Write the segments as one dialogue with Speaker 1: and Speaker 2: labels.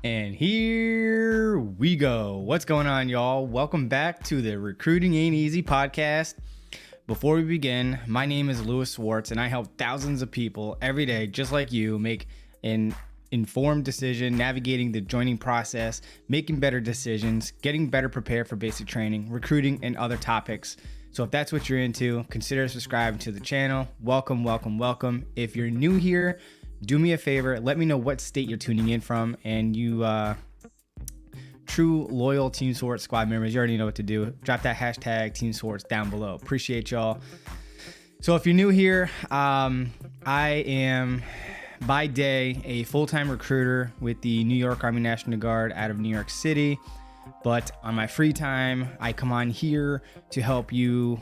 Speaker 1: And here we go. What's going on, y'all? Welcome back to the Recruiting Ain't Easy podcast. Before we begin, my name is Swartz, and I help thousands of people every day, just like you, make an informed decision, navigating the joining process, making better decisions, getting better prepared for basic training, recruiting, and other topics. So if that's what you're into, consider subscribing to the channel. Welcome, welcome, welcome. If you're new here, do me a favor, let me know what state you're tuning in from, and you true loyal Team Swartz squad members, you already know what to do. Drop that hashtag Team Swartz down below. Appreciate y'all. So if you're new here, I am by day a full-time recruiter with the New York Army National Guard out of New York City, but on my free time, I come on here to help you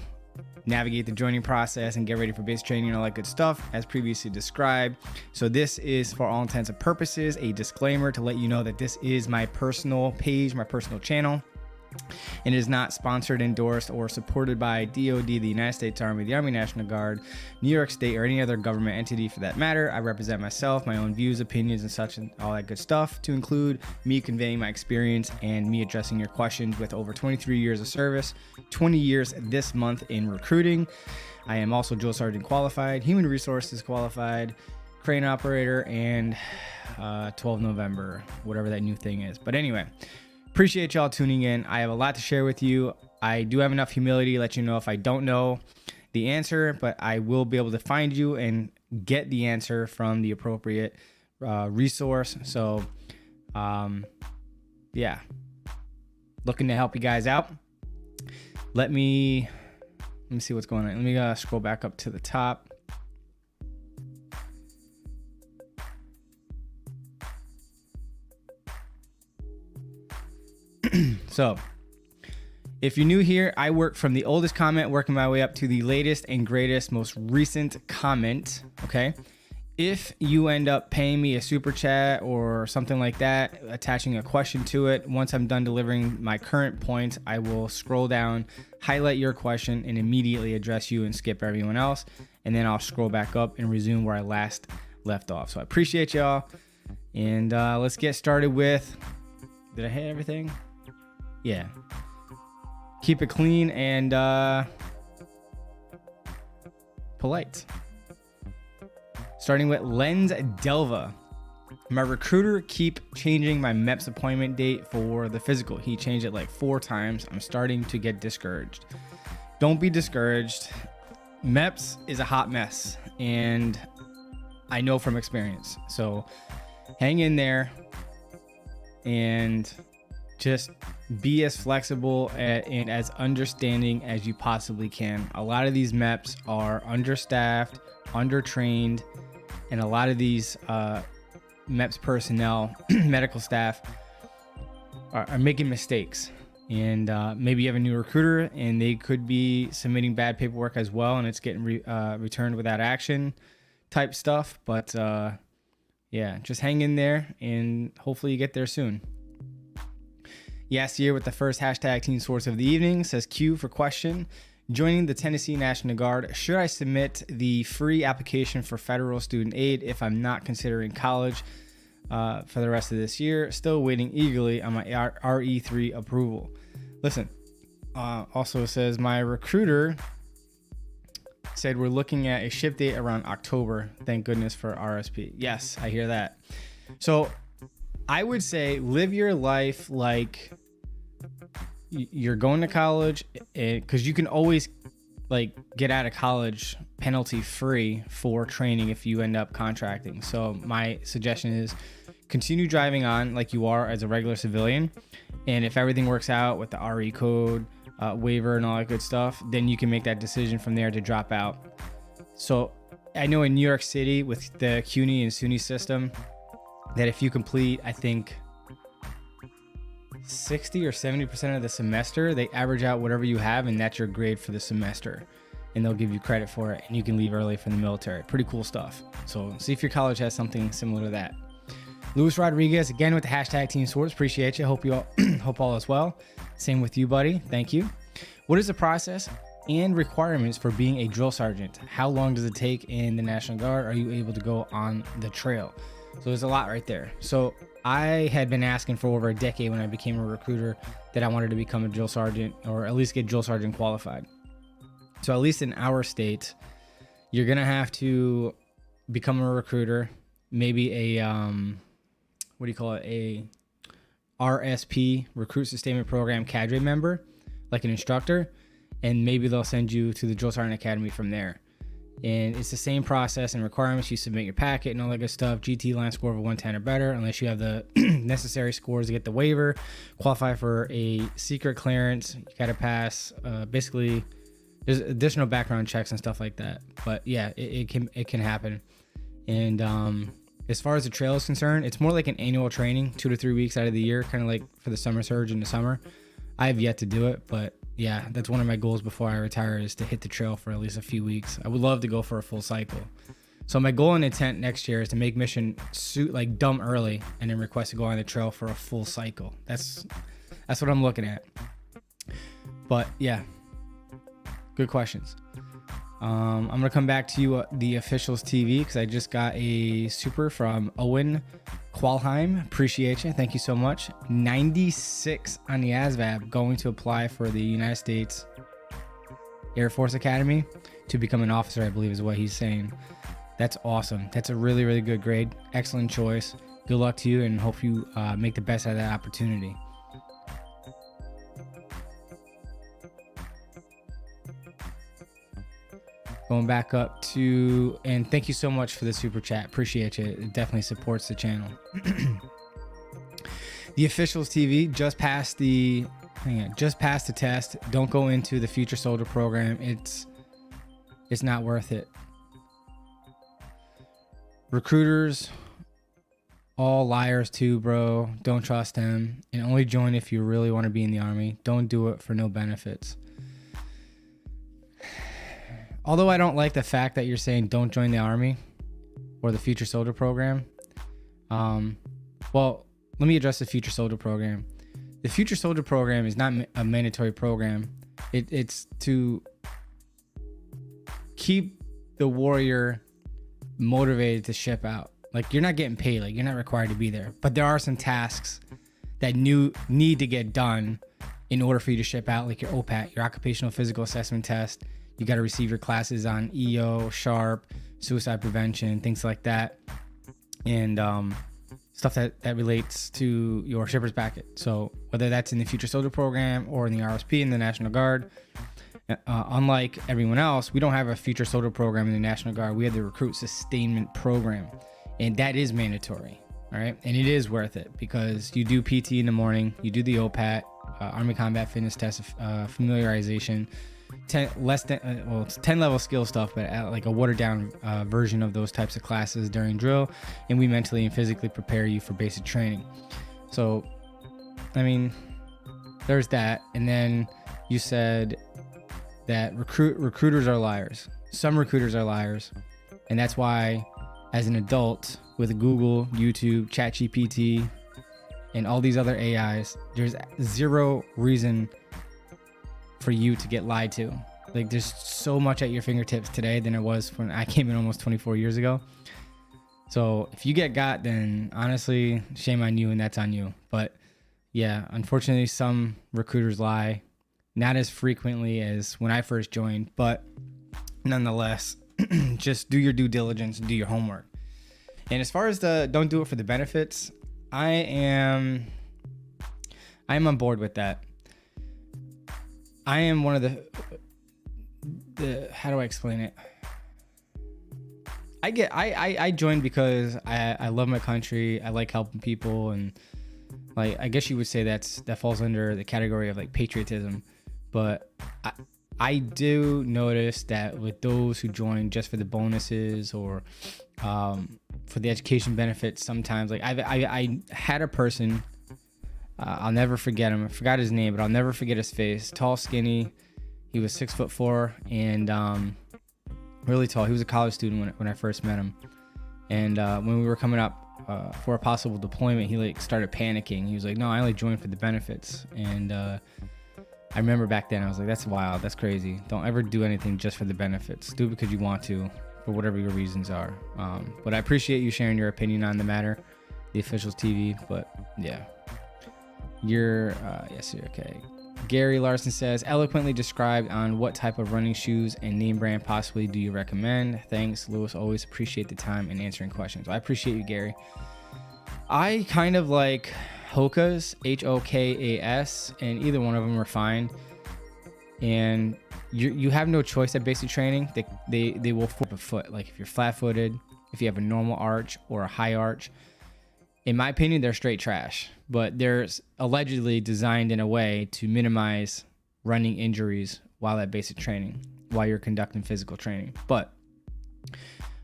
Speaker 1: navigate the joining process and get ready for basic training and all that good stuff as previously described. So this is, for all intents and purposes, a disclaimer to let you know that this is my personal page, my personal channel. It is not sponsored, endorsed, or supported by DoD, the United States Army, the Army National Guard, New York State, or any other government entity for that matter. I represent myself, my own views, opinions, and such, and all that good stuff, to include me conveying my experience and me addressing your questions with over 23 years of service, 20 years this month in recruiting. I am also drill sergeant qualified, human resources qualified, crane operator, and 12 November, whatever that new thing is. But anyway, appreciate y'all tuning in. I have a lot to share with you. I do have enough humility to let you know if I don't know the answer, but I will be able to find you and get the answer from the appropriate resource. So, yeah, looking to help you guys out. Let me see what's going on. Let me scroll back up to the top. So if you're new here, I work from the oldest comment, working my way up to the latest and greatest, most recent comment. Okay. If you end up paying me a super chat or something like that, attaching a question to it, once I'm done delivering my current point, I will scroll down, highlight your question, and immediately address you and skip everyone else. And then I'll scroll back up and resume where I last left off. So I appreciate y'all. And let's get started with, did I hit everything? Yeah. Keep it clean and polite. Starting with Lens Delva. My recruiter keep changing my MEPS appointment date for the physical. He changed it like 4 times. I'm starting to get discouraged. Don't be discouraged. MEPS is a hot mess, and I know from experience. So hang in there and just be as flexible and as understanding as you possibly can. A lot of these MEPS are understaffed, undertrained, and a lot of these MEPS personnel, medical staff, are making mistakes. And maybe you have a new recruiter and they could be submitting bad paperwork as well, and it's getting returned without action type stuff. But yeah, just hang in there and hopefully you get there soon. Yasir with the first hashtag Team Swartz of the evening says, Q for question. Joining the Tennessee National Guard, should I submit the free application for federal student aid if I'm not considering college for the rest of this year? Still waiting eagerly on my RE3 approval. Listen, also says my recruiter said we're looking at a ship date around October. Thank goodness for RSP. Yes, I hear that. So I would say live your life like you're going to college, because you can always like get out of college penalty free for training if you end up contracting. So my suggestion is continue driving on like you are as a regular civilian. And if everything works out with the RE code, waiver and all that good stuff, then you can make that decision from there to drop out. So I know in New York City with the CUNY and SUNY system that if you complete, I think 60 or 70% of the semester, they average out whatever you have, and that's your grade for the semester, and they'll give you credit for it, and you can leave early from the military. Pretty cool stuff. So see if your college has something similar to that. Luis Rodriguez again with the hashtag Team Swartz. Appreciate you. Hope you all hope all is well. Same with you, buddy. Thank you. What is the process and requirements for being a drill sergeant? How long does it take in the National Guard? Are you able to go on the trail? So there's a lot right there. So I had been asking for over a decade when I became a recruiter that I wanted to become a drill sergeant, or at least get drill sergeant qualified. So at least in our state, you're going to have to become a recruiter, maybe a, what do you call it? A RSP, Recruit Sustainment Program cadre member, like an instructor, and maybe they'll send you to the Drill Sergeant Academy from there. And it's the same process and requirements. You submit your packet and all that good stuff. GT line score of a 110 or better, unless you have the necessary scores to get the waiver, qualify for a secret clearance. You got to pass. Basically, there's additional background checks and stuff like that. But yeah, it can happen. And as far as the trail is concerned, it's more like an annual training, 2 to 3 weeks out of the year, kind of like for the summer surge in the summer. I have yet to do it, but yeah, that's one of my goals before I retire, is to hit the trail for at least a few weeks. I would love to go for a full cycle. So my goal and intent next year is to make mission suit like dumb early and then request to go on the trail for a full cycle. That's what I'm looking at. But yeah, good questions. I'm gonna come back to you, the officials TV, because I just got a super from Owen Qualheim. Appreciate you. Thank you so much. 96 on the ASVAB, going to apply for the United States Air Force Academy to become an officer, I believe is what he's saying. That's awesome. That's a really, really good grade. Excellent choice. Good luck to you, and hope you make the best out of that opportunity. Going back up to, and thank you so much for the super chat. Appreciate you. It definitely supports the channel. The officials TV just passed the test. Don't go into the future soldier program. It's not worth it. Recruiters, all liars too, bro. Don't trust them, and only join if you really want to be in the Army. Don't do it for no benefits. Although I don't like the fact that you're saying don't join the Army or the Future Soldier Program. Well, let me address the Future Soldier Program. The Future Soldier Program is not a mandatory program. It's to keep the warrior motivated to ship out. Like, you're not getting paid. Like, you're not required to be there. But there are some tasks that need to get done in order for you to ship out, like your OPAT, your Occupational Physical Assessment Test. You got to receive your classes on EO, SHARP, suicide prevention, things like that, and stuff that relates to your shipper's packet. So whether that's in the Future Soldier Program or in the RSP in the National Guard, unlike everyone else, we don't have a Future Soldier Program in the National Guard. We have the Recruit Sustainment Program, and that is mandatory, all right? And it is worth it, because you do PT in the morning, you do the OPAT, Army Combat Fitness Test, familiarization, 10 level skill stuff, but like a watered down version of those types of classes during drill, and we mentally and physically prepare you for basic training. So I mean, there's that. And then you said that recruiters are liars. Some recruiters are liars, and that's why as an adult with Google, YouTube, ChatGPT, and all these other AIs, there's zero reason for you to get lied to. Like, there's so much at your fingertips today than it was when I came in almost 24 years ago. So if you get got, then honestly, shame on you, and that's on you. But yeah, unfortunately, some recruiters lie, not as frequently as when I first joined, but nonetheless, just do your due diligence and do your homework. And as far as the don't do it for the benefits, I am on board with that. I am one of the how do I explain it? I joined because I love my country. I like helping people, and like, I guess you would say that falls under the category of like patriotism. But I do notice that with those who join just for the bonuses or for the education benefits, sometimes like I had a person, I'll never forget him. I forgot his name, but I'll never forget his face. Tall, skinny. He was 6'4" and really tall. He was a college student when I first met him. And when we were coming up for a possible deployment, he like started panicking. He was like, "No, I only joined for the benefits." And I remember back then I was like, "That's wild. That's crazy. Don't ever do anything just for the benefits. Do it because you want to, for whatever your reasons are." But I appreciate you sharing your opinion on the matter. the officials TV, but yeah. You're yes, you're okay. Gary Larson says, eloquently described on what type of running shoes and name brand possibly do you recommend? Thanks, Lewis. Always appreciate the time and answering questions. I appreciate you, Gary. I kind of like Hoka's, Hokas, and either one of them are fine. And you have no choice at basic training. They will flip a foot. Like if you're flat-footed, if you have a normal arch or a high arch, in my opinion, they're straight trash. But they're allegedly designed in a way to minimize running injuries while at basic training, while you're conducting physical training. But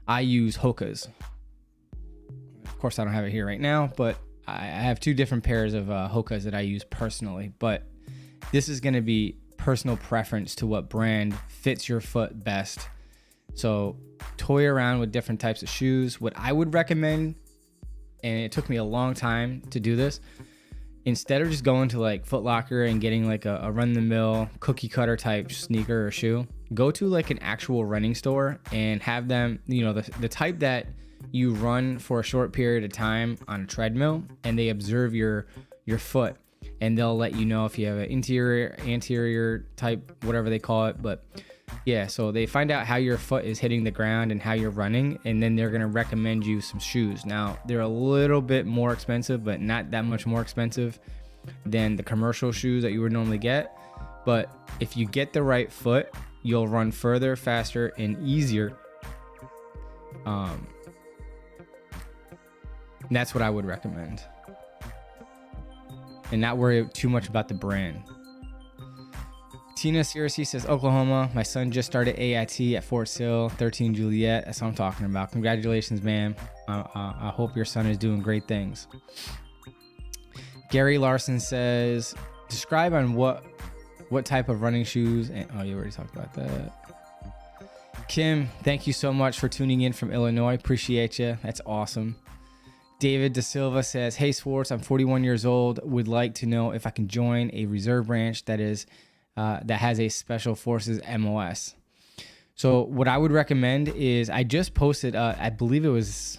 Speaker 1: I use Hoka's. Of course, I don't have it here right now, but I have two different pairs of Hoka's that I use personally. But this is going to be personal preference to what brand fits your foot best. So toy around with different types of shoes. What I would recommend, and it took me a long time to do this, instead of just going to like Foot Locker and getting like a run-of-the-mill cookie cutter type sneaker or shoe, go to like an actual running store and have them, you know, the type that you run for a short period of time on a treadmill, and they observe your foot, and they'll let you know if you have an interior, anterior type, whatever they call it. But yeah, so they find out how your foot is hitting the ground and how you're running, and then they're going to recommend you some shoes. Now, they're a little bit more expensive, but not that much more expensive than the commercial shoes that you would normally get. But if you get the right foot, you'll run further, faster, and easier. And that's what I would recommend. And not worry too much about the brand. Tina Searcy says, Oklahoma. My son just started AIT at Fort Sill, 13 Juliet. That's what I'm talking about. Congratulations, man. I hope your son is doing great things. Gary Larson says, describe on what type of running shoes. And, oh, you already talked about that. Kim, thank you so much for tuning in from Illinois. Appreciate you. That's awesome. David Da Silva says, hey, Swartz, I'm 41 years old. Would like to know if I can join a reserve branch that has a Special Forces MOS. So what I would recommend is, I just posted, I believe it was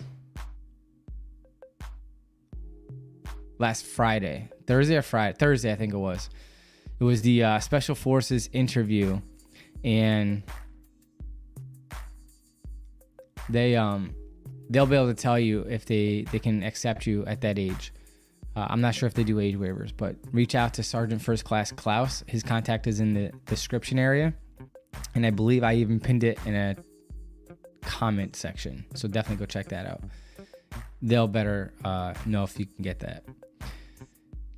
Speaker 1: last Friday, Thursday, I think it was. It was the Special Forces interview, and they'll be able to tell you if they can accept you at that age. I'm not sure if they do age waivers, but reach out to Sergeant First Class Klaus. His contact is in the description area, and I believe I even pinned it in a comment section, so definitely go check that out. They'll better know if you can get that.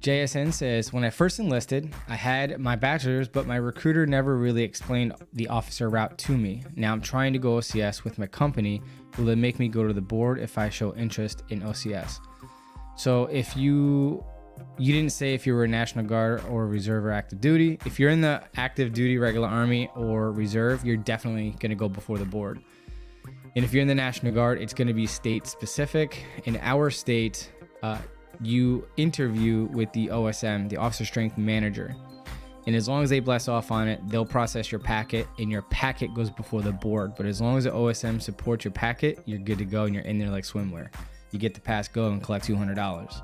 Speaker 1: JSN says, when I first enlisted, I had my bachelor's, but my recruiter never really explained the officer route to me. Now I'm trying to go OCS with my company. Will it make me go to the board if I show interest in OCS? So if you didn't say if you were a National Guard or Reserve or active duty. If you're in the active duty, regular Army, or Reserve, you're definitely going to go before the board. And if you're in the National Guard, it's going to be state specific. In our state, you interview with the OSM, the Officer Strength Manager. And as long as they bless off on it, they'll process your packet, and your packet goes before the board. But as long as the OSM supports your packet, you're good to go, and you're in there like swimwear. You get to pass go and collect $200.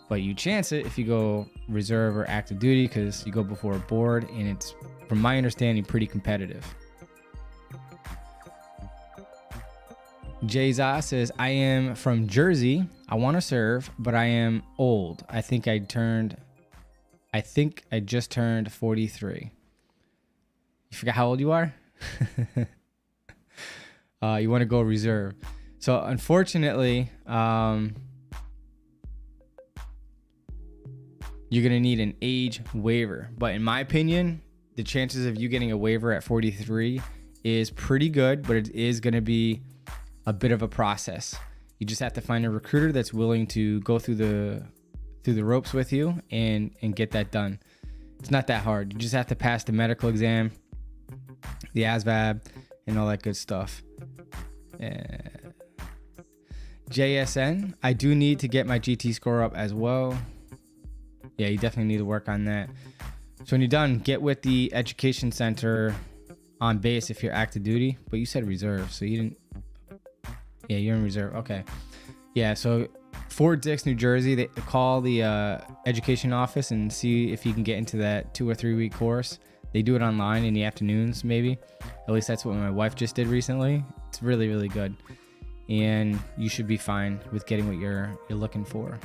Speaker 1: But you chance it if you go Reserve or active duty, because you go before a board, and it's, from my understanding, pretty competitive. Jay Zah says, I am from Jersey. I want to serve, but I am old. I think I just turned 43. You forgot how old you are? You want to go Reserve. So unfortunately, you're going to need an age waiver. But in my opinion, the chances of you getting a waiver at 43 is pretty good, but it is going to be a bit of a process. You just have to find a recruiter that's willing to go through the ropes with you and get that done. It's not that hard. You just have to pass the medical exam, the ASVAB, and all that good stuff. JSN, I do need to get my GT score up as well. Yeah, you definitely need to work on that. So when you're done, get with the education center on base if you're active duty. But you said Reserve, so you didn't. Yeah, you're in Reserve. Okay. Yeah, so Fort Dix, New Jersey. They call the education office and see if you can get into that 2 or 3 week course. They do it online in the afternoons, maybe. At least that's what my wife just did recently. It's really, really good. And you should be fine with getting what you're looking for.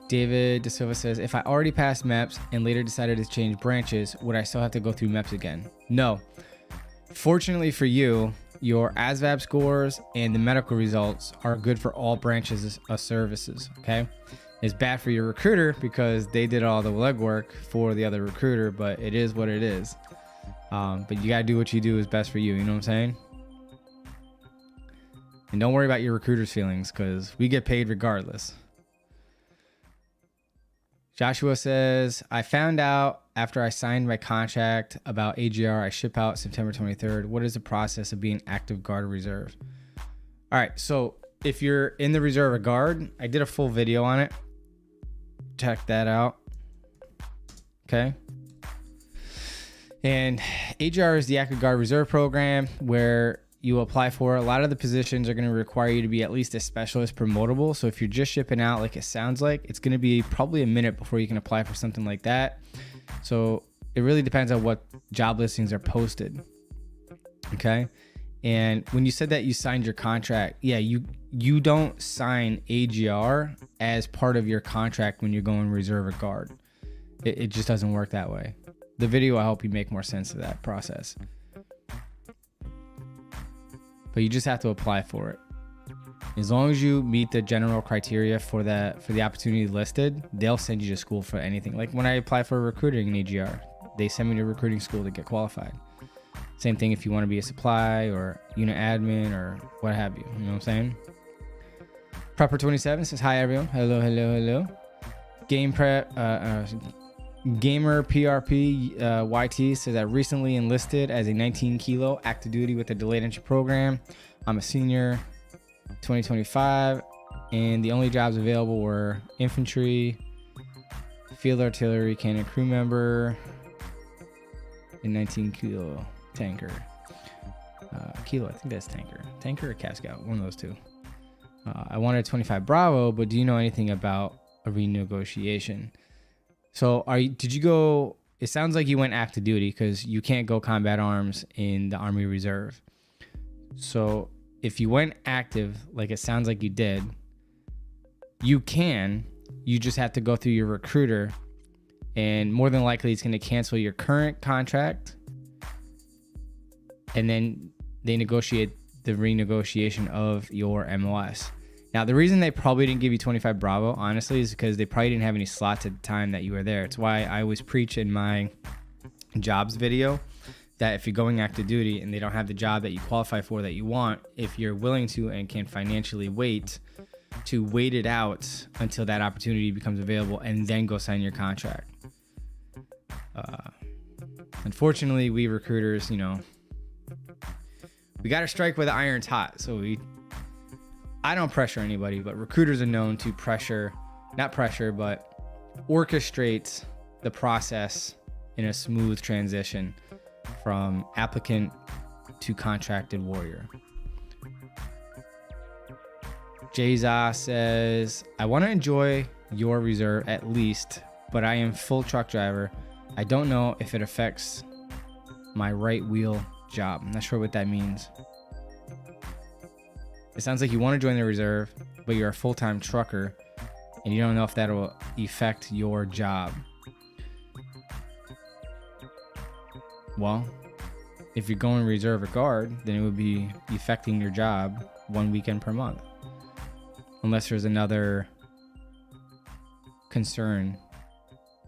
Speaker 1: David De Silva says, if I already passed MEPS and later decided to change branches, would I still have to go through MEPS again? No. Fortunately for you, your ASVAB scores and the medical results are good for all branches of services, okay? It's bad for your recruiter because they did all the legwork for the other recruiter, but it is what it is. But you gotta do what you do is best for you, you know what I'm saying? And don't worry about your recruiter's feelings because we get paid regardless. Joshua says, I found out after I signed my contract about AGR I ship out September 23rd. What is the process of being active guard or reserve? All right, so if you're in the reserve or guard, I did a full video on it. Check that out. Okay. And AGR is the active guard reserve program where you apply for. A lot of the positions are going to require you to be at least a specialist promotable. So if you're just shipping out like it sounds like, it's going to be probably a minute before you can apply for something like that. So it really depends on what job listings are posted. Okay. And when you said that you signed your contract, yeah, you don't sign AGR as part of your contract when you're going reserve or guard. It just doesn't work that way. The video will help you make more sense of that process. But you just have to apply for it. As long as you meet the general criteria for the opportunity listed, they'll send you to school for anything. Like when I apply for recruiting in AGR, they send me to recruiting school to get qualified. Same thing if you want to be a supply or unit admin or what have you. You know what I'm saying? Prepper27 says, hi everyone. Hello, hello, hello. Gamer PRP YT says, I recently enlisted as a 19 kilo active duty with a delayed entry program. I'm a senior 2025 and the only jobs available were infantry, field artillery, cannon crew member, and 19 kilo tanker. Kilo, I think that's tanker or Cat Scout, one of those two. I wanted 25 Bravo, but do you know anything about a renegotiation? So did you go, it sounds like you went active duty because you can't go combat arms in the Army Reserve. So if you went active, like it sounds like you did, you just have to go through your recruiter and more than likely it's going to cancel your current contract and then they negotiate the renegotiation of your MOS. Now, the reason they probably didn't give you 25 Bravo, honestly, is because they probably didn't have any slots at the time that you were there. It's why I always preach in my jobs video that if you're going active duty and they don't have the job that you qualify for that you want, if you're willing to and can financially wait it out until that opportunity becomes available and then go sign your contract. Unfortunately, we recruiters, we got to strike where the iron's hot. So I don't pressure anybody, but recruiters are known to orchestrate the process in a smooth transition from applicant to contracted warrior. Jayza says, I want to enjoy your reserve at least, but I am full truck driver. I don't know if it affects my right wheel job. I'm not sure what that means. It sounds like you want to join the reserve, but you're a full-time trucker and you don't know if that will affect your job. Well, if you're going reserve or guard, then it would be affecting your job 1 weekend per month. Unless there's another concern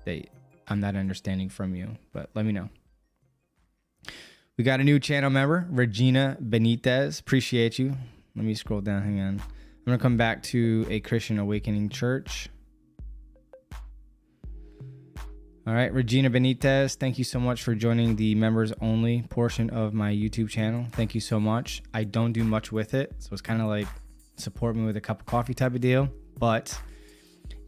Speaker 1: that I'm not understanding from you, but let me know. We got a new channel member, Regina Benitez. Appreciate you. Let me scroll down. Hang on. I'm going to come back to a Christian Awakening Church. All right, Regina Benitez, thank you so much for joining the members only portion of my YouTube channel. Thank you so much. I don't do much with it, so it's kind of like support me with a cup of coffee type of deal. But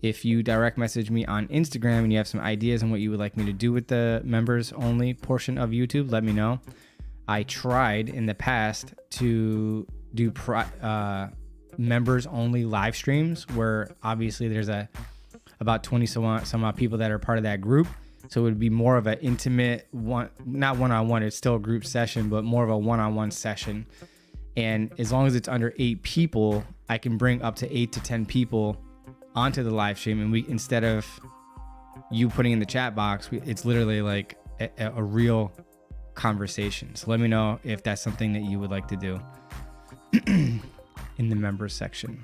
Speaker 1: if you direct message me on Instagram and you have some ideas on what you would like me to do with the members only portion of YouTube, let me know. I tried in the past to do members only live streams where obviously there's about 20 some odd people that are part of that group. So it would be more of an intimate not one-on-one, it's still a group session, but more of a one-on-one session. And as long as it's under 8 people, I can bring up to 8 to 10 people onto the live stream. And we, instead of you putting in the chat box, it's literally like a real conversation. So let me know if that's something that you would like to do in the members section.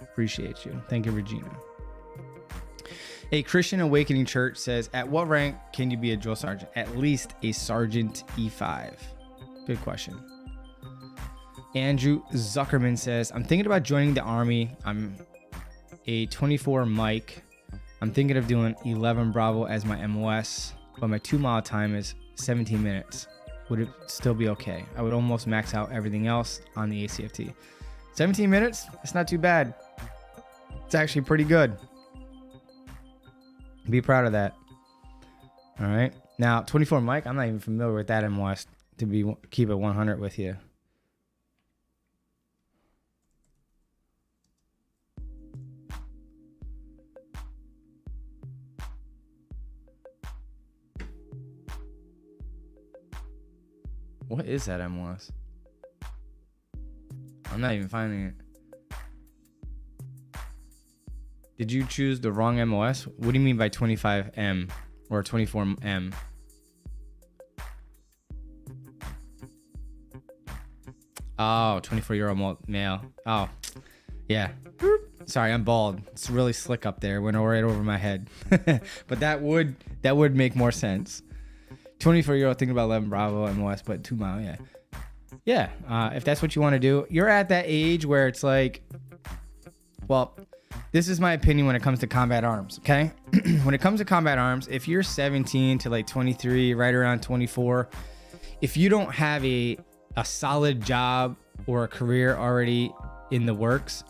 Speaker 1: Appreciate you. Thank you, Regina. A Christian Awakening Church says, at what rank can you be a drill sergeant? At least a Sergeant E5. Good question. Andrew Zuckerman says, I'm thinking about joining the Army. I'm a 24 Mike. I'm thinking of doing 11 Bravo as my MOS, but my 2-mile time is 17 minutes. Would it still be okay? I would almost max out everything else on the ACFT. 17 minutes? It's not too bad. It's actually pretty good. Be proud of that. All right. Now, 24 Mike, I'm not even familiar with that MOS, to keep it 100 with you. What is that MOS? I'm not even finding it. Did you choose the wrong MOS? What do you mean by 25M or 24M? Oh, 24-year-old male. Oh, yeah. Sorry, I'm bald. It's really slick up there. Went right over my head. But that would make more sense. 24-year-old thinking about 11 Bravo MOS, but 2 mile, yeah. Yeah, if that's what you want to do. You're at that age where it's like, well, this is my opinion when it comes to combat arms, okay? When it comes to combat arms, if you're 17 to like 23, right around 24, if you don't have a solid job or a career already in the works,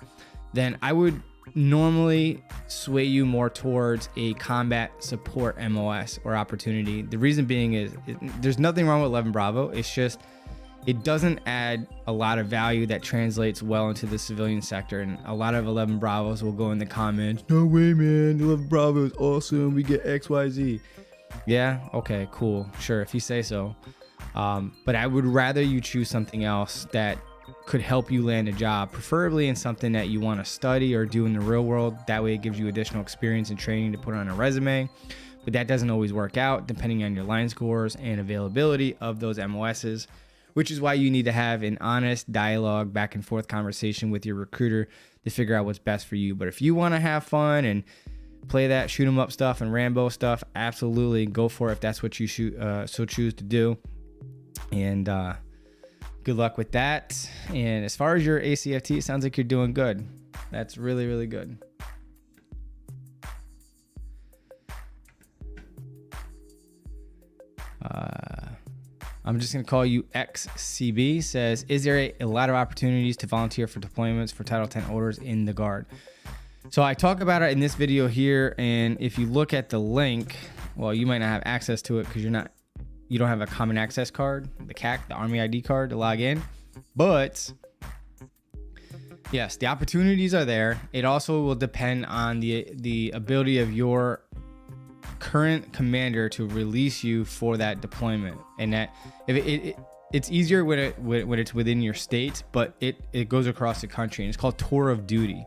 Speaker 1: then I would normally sway you more towards a combat support MOS or opportunity. The reason being is there's nothing wrong with 11 Bravo. It's just it doesn't add a lot of value that translates well into the civilian sector. And a lot of 11 Bravos will go in the comments, no way, man, 11 Bravo is awesome. We get XYZ. Yeah, okay, cool. Sure, if you say so. But I would rather you choose something else that could help you land a job, preferably in something that you want to study or do in the real world. That way it gives you additional experience and training to put on a resume. But that doesn't always work out depending on your line scores and availability of those MOSs, which is why you need to have an honest dialogue, back and forth conversation with your recruiter to figure out what's best for you. But if you want to have fun and play that shoot 'em up stuff and Rambo stuff, absolutely go for it if that's what you so choose to do. And good luck with that. And as far as your ACFT, it sounds like you're doing good. That's really, really good. I'm just going to call you XCB. Says, is there a lot of opportunities to volunteer for deployments for Title 10 orders in the Guard? So I talk about it in this video here. And if you look at the link, well, you might not have access to it because you don't have a common access card, the CAC, the Army ID card to log in. But yes, the opportunities are there. It also will depend on the ability of your current commander to release you for that deployment. And that if it's easier when it's within your state, but it goes across the country, and it's called tour of duty.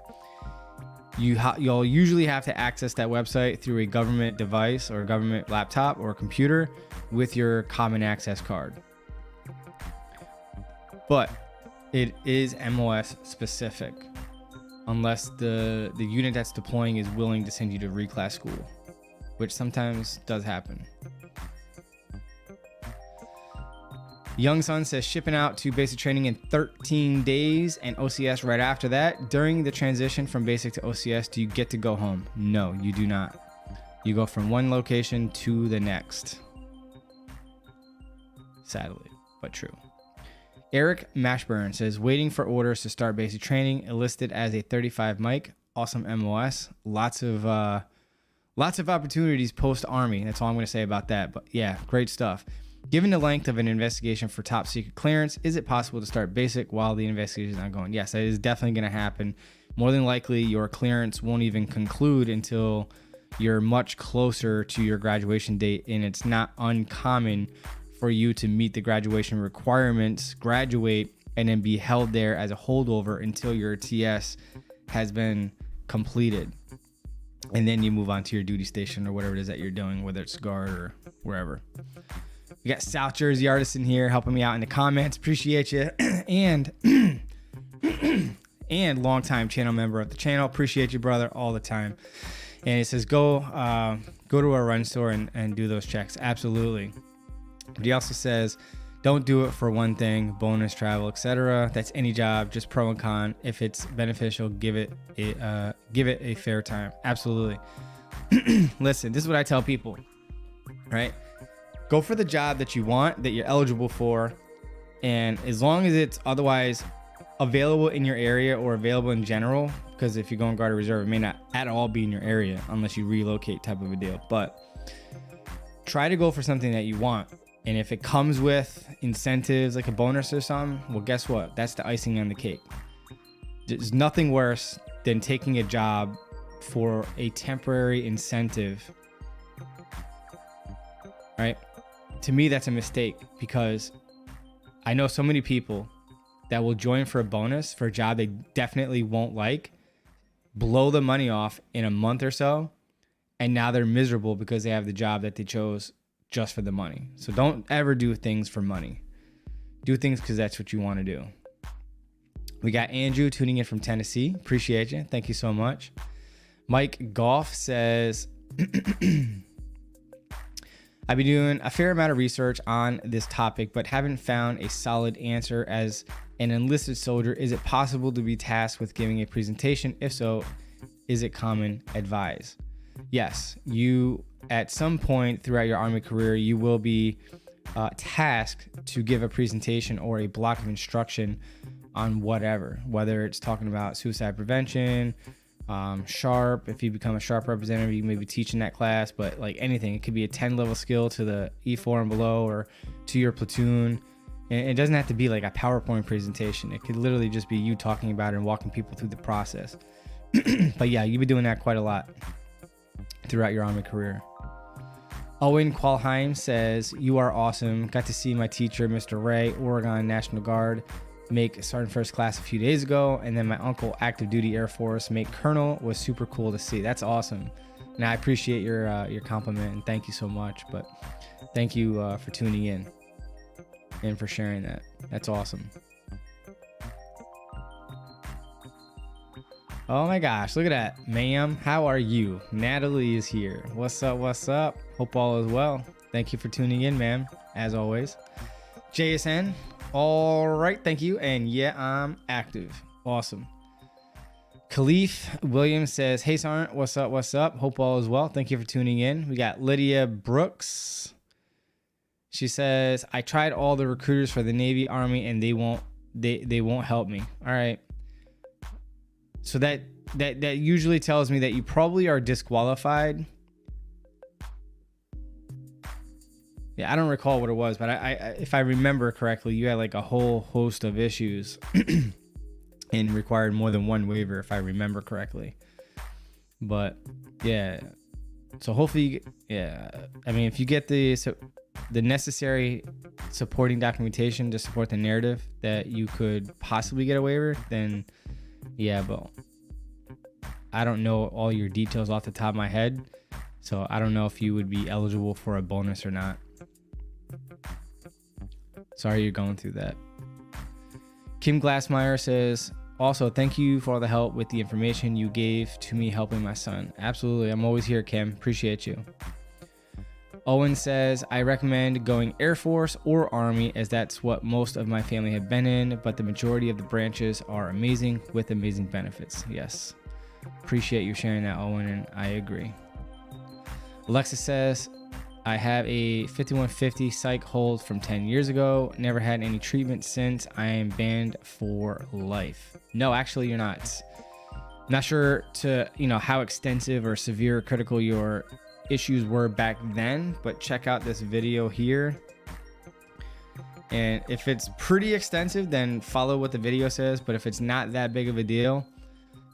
Speaker 1: You'll usually have to access that website through a government device or a government laptop or computer with your common access card. But it is MOS specific unless the unit that's deploying is willing to send you to reclass school, which sometimes does happen. Young Son says, shipping out to basic training in 13 days and OCS right after that. During the transition from basic to OCS, do you get to go home? No, you do not. You go from one location to the next. Sadly, but true. Eric Mashburn says, waiting for orders to start basic training, enlisted as a 35 Mike. Awesome MOS. Lots of opportunities post Army. That's all I'm going to say about that. But yeah, great stuff. Given the length of an investigation for top secret clearance, is it possible to start basic while the investigation is ongoing? Yes, that is definitely going to happen. More than likely, your clearance won't even conclude until you're much closer to your graduation date, and it's not uncommon for you to meet the graduation requirements, graduate, and then be held there as a holdover until your TS has been completed. And then you move on to your duty station or whatever it is that you're doing, whether it's guard or wherever. We got South Jersey Artisan here helping me out in the comments. Appreciate you. And and longtime channel member of the channel. Appreciate you, brother, all the time. And it says go to a run store and do those checks. Absolutely. But he also says, don't do it for one thing, bonus, travel, etc. That's any job, just pro and con. If it's beneficial, give it a fair time. Absolutely. Listen, this is what I tell people, right? Go for the job that you want, that you're eligible for, and as long as it's otherwise available in your area or available in general, because if you go and guard a reserve, it may not at all be in your area unless you relocate, type of a deal. But try to go for something that you want. And if it comes with incentives like a bonus or something, well, guess what? That's the icing on the cake. There's nothing worse than taking a job for a temporary incentive, right? To me, that's a mistake, because I know so many people that will join for a bonus for a job they definitely won't like, blow the money off in a month or so, and now they're miserable because they have the job that they chose just for the money. So don't ever do things for money. Do things because that's what you want to do. We got Andrew tuning in from Tennessee. Appreciate you. Thank you so much. Mike Goff says, I've been doing a fair amount of research on this topic, but haven't found a solid answer. As an enlisted soldier, is it possible to be tasked with giving a presentation? If so, is it common advice? Yes, you at some point throughout your Army career, you will be tasked to give a presentation or a block of instruction on whatever, whether it's talking about suicide prevention, SHARP. If you become a SHARP representative, you may be teaching that class, but like anything, it could be a 10 level skill to the E4 and below, or to your platoon. And it doesn't have to be like a PowerPoint presentation. It could literally just be you talking about it and walking people through the process. But yeah, you've been doing that quite a lot throughout your Army career. Owen Qualheim says, you are awesome. Got to see my teacher, Mr. Ray, Oregon National Guard, make Sergeant First Class a few days ago, and then my uncle, active duty Air Force, make Colonel. Was super cool to see. That's awesome, and I appreciate your compliment, and thank you so much. But thank you for tuning in and for sharing that. That's awesome. Oh my gosh, look at that. Ma'am, how are you? Natalie is here. What's up? What's up? Hope all is well. Thank you for tuning in, ma'am, as always. JSN. All right, thank you. And yeah, I'm active. Awesome. Khalif Williams says, hey, Sergeant, what's up? What's up? Hope all is well. Thank you for tuning in. We got Lydia Brooks. She says, I tried all the recruiters for the Navy, Army, and they won't help me. All right. So that usually tells me that you probably are disqualified. Yeah, I don't recall what it was, but I if I remember correctly, you had like a whole host of issues and required more than one waiver, if I remember correctly. But yeah, so hopefully, yeah, I mean, if you get the necessary supporting documentation to support the narrative that you could possibly get a waiver, then yeah, but I don't know all your details off the top of my head, so I don't know if you would be eligible for a bonus or not. Sorry you're going through that. Kim Glassmeyer says, also, thank you for all the help with the information you gave to me helping my son. Absolutely. I'm always here, Kim. Appreciate you. Owen says, I recommend going Air Force or Army, as that's what most of my family have been in, but the majority of the branches are amazing with amazing benefits. Yes. Appreciate you sharing that, Owen, and I agree. Alexa says, I have a 5150 psych hold from 10 years ago. Never had any treatment since. I am banned for life. No, actually, you're not. Not sure how extensive or severe or critical your issues were back then, but check out this video here And if it's pretty extensive, then follow what the video says. But if it's not that big of a deal,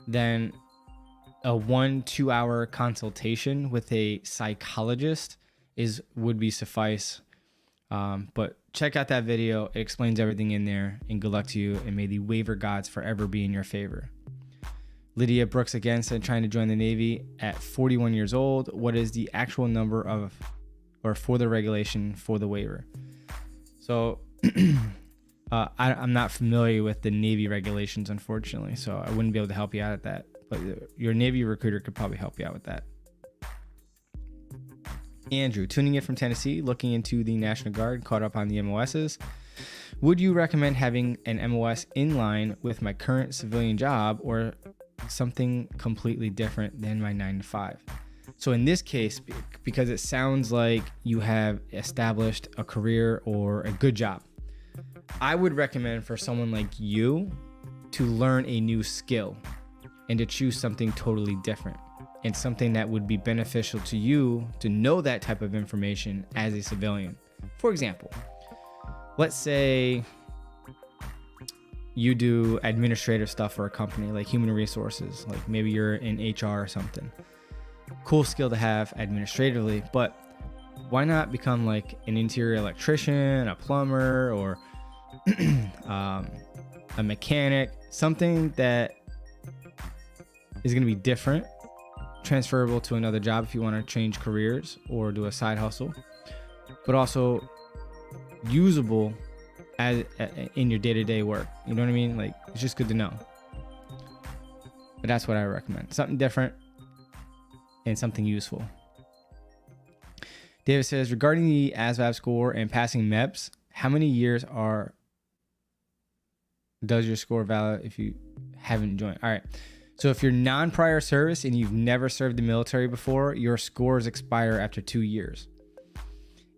Speaker 1: then a 1-2 hour consultation with a psychologist would be suffice. But check out that video. It explains everything in there, and good luck to you. And may the waiver gods forever be in your favor. Lydia Brooks again said, trying to join the Navy at 41 years old. What is the actual number for the regulation for the waiver? So I'm not familiar with the Navy regulations, unfortunately, so I wouldn't be able to help you out at that. But your Navy recruiter could probably help you out with that. Andrew, tuning in from Tennessee, looking into the National Guard, caught up on the MOSs. Would you recommend having an MOS in line with my current civilian job or something completely different than my 9-to-5? So in this case, because it sounds like you have established a career or a good job, I would recommend for someone like you to learn a new skill and to choose something totally different and something that would be beneficial to you to know that type of information as a civilian. For example, let's say you do administrative stuff for a company like human resources, like maybe you're in HR or something. Cool skill to have administratively, but why not become like an interior electrician, a plumber, or a mechanic, something that is going to be different, transferable to another job if you want to change careers or do a side hustle, but also usable in your day-to-day work. You know what I mean? Like, it's just good to know. But that's what I recommend. Something different and something useful. David says, regarding the ASVAB score and passing MEPS, how many years does your score valid if you haven't joined? All right. So if you're non-prior service and you've never served the military before, your scores expire after 2 years.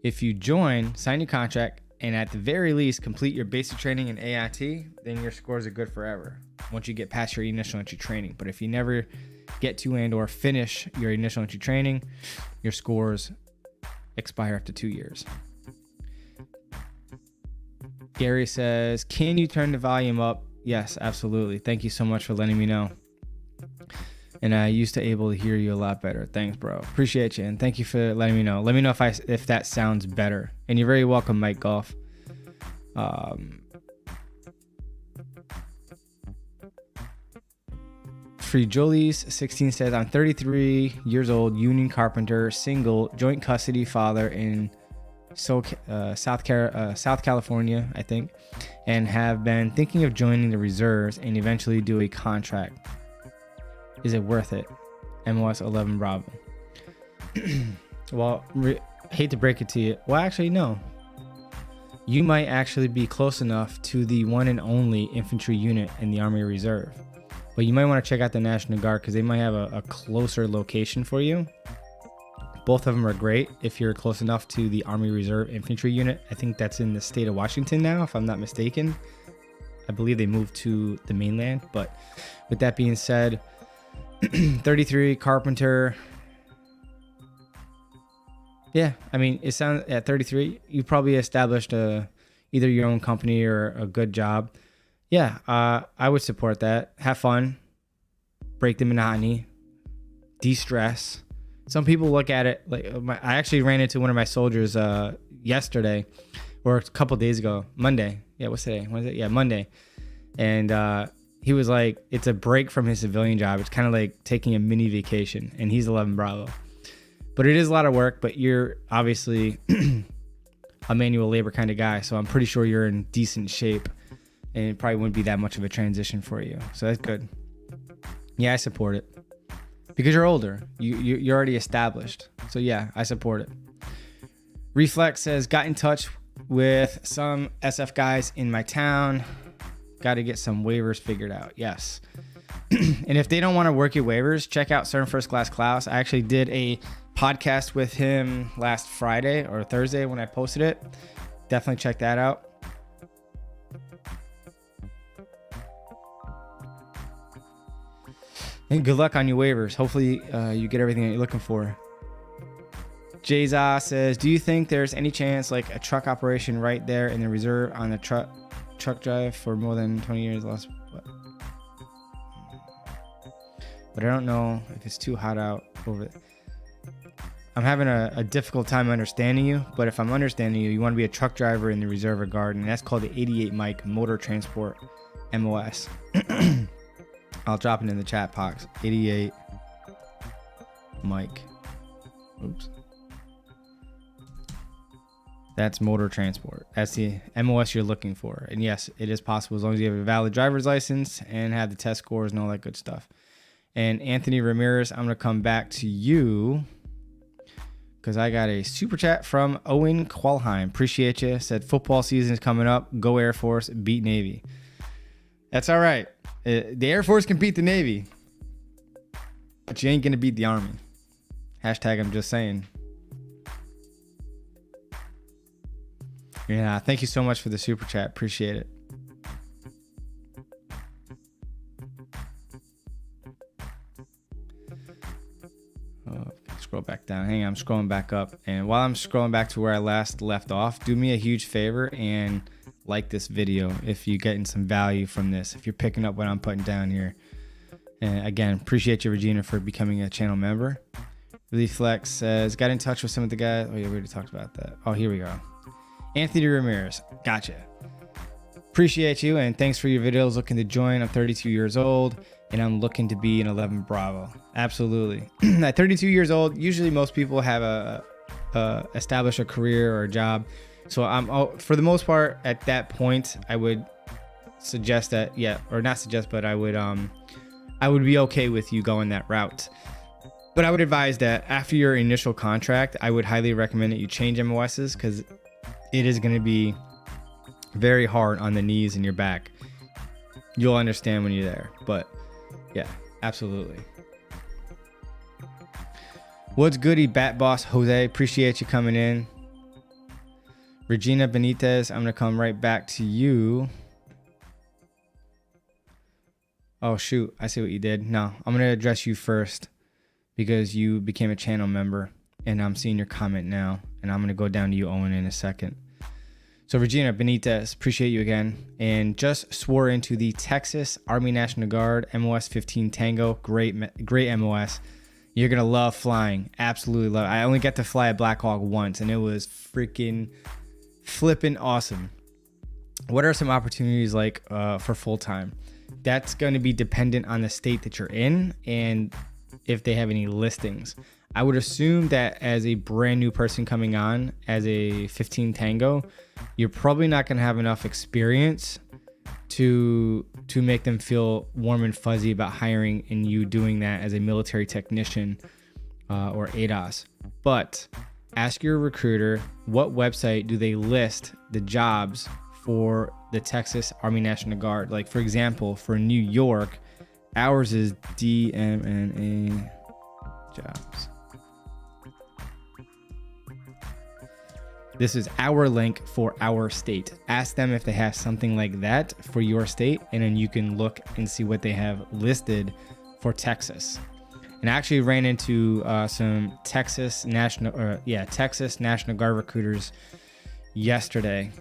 Speaker 1: If you join, sign your contract, and at the very least complete your basic training in AIT, then your scores are good forever once you get past your initial entry training. But if you never get to and or finish your initial entry training, your scores expire after 2 years. Gary says, can you turn the volume up? Yes, absolutely. Thank you so much for letting me know. And I used to able to hear you a lot better. Thanks, bro. Appreciate you. And thank you for letting me know. Let me know if that sounds better. And you're very welcome, Mike Golf. Free Jolie's 16 says, I'm 33 years old, union carpenter, single, joint custody father in South California, I think, and have been thinking of joining the reserves and eventually do a contract. Is it worth it? MOS 11 Bravo. Well, hate to break it to you. Well, actually, no. You might actually be close enough to the one and only infantry unit in the Army Reserve. But you might want to check out the National Guard because they might have a closer location for you. Both of them are great if you're close enough to the Army Reserve Infantry Unit. I think that's in the state of Washington now, if I'm not mistaken. I believe they moved to the mainland. But with that being said, 33 carpenter. Yeah, I mean, it sounds at 33, you probably established either your own company or a good job. Yeah, I would support that. Have fun, break the monotony, de-stress. Some people look at it like I actually ran into one of my soldiers yesterday or a couple days ago, Monday. Yeah, what's today? What is it? Yeah, Monday. And he was like, it's a break from his civilian job. It's kind of like taking a mini vacation, and he's 11 Bravo. But it is a lot of work, but you're obviously a manual labor kind of guy, so I'm pretty sure you're in decent shape, and it probably wouldn't be that much of a transition for you. So that's good. Yeah, I support it. Because you're older. You're already established. So yeah, I support it. Reflex says, got in touch with some SF guys in my town. Got to get some waivers figured out. Yes. And if they don't want to work your waivers, check out Sergeant First Class Klaus. I actually did a podcast with him last Friday or Thursday when I posted it. Definitely check that out. And good luck on your waivers. Hopefully you get everything that you're looking for. Jayza says, do you think there's any chance like a truck operation right there in the reserve on the truck drive for more than 20 years lost? But I don't know if it's too hot out over there. I'm having a difficult time understanding you, but if I'm understanding you, you want to be a truck driver in the reserve or guard, and that's called the 88 Mike Motor Transport MOS. I'll drop it in the chat box. 88 Mike. Oops. That's motor transport. That's the MOS you're looking for. And yes, it is possible as long as you have a valid driver's license and have the test scores and all that good stuff. And Anthony Ramirez, I'm going to come back to you because I got a super chat from Owen Qualheim. Appreciate you. Said football season is coming up. Go Air Force, beat Navy. That's all right. The Air Force can beat the Navy, but you ain't going to beat the Army. Hashtag I'm just saying. Yeah, thank you so much for the super chat. Appreciate it. Scroll back down. Hang on, I'm scrolling back up. And while I'm scrolling back to where I last left off, do me a huge favor and like this video if you're getting some value from this, if you're picking up what I'm putting down here. And again, appreciate you, Regina, for becoming a channel member. Really Flex says, got in touch with some of the guys. Oh, yeah, we already talked about that. Oh, here we go. Anthony Ramirez. Gotcha. Appreciate you, and thanks for your videos. Looking to join. I'm 32 years old, and I'm looking to be an 11 Bravo. Absolutely. At 32 years old, usually most people have establish a career or a job. So I'm, for the most part, at that point, I would suggest that, yeah, or not suggest, but I would be okay with you going that route. But I would advise that after your initial contract, I would highly recommend that you change MOSs because it is going to be very hard on the knees and your back. You'll understand when you're there. But yeah, absolutely. What's goody, Bat Boss Jose? Appreciate you coming in. Regina Benitez, I'm going to come right back to you. Oh, shoot. I see what you did. No, I'm going to address you first because you became a channel member and I'm seeing your comment now. And I'm going to go down to you, Owen, in a second. So Regina Benitez, appreciate you again. And just swore into the Texas Army National Guard MOS 15 Tango. Great MOS. You're going to love flying. Absolutely love it. I only got to fly a Black Hawk once and it was freaking flipping awesome. What are some opportunities like for full-time? That's going to be dependent on the state that you're in and if they have any listings. I would assume that as a brand new person coming on as a 15 Tango, you're probably not going to have enough experience to make them feel warm and fuzzy about hiring and you doing that as a military technician or ADOS. But ask your recruiter, what website do they list the jobs for the Texas Army National Guard? Like, for example, for New York, ours is DMNA jobs. This is our link for our state. Ask them if they have something like that for your state, and then you can look and see what they have listed for Texas. And I actually ran into some Texas National Guard recruiters yesterday.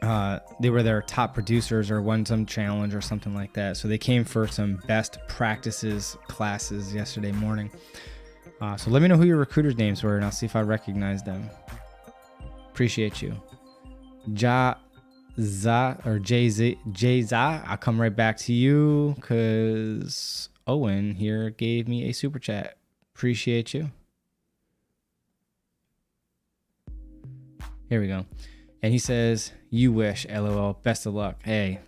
Speaker 1: They were their top producers or won some challenge or something like that. So they came for some best practices classes yesterday morning. So let me know who your recruiters' names were, and I'll see if I recognize them. Appreciate you. Jayza, I'll come right back to you because Owen here gave me a super chat. Appreciate you. Here we go. And he says, you wish, LOL, best of luck. Hey,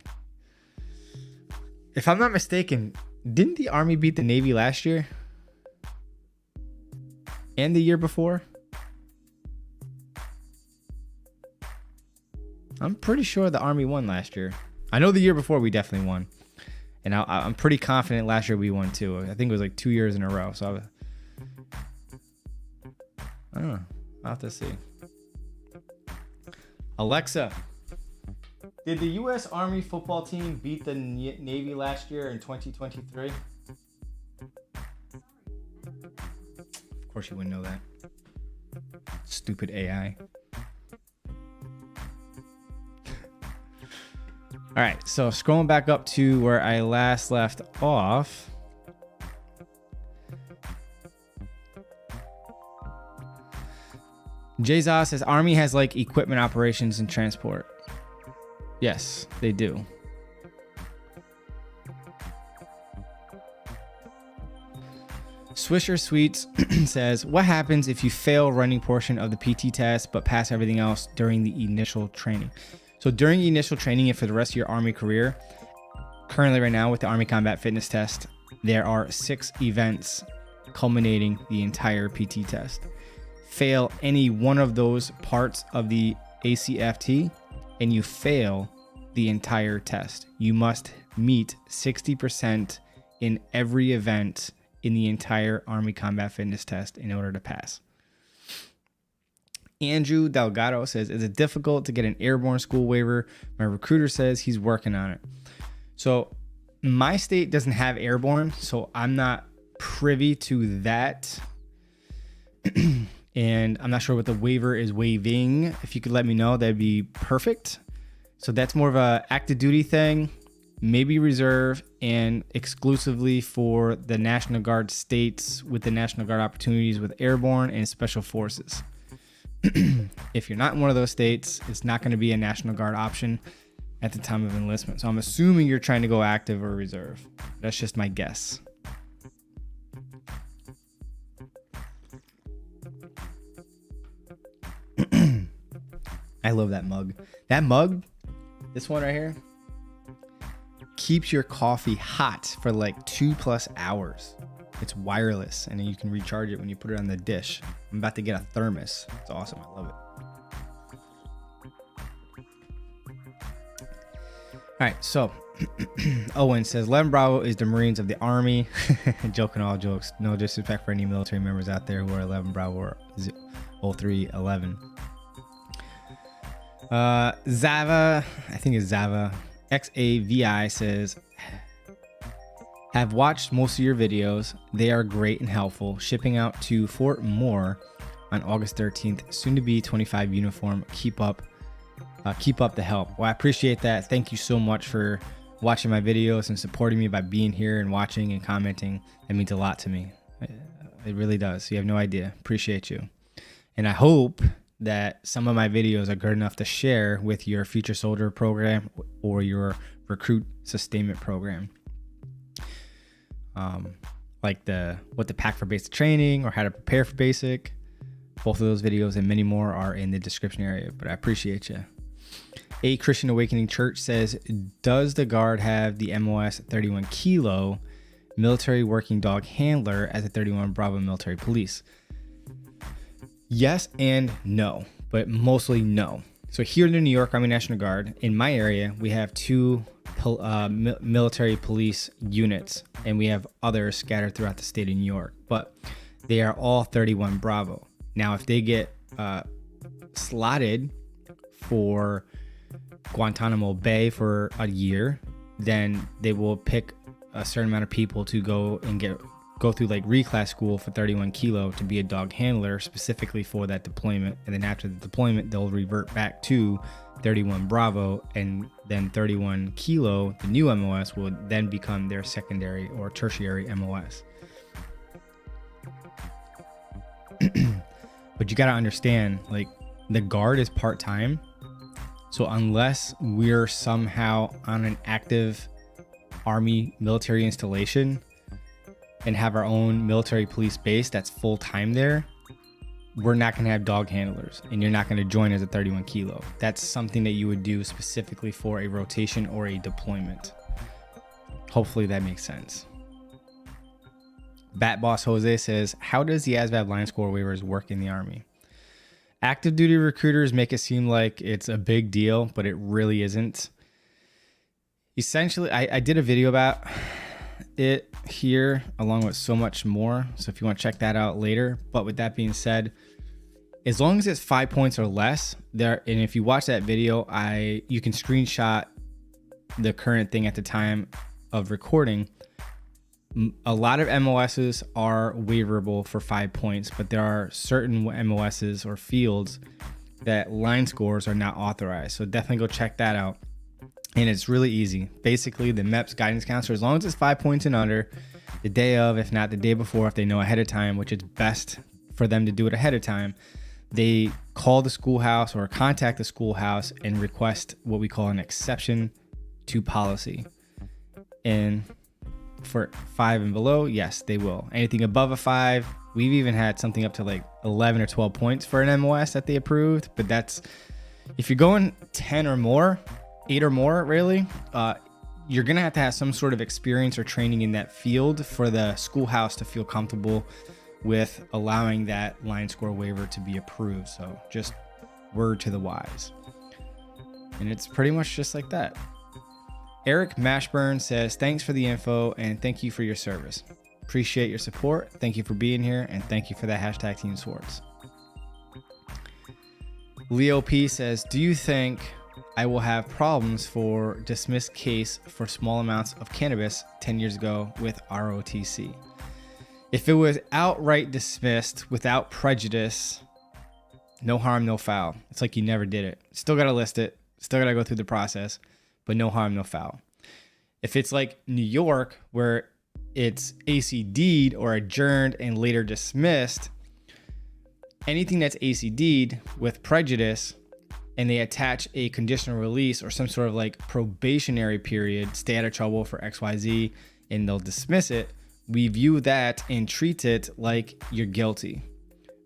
Speaker 1: if I'm not mistaken, didn't the Army beat the Navy last year? And the year before? I'm pretty sure the Army won last year. I know the year before we definitely won. And I'm pretty confident last year we won too. I think it was like 2 years in a row. So I don't know. I'll have to see. Alexa, did the U.S. Army football team beat the Navy last year in 2023? Of course you wouldn't know that. Stupid AI. All right, so scrolling back up to where I last left off. Jayza says Army has like equipment operations and transport. Yes, they do. Swisher Sweets says, what happens if you fail running portion of the PT test but pass everything else during the initial training? So during the initial training and for the rest of your Army career, currently right now with the Army Combat Fitness Test, there are 6 events culminating the entire PT test. Fail any one of those parts of the ACFT and you fail the entire test. You must meet 60% in every event in the entire Army Combat Fitness Test in order to pass. Andrew Delgado says, is it difficult to get an airborne school waiver? My recruiter says he's working on it. So my state doesn't have airborne, so I'm not privy to that. And I'm not sure what the waiver is waiving. If you could let me know, that'd be perfect. So that's more of a active duty thing, maybe reserve, and exclusively for the National Guard states with the National Guard opportunities with airborne and special forces. If you're not in one of those states, it's not going to be a National Guard option at the time of enlistment. So I'm assuming you're trying to go active or reserve. That's just my guess. I love that mug. That mug, this one right here, keeps your coffee hot for like 2+ hours. It's wireless and you can recharge it when you put it on the dish. I'm about to get a thermos. It's awesome. I love it. All right, so Owen says 11 Bravo is the Marines of the Army. Joking all jokes. No disrespect for any military members out there who are 11 Bravo or 0311. Zava, I think it's Zava, XAVI says, have watched most of your videos. They are great and helpful. Shipping out to Fort Moore on August 13th. Soon to be 25 uniform. Keep up the help. Well, I appreciate that. Thank you so much for watching my videos and supporting me by being here and watching and commenting. It means a lot to me. It really does. You have no idea. Appreciate you. And I hope that some of my videos are good enough to share with your future soldier program or your recruit sustainment program. Like what to pack for basic training or how to prepare for basic. Both of those videos and many more are in the description area, but I appreciate you. A Christian Awakening Church says, does the Guard have the MOS 31 Kilo military working dog handler as a 31 Bravo military police? Yes and no, but mostly no. So here in the New York Army National Guard, in my area, we have 2 military police units, and we have others scattered throughout the state of New York, but they are all 31 Bravo. Now, if they get slotted for Guantanamo Bay for a year, then they will pick a certain amount of people to go through like reclass school for 31 Kilo to be a dog handler specifically for that deployment. And then after the deployment, they'll revert back to 31 Bravo, and then 31 Kilo, the new MOS, will then become their secondary or tertiary MOS. But you got to understand, like, the Guard is part-time. So unless we're somehow on an active Army military installation and have our own military police base that's full-time there, we're not going to have dog handlers, and you're not going to join as a 31 Kilo. That's something that you would do specifically for a rotation or a deployment. Hopefully that makes sense. Bat Boss Jose says, how does the ASVAB line score waivers work in the Army? Active duty recruiters make it seem like it's a big deal, but it really isn't. Essentially, I did a video about it here along with so much more, so if you want to check that out later. But with that being said, as long as it's 5 points or less there, and if you watch that video, you can screenshot the current thing at the time of recording. A lot of MOSs are waiverable for 5 points, but there are certain MOSs or fields that line scores are not authorized. So definitely go check that out. And it's really easy. Basically, the MEPS guidance counselor, as long as it's 5 points and under, the day of, if not the day before, if they know ahead of time, which is best for them to do it ahead of time, they call the schoolhouse or contact the schoolhouse and request what we call an exception to policy. And for 5 and below, yes, they will. Anything above a 5, we've even had something up to like 11 or 12 points for an MOS that they approved. But that's, if you're going 10 or more, 8 or more, really, you're going to have some sort of experience or training in that field for the schoolhouse to feel comfortable with allowing that line score waiver to be approved. So just word to the wise. And it's pretty much just like that. Eric Mashburn says, thanks for the info and thank you for your service. Appreciate your support. Thank you for being here and thank you for that hashtag Team Swartz. Leo P says, do you think I will have problems for dismissed case for small amounts of cannabis 10 years ago with ROTC? If it was outright dismissed without prejudice, no harm, no foul. It's like you never did it. Still got to list it. Still got to go through the process, but no harm, no foul. If it's like New York, where it's ACD'd or adjourned and later dismissed, anything that's ACD'd with prejudice and they attach a conditional release or some sort of like probationary period, stay out of trouble for XYZ, and they'll dismiss it, we view that and treat it like you're guilty,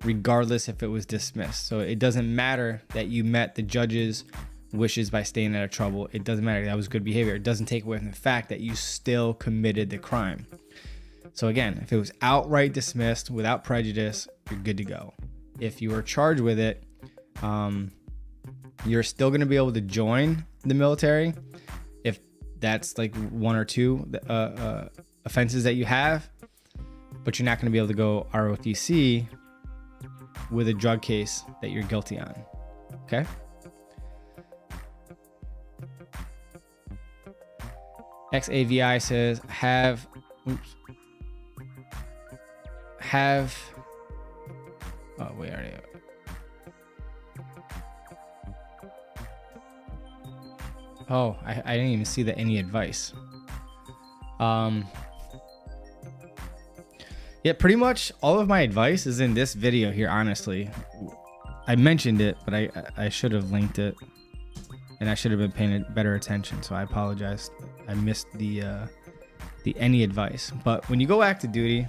Speaker 1: regardless if it was dismissed. So it doesn't matter that you met the judge's wishes by staying out of trouble. It doesn't matter. That was good behavior. It doesn't take away from the fact that you still committed the crime. So again, if it was outright dismissed without prejudice, you're good to go. If you were charged with it, you're still going to be able to join the military if that's like 1 or 2 offenses that you have, but you're not going to be able to go ROTC with a drug case that you're guilty on. Okay. XAVI says, I didn't even see the any advice. Yeah, pretty much all of my advice is in this video here, honestly. I mentioned it, but I should have linked it and I should have been paying better attention. So I apologize. I missed the any advice. But when you go active duty,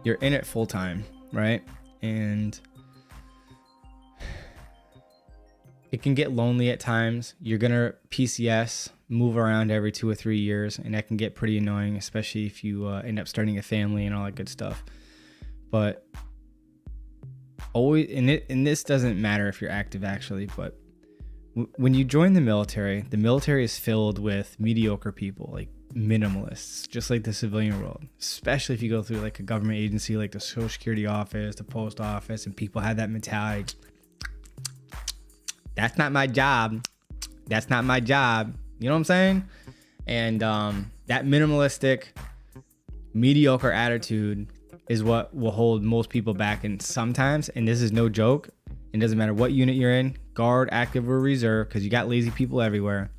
Speaker 1: you're in it full time, right? And it can get lonely at times. You're gonna PCS, move around every 2 or 3 years, and that can get pretty annoying, especially if you end up starting a family and all that good stuff. But always, and this doesn't matter if you're active actually, but when you join the military is filled with mediocre people, like minimalists, just like the civilian world, especially if you go through like a government agency like the Social Security office, the post office, and people have that mentality. That's not my job. That's not my job. You know what I'm saying? And that minimalistic, mediocre attitude is what will hold most people back. And sometimes, and this is no joke, it doesn't matter what unit you're in, guard, active, or reserve, because you got lazy people everywhere.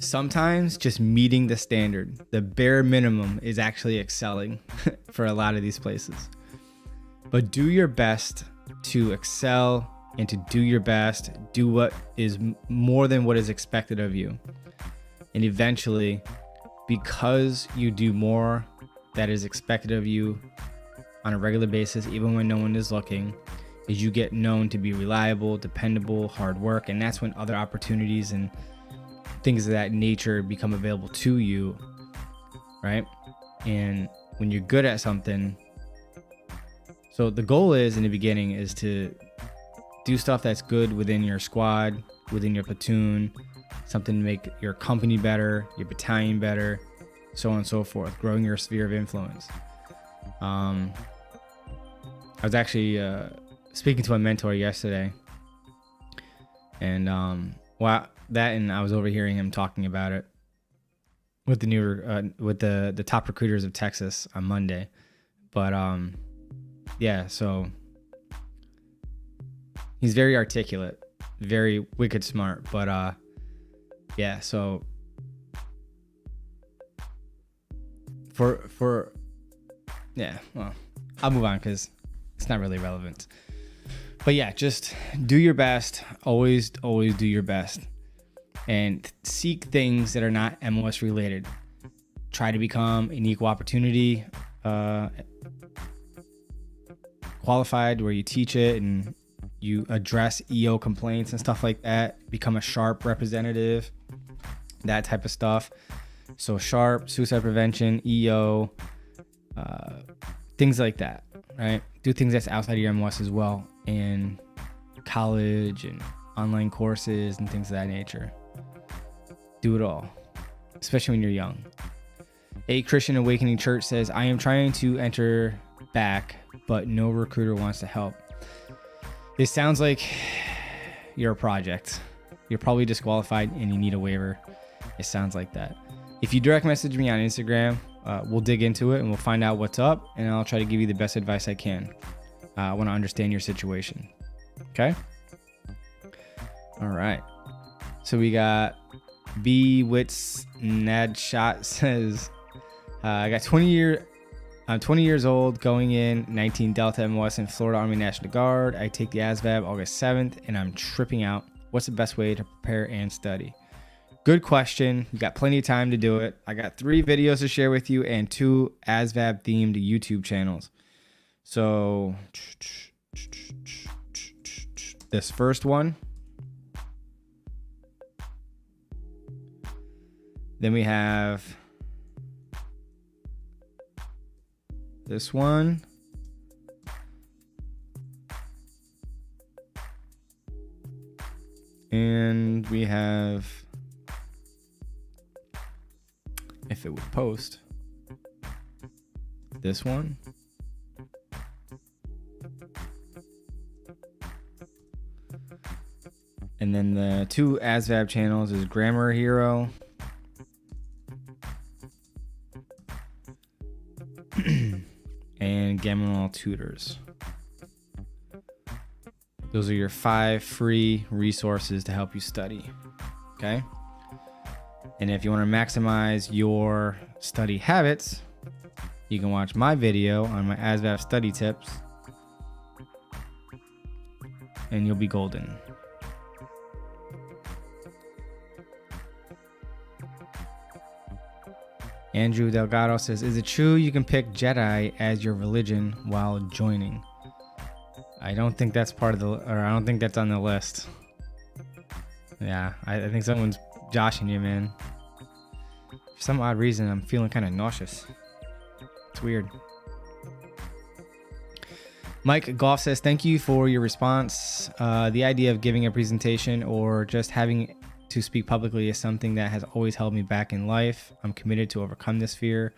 Speaker 1: Sometimes just meeting the standard, the bare minimum, is actually excelling for a lot of these places. But do your best to excel and to do your best, do what is more than what is expected of you. And eventually, because you do more that is expected of you on a regular basis, even when no one is looking, is you get known to be reliable, dependable, hard work, and that's when other opportunities and things of that nature become available to you, right? And when you're good at something, so the goal is in the beginning is to do stuff that's good within your squad, within your platoon, something to make your company better, your battalion better, so on and so forth, growing your sphere of influence. I was actually speaking to my mentor yesterday, and I was overhearing him talking about it. with the new with the top recruiters of Texas on Monday. But yeah, so he's very articulate, very wicked smart. But yeah, so for yeah, well, I'll move on because it's not really relevant. But yeah, just do your best. Always do your best. And seek things that are not MLS related. Try to become an equal opportunity qualified, where you teach it and you address EO complaints and stuff like that. Become a SHARP representative, that type of stuff. So SHARP, suicide prevention, EO, things like that, right? Do things that's outside of your MLS as well, and college and online courses and things of that nature. Do it all, especially when you're young. A Christian Awakening Church says, I am trying to enter back, but no recruiter wants to help. It sounds like you're a project. You're probably disqualified and you need a waiver. It sounds like that. If you direct message me on Instagram, we'll dig into it and we'll find out what's up, and I'll try to give you the best advice I can. I want to understand your situation. Okay? All right. So we got B Wits Nadshot says, I got I'm 20 years old, going in 19 Delta MLS in Florida Army National Guard. I take the ASVAB August 7th and I'm tripping out. What's the best way to prepare and study? Good question. You got plenty of time to do it. I got 3 videos to share with you and 2 ASVAB themed YouTube channels. So this first one, then we have this one, and we have, if it would post, this one, and then the 2 ASVAB channels is Grammar Hero and Gaminal Tutors. Those are your 5 free resources to help you study. Okay? And if you want to maximize your study habits, you can watch my video on my ASVAB study tips, and you'll be golden. Andrew Delgado says, is it true you can pick Jedi as your religion while joining? I don't think that's I don't think that's on the list. Yeah, I think someone's joshing you, man. For some odd reason, I'm feeling kind of nauseous. It's weird. Mike Goff says, thank you for your response. The idea of giving a presentation or just having to speak publicly is something that has always held me back in life. I'm committed to overcome this fear.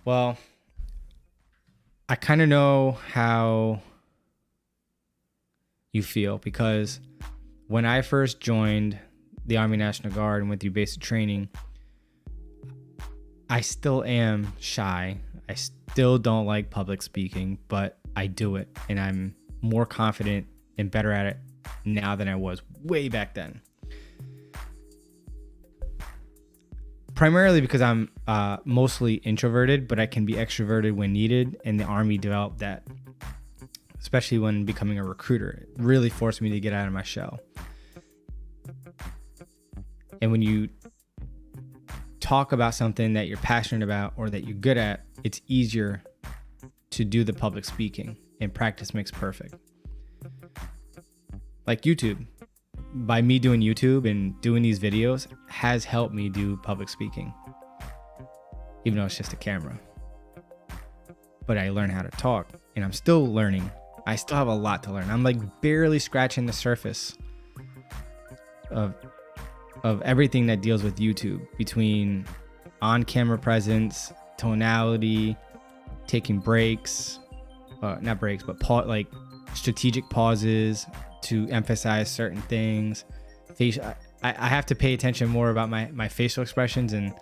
Speaker 1: Well, I kind of know how you feel, because when I first joined the Army National Guard and went through basic training, I still am shy. I still don't like public speaking, but I do it, and I'm more confident and better at it now than I was way back then. Primarily because I'm mostly introverted, but I can be extroverted when needed, and the Army developed that, especially when becoming a recruiter. It really forced me to get out of my shell. And when you talk about something that you're passionate about or that you're good at, it's easier to do the public speaking, and practice makes perfect. Like YouTube. By me doing YouTube and doing these videos has helped me do public speaking, even though it's just a camera. But I learned how to talk, and I'm still learning. I still have a lot to learn. I'm like barely scratching the surface of everything that deals with YouTube, between on-camera presence, tonality, taking breaks, not breaks, but like strategic pauses to emphasize certain things. I have to pay attention more about my facial expressions and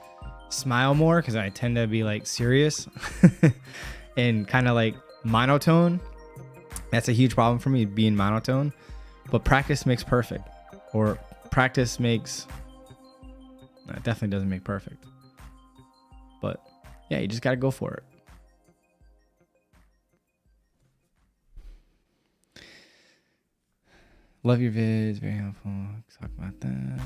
Speaker 1: smile more because I tend to be like serious and kind of like monotone. That's a huge problem for me, being monotone. But practice makes perfect, or practice makes, it definitely doesn't make perfect. But yeah, you just got to go for it. Love your vids, very helpful. Let's talk about that.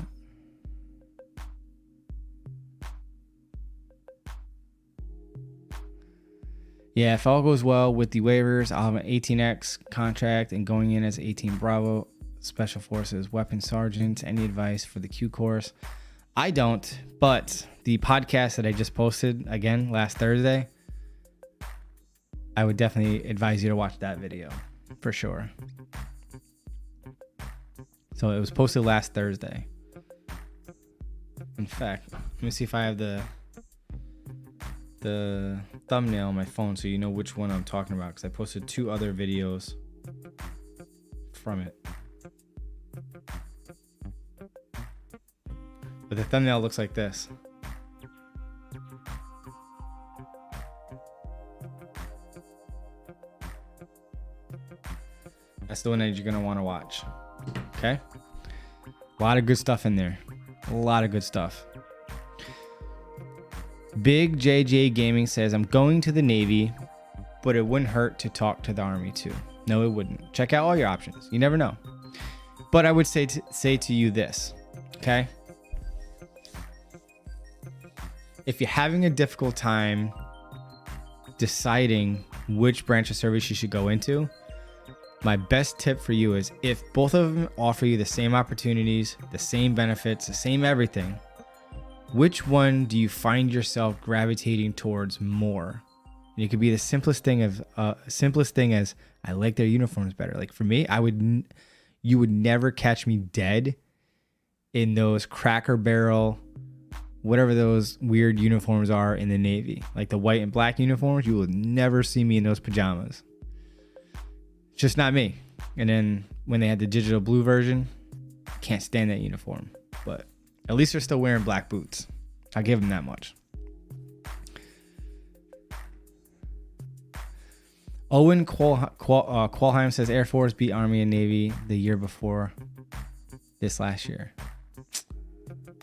Speaker 1: Yeah, if all goes well with the waivers, I'll have an 18X contract and going in as 18 Bravo Special Forces Weapons Sergeant. Any advice for the Q course? I don't, but the podcast that I just posted, again, last Thursday, I would definitely advise you to watch that video for sure. So it was posted last Thursday. In fact, let me see if I have the thumbnail on my phone so you know which one I'm talking about, because I posted 2 other videos from it. But the thumbnail looks like this. That's the one that you're going to want to watch. Okay? A lot of good stuff in there. A lot of good stuff. Big JJ Gaming says, I'm going to the Navy, but it wouldn't hurt to talk to the Army too. No, it wouldn't. Check out all your options. You never know. But I would say to you this, okay? If you're having a difficult time deciding which branch of service you should go into, my best tip for you is, if both of them offer you the same opportunities, the same benefits, the same everything, which one do you find yourself gravitating towards more? And it could be the simplest thing as I like their uniforms better. Like for me, you would never catch me dead in those Cracker Barrel, whatever those weird uniforms are in the Navy, like the white and black uniforms. You will never see me in those pajamas. Just not me. And then when they had the digital blue version, can't stand that uniform. But at least they're still wearing black boots. I'll give them that much. Owen Qualheim says Air Force beat Army and Navy the year before this last year.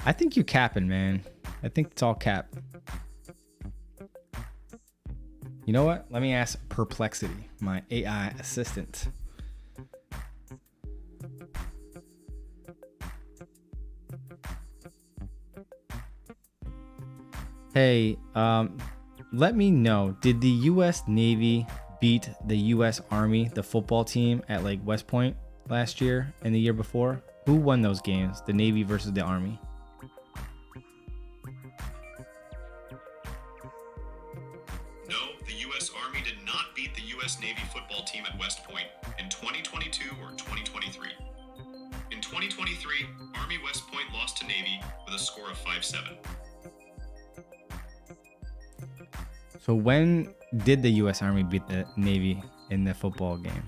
Speaker 1: I think you capping, man. I think it's all cap. You know what? Let me ask Perplexity, my AI assistant. Hey, let me know, did the U.S. Navy beat the U.S. Army, the football team, at like West Point last year and the year before? Who won those games, the Navy versus the Army?
Speaker 2: No, the U.S. Army did not beat the U.S. Navy football team at West Point in 2022 or 2023. In 2023, Army West Point lost to Navy with a score of 5-7.
Speaker 1: So when did the U.S. Army beat the Navy in the football game?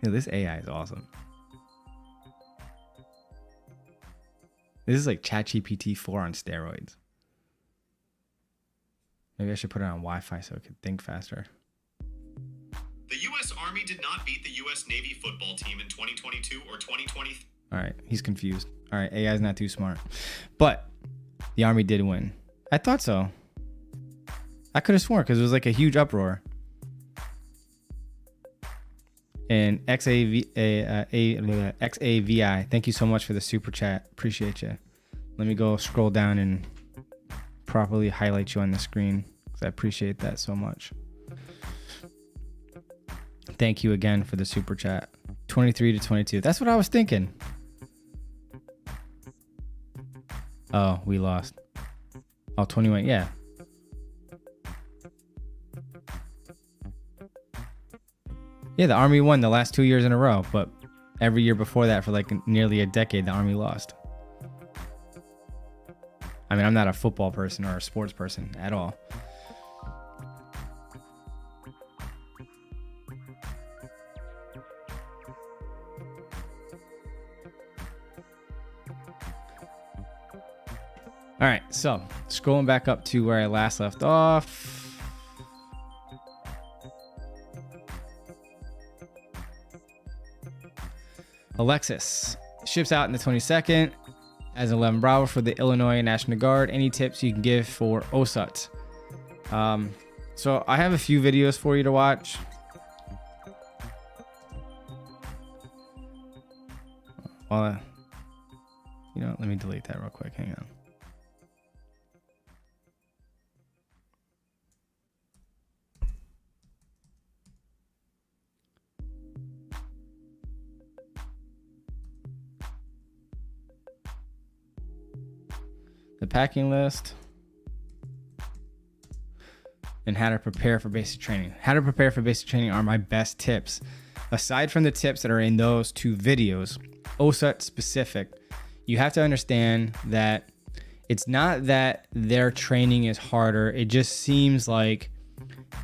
Speaker 1: Yeah, this AI is awesome. This is like ChatGPT 4 on steroids. Maybe I should put it on Wi-Fi so it can think faster.
Speaker 2: The U.S. Army did not beat the U.S. Navy football team in 2022 or 2023.
Speaker 1: All right, he's confused. All right, AI's not too smart. But the Army did win. I thought so. I could have sworn because it was like a huge uproar. And XAVI, thank you so much for the super chat. Appreciate you. Let me go scroll down and properly highlight you on the screen because I appreciate that so much. Thank you again for the super chat. 23 to 22. That's what I was thinking. Oh, we lost. Oh, 21. Yeah. Yeah, the Army won the last 2 years in a row, but every year before that for like nearly a decade, the Army lost. I mean, I'm not a football person or a sports person at all. All right, so scrolling back up to where I last left off. Alexis ships out in the 22nd as 11 Bravo for the Illinois National Guard. Any tips you can give for USADSA? So I have a few videos for you to watch. Well, let me delete that real quick. Hang on. The packing list and how to prepare for basic training. How to prepare for basic training are my best tips. Aside from the tips that are in those two videos, OSAT specific, you have to understand that it's not that their training is harder. It just seems like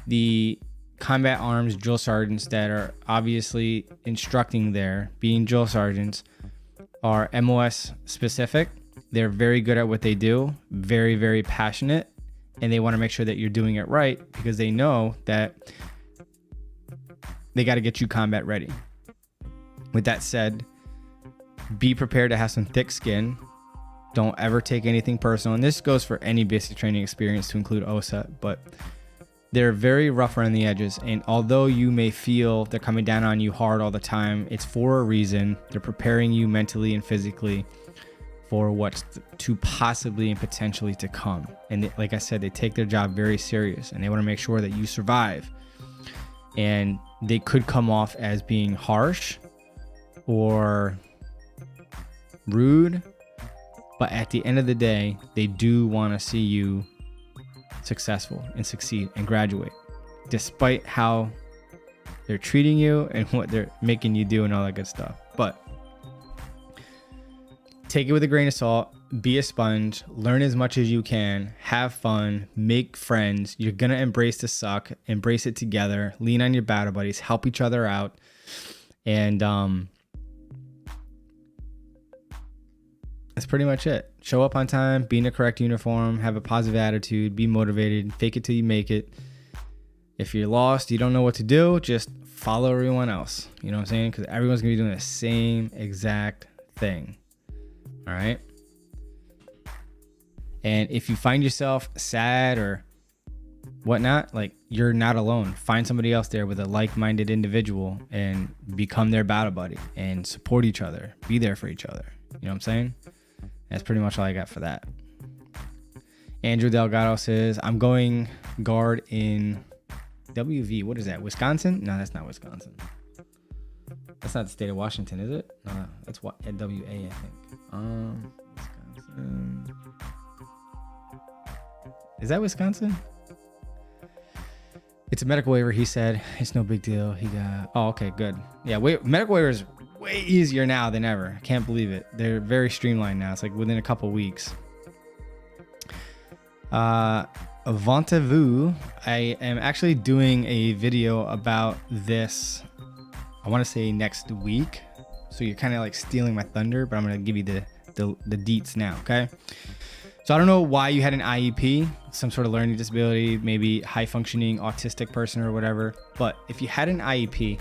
Speaker 1: the combat arms drill sergeants that are obviously instructing there, being drill sergeants, are MOS specific. They're very good at what they do, very, very passionate, and they want to make sure that you're doing it right because they know that they got to get you combat ready. With that said, be prepared to have some thick skin. Don't ever take anything personal. And this goes for any basic training experience to include OSAT, but they're very rough around the edges. And although you may feel they're coming down on you hard all the time, it's for a reason. They're preparing you mentally and physically for what's to possibly and potentially to come. And they, like I said, they take their job very serious and they want to make sure that you survive. And they could come off as being harsh or rude, but at the end of the day, they do want to see you successful and succeed and graduate, despite how they're treating you and what they're making you do and all that good stuff. But take it with a grain of salt, be a sponge, learn as much as you can, have fun, make friends. You're going to embrace the suck, embrace it together, lean on your battle buddies, help each other out. And that's pretty much it. Show up on time, be in the correct uniform, have a positive attitude, be motivated, fake it till you make it. If you're lost, you don't know what to do, just follow everyone else. You know what I'm saying? Because everyone's going to be doing the same exact thing. All right. And if you find yourself sad or whatnot, like, you're not alone. Find somebody else there with a like-minded individual and become their battle buddy and support each other. Be there for each other. You know what I'm saying? That's pretty much all I got for that. Andrew Delgado says, I'm going guard in WV. What is that? Wisconsin? No, that's not Wisconsin. That's not the state of Washington, is it? No, that's what at WA, I think. Wisconsin. Is that Wisconsin? It's a medical waiver. He said it's no big deal. He got. Oh, okay, good. Yeah, medical waiver is way easier now than ever. I can't believe it. They're very streamlined now. It's like within a couple weeks. Ventez-vous. I am actually doing a video about this. I want to say next week. So you're kind of like stealing my thunder, but I'm going to give you the deets now, okay? So I don't know why you had an IEP, some sort of learning disability, maybe high functioning autistic person or whatever. But if you had an IEP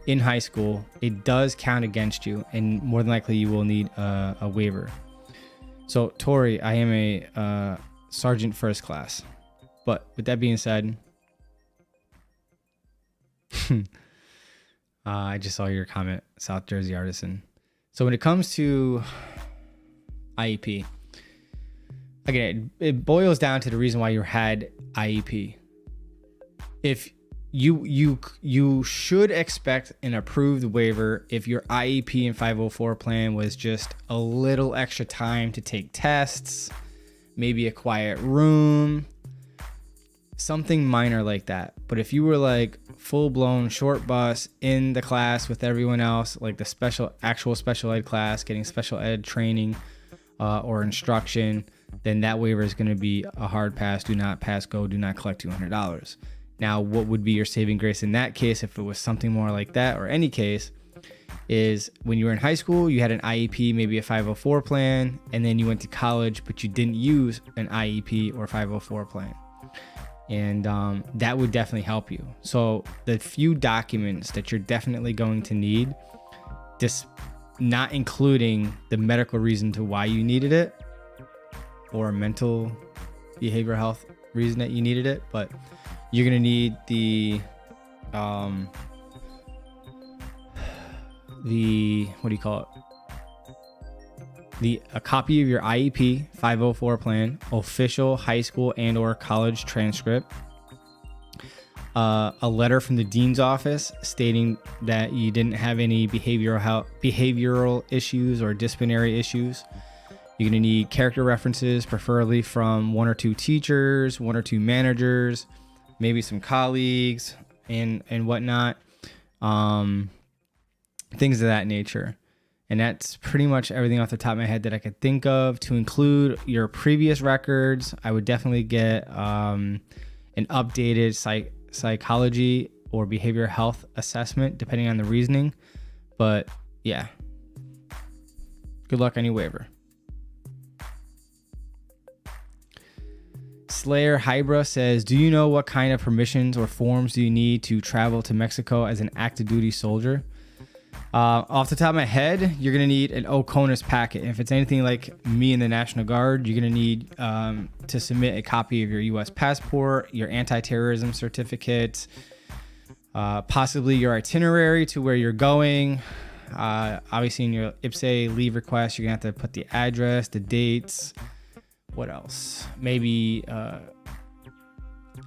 Speaker 1: in high school, it does count against you, and more than likely you will need a waiver. So Tori, I am a sergeant first class. But with that being said, I just saw your comment, South Jersey Artisan. So when it comes to IEP, again, it boils down to the reason why you had IEP. If you should expect an approved waiver if your IEP and 504 plan was just a little extra time to take tests, maybe a quiet room, something minor like that. But if you were like full-blown short bus in the class with everyone else, like the actual special ed class, getting special ed training or instruction, then that waiver is going to be a hard pass. Do not pass go. Do not collect $200. Now, what would be your saving grace in that case if it was something more like that, or any case? is when you were in high school, you had an IEP, maybe a 504 plan, and then you went to college, but you didn't use an IEP or 504 plan. And that would definitely help you. So the few documents that you're definitely going to need, this not including the medical reason to why you needed it or a mental behavioral health reason that you needed it, but you're going to need a copy of your IEP 504 plan, official high school and or college transcript, a letter from the dean's office stating that you didn't have any behavioral issues or disciplinary issues. You're going to need character references, preferably from 1 or 2 teachers, 1 or 2 managers, maybe some colleagues and whatnot, things of that nature. And that's pretty much everything off the top of my head that I could think of. To include your previous records, I would definitely get an updated psychology or behavioral health assessment, depending on the reasoning. But yeah, good luck on your waiver. Slayer Hybra says, do you know what kind of permissions or forms do you need to travel to Mexico as an active duty soldier? Off the top of my head, you're going to need an OCONUS packet. If it's anything like me in the National Guard, you're going to need to submit a copy of your U.S. passport, your anti-terrorism certificate, possibly your itinerary to where you're going. Obviously, in your IPSA leave request, you're going to have to put the address, the dates. What else? Maybe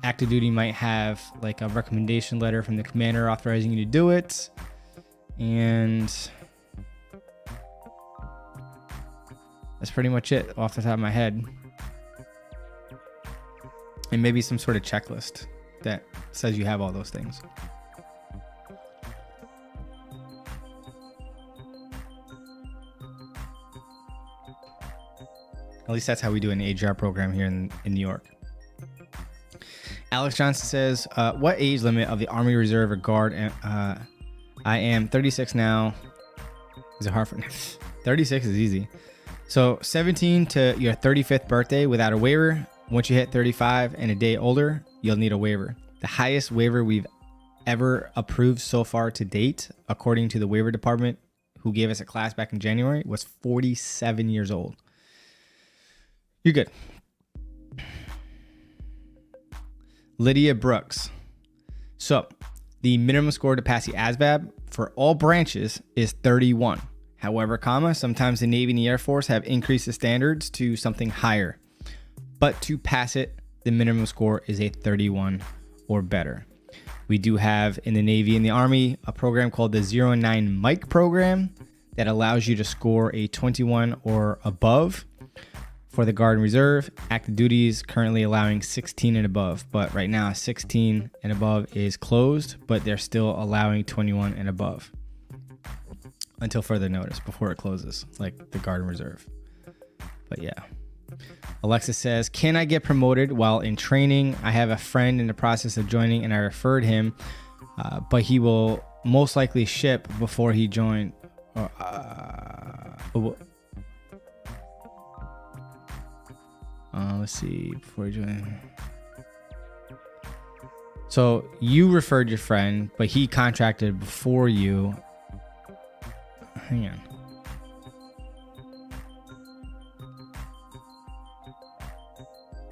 Speaker 1: active duty might have like a recommendation letter from the commander authorizing you to do it. And that's pretty much it off the top of my head. And maybe some sort of checklist that says you have all those things. At least that's how we do an AGR program here in New York. Alex Johnson says, what age limit of the Army Reserve or Guard? I am 36 now. Is it hard for 36 is easy. So 17 to your 35th birthday without a waiver. Once you hit 35 and a day older, you'll need a waiver. The highest waiver we've ever approved so far to date, according to the waiver department, who gave us a class back in January, was 47 years old. You're good. Lydia Brooks. So the minimum score to pass the ASVAB for all branches is 31. However, sometimes the Navy and the Air Force have increased the standards to something higher. But to pass it, the minimum score is a 31 or better. We do have in the Navy and the Army a program called the 09 Mike program that allows you to score a 21 or above. For the Guard and Reserve, active duty is currently allowing 16 and above, but right now 16 and above is closed, but they're still allowing 21 and above until further notice before it closes, like the Guard and Reserve. But yeah. Alexis says, can I get promoted while in training? I have a friend in the process of joining and I referred him, but he will most likely ship before he joined. Let's see, before you join. So you referred your friend, but he contracted before you. Hang on.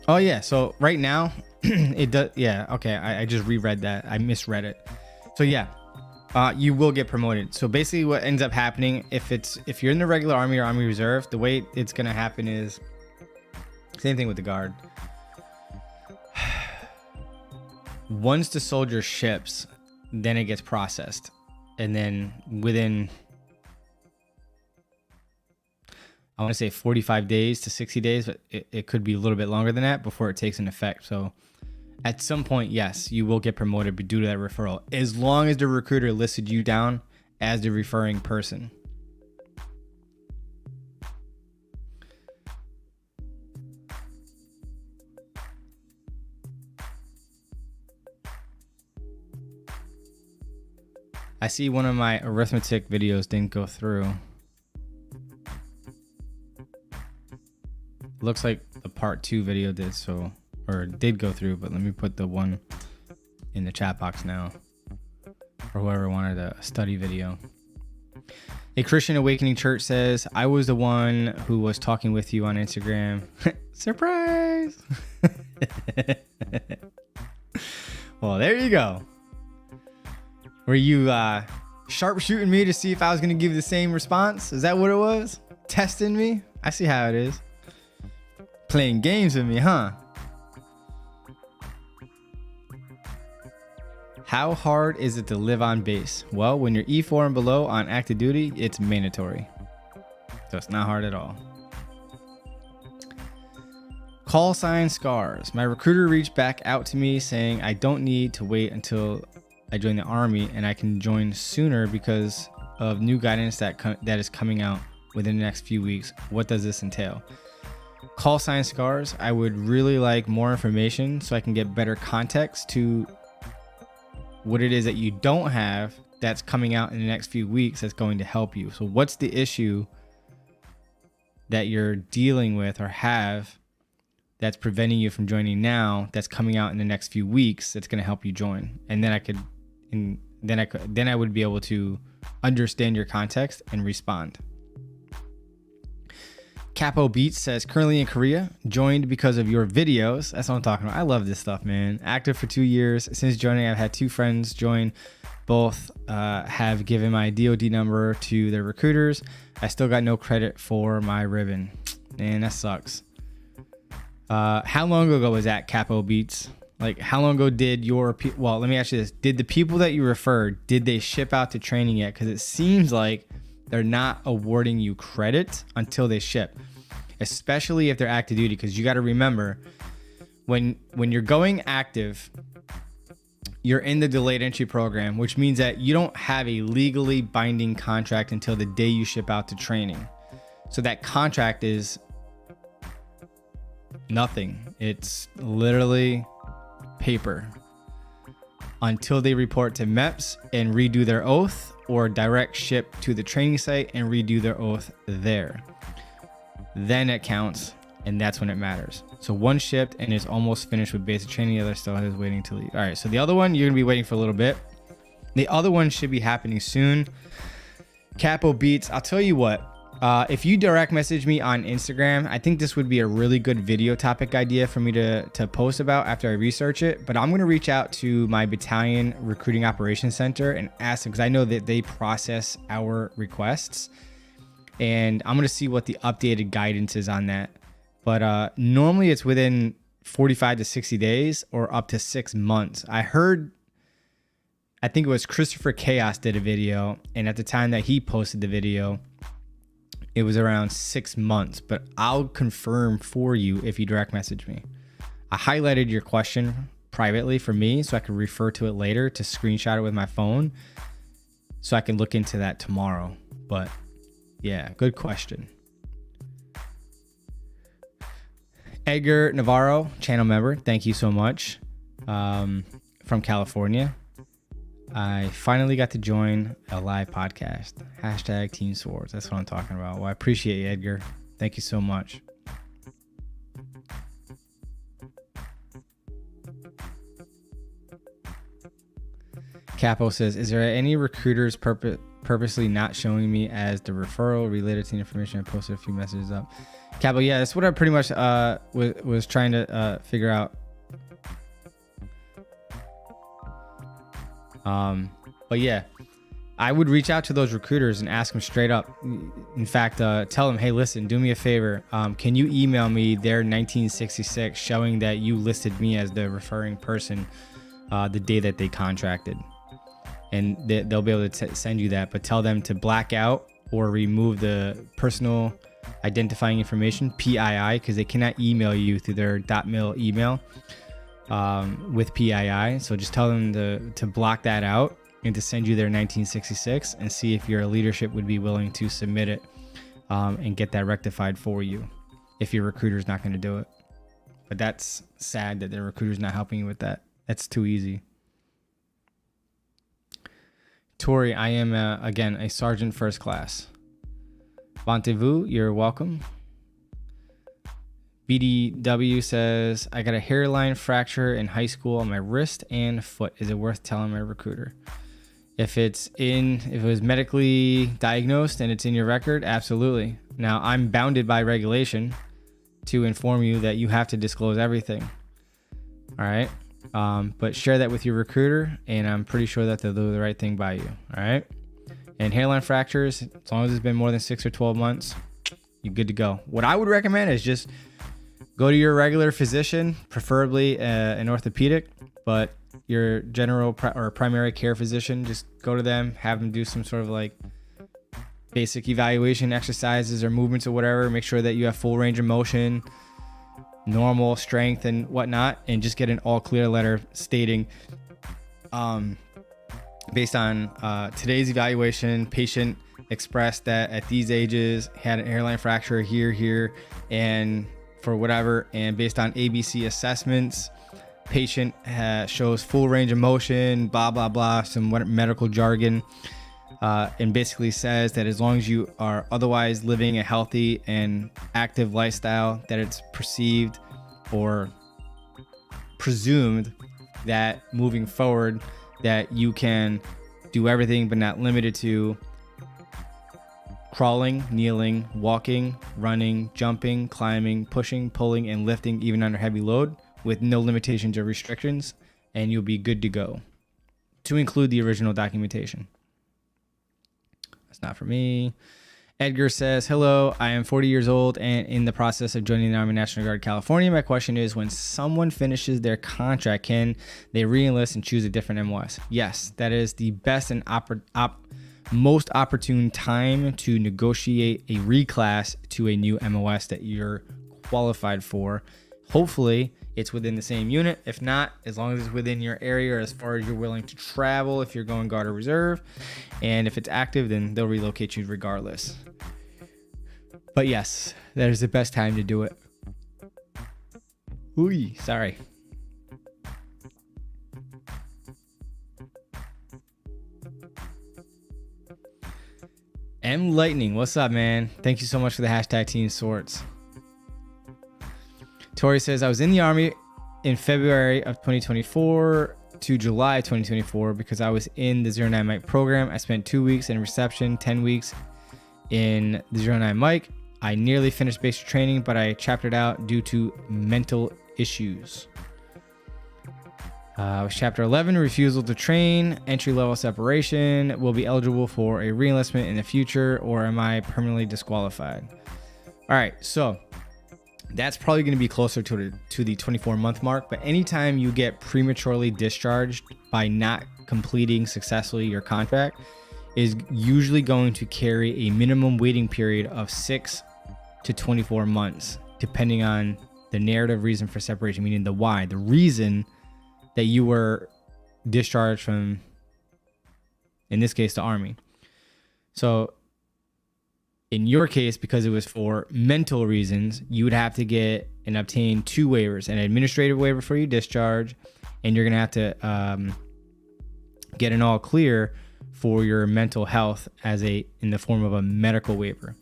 Speaker 1: Oh yeah, so right now it does. Yeah, okay. I just reread that. I misread it. So yeah, you will get promoted. So basically, what ends up happening if you're in the regular Army or Army Reserve, the way it's gonna happen is. Same thing with the Guard. Once the soldier ships, then it gets processed. And then within, I want to say 45 days to 60 days, but it could be a little bit longer than that before it takes an effect. So at some point, yes, you will get promoted due to that referral, as long as the recruiter listed you down as the referring person. I see one of my arithmetic videos didn't go through. Looks like the part 2 video did so, or did go through, but let me put the one in the chat box now for whoever wanted a study video. A Christian Awakening Church says, I was the one who was talking with you on Instagram. Surprise! Well, there you go. Were you sharpshooting me to see if I was going to give the same response? Is that what it was? Testing me? I see how it is. Playing games with me, huh? How hard is it to live on base? Well, when you're E4 and below on active duty, it's mandatory. So it's not hard at all. Call sign scars. My recruiter reached back out to me saying I don't need to wait until I join the Army and I can join sooner because of new guidance that is coming out within the next few weeks. What does this entail? Call sign scars. I would really like more information so I can get better context to what it is that you don't have that's coming out in the next few weeks that's going to help you. So what's the issue that you're dealing with or have that's preventing you from joining now that's coming out in the next few weeks that's going to help you join? And then I would be able to understand your context and respond. Capo Beats says, currently in Korea, joined because of your videos. That's what I'm talking about. I love this stuff, man. Active for 2 years. Since joining, I've had 2 friends join. Both have given my DOD number to their recruiters. I still got no credit for my ribbon. Man, that sucks. How long ago was that, Capo Beats? Like, how long ago did your well, let me ask you this. Did the people that you referred, did they ship out to training yet? Because it seems like they're not awarding you credit until they ship, especially if they're active duty. Because you got to remember, when you're going active, you're in the delayed entry program, which means that you don't have a legally binding contract until the day you ship out to training. So that contract is nothing. It's literally paper until they report to MEPS and redo their oath, or direct ship to the training site and redo their oath there. Then it counts, and that's when it matters. So one shipped and is almost finished with basic training. The other still is waiting to leave. All right, so the other one, you're gonna be waiting for a little bit. The other one should be happening soon. Capo Beats, I'll tell you what, if you direct message me on Instagram, I think this would be a really good video topic idea for me to post about after I research it. But I'm going to reach out to my battalion recruiting operations center and ask them, because I know that they process our requests, and I'm going to see what the updated guidance is on that. But normally it's within 45 to 60 days or up to 6 months. I think it was Christopher Chaos did a video, and at the time that he posted the video, it was around 6 months, but I'll confirm for you if you direct message me. I highlighted your question privately for me so I can refer to it later to screenshot it with my phone so I can look into that tomorrow. But yeah, good question. Edgar Navarro, channel member, thank you so much. From California. I finally got to join a live podcast. Hashtag TEAM SWARTZ. That's what I'm talking about. Well, I appreciate you, Edgar. Thank you so much. Capo says, is there any recruiters purposely not showing me as the referral related to the information? I posted a few messages up. Capo, yeah, that's what I pretty much was trying to figure out. But yeah, I would reach out to those recruiters and ask them straight up. In fact, tell them, hey, listen, do me a favor. Can you email me their 1966 showing that you listed me as the referring person the day that they contracted? And they'll be able to send you that, but tell them to black out or remove the personal identifying information, PII, because they cannot email you through their .mil email with PII. So just tell them to block that out and to send you their 1966 and see if your leadership would be willing to submit it and get that rectified for you if your recruiter's not going to do it. But that's sad that the recruiter's not helping you with that. That's too easy. Tori, I am, again, a sergeant first class. Vantez-vous, you're welcome. BDW says, I got a hairline fracture in high school on my wrist and foot. Is it worth telling my recruiter? If it was medically diagnosed and it's in your record, absolutely. Now, I'm bounded by regulation to inform you that you have to disclose everything. All right. But share that with your recruiter, and I'm pretty sure that they'll do the right thing by you. All right. And hairline fractures, as long as it's been more than 6 or 12 months, you're good to go. What I would recommend is just go to your regular physician, preferably an orthopedic, but your general or primary care physician, just go to them, have them do some sort of like basic evaluation exercises or movements or whatever. Make sure that you have full range of motion, normal strength and whatnot, and just get an all clear letter stating, based on today's evaluation, patient expressed that at these ages had an hairline fracture here, and for whatever, and based on ABC assessments, patient shows full range of motion, blah, blah, blah, some medical jargon, and basically says that as long as you are otherwise living a healthy and active lifestyle, that it's perceived or presumed that moving forward that you can do everything but not limited to crawling, kneeling, walking, running, jumping, climbing, pushing, pulling, and lifting even under heavy load with no limitations or restrictions, and you'll be good to go, to include the original documentation. That's not for me. Edgar says, hello, I am 40 years old and in the process of joining the Army National Guard California. My question is, when someone finishes their contract, can they re-enlist and choose a different MOS? Yes, that is the best and most opportune time to negotiate a reclass to a new MOS that you're qualified for. Hopefully it's within the same unit. If not, as long as it's within your area or as far as you're willing to travel, if you're going Guard or Reserve, and if it's active, then they'll relocate you regardless. But yes, that is the best time to do it. Ooh, sorry. M Lightning, what's up, man? Thank you so much for the hashtag TEAM SWARTZ. Tori says, I was in the Army in February of 2024 to July 2024 because I was in the 09 Mike program. I spent 2 weeks in reception, 10 weeks in the 09 Mike. I nearly finished basic training, but I chaptered out due to mental issues. I was chapter 11, refusal to train, entry-level separation, will be eligible for a re-enlistment in the future, or am I permanently disqualified? All right, so that's probably going to be closer to the 24-month mark, but anytime you get prematurely discharged by not completing successfully your contract is usually going to carry a minimum waiting period of 6 to 24 months, depending on the narrative reason for separation, meaning the why, the reason that you were discharged from, in this case, the Army. So in your case, because it was for mental reasons, you would have to get and obtain 2 waivers, an administrative waiver for your discharge, and you're going to have to get an all clear for your mental health in the form of a medical waiver.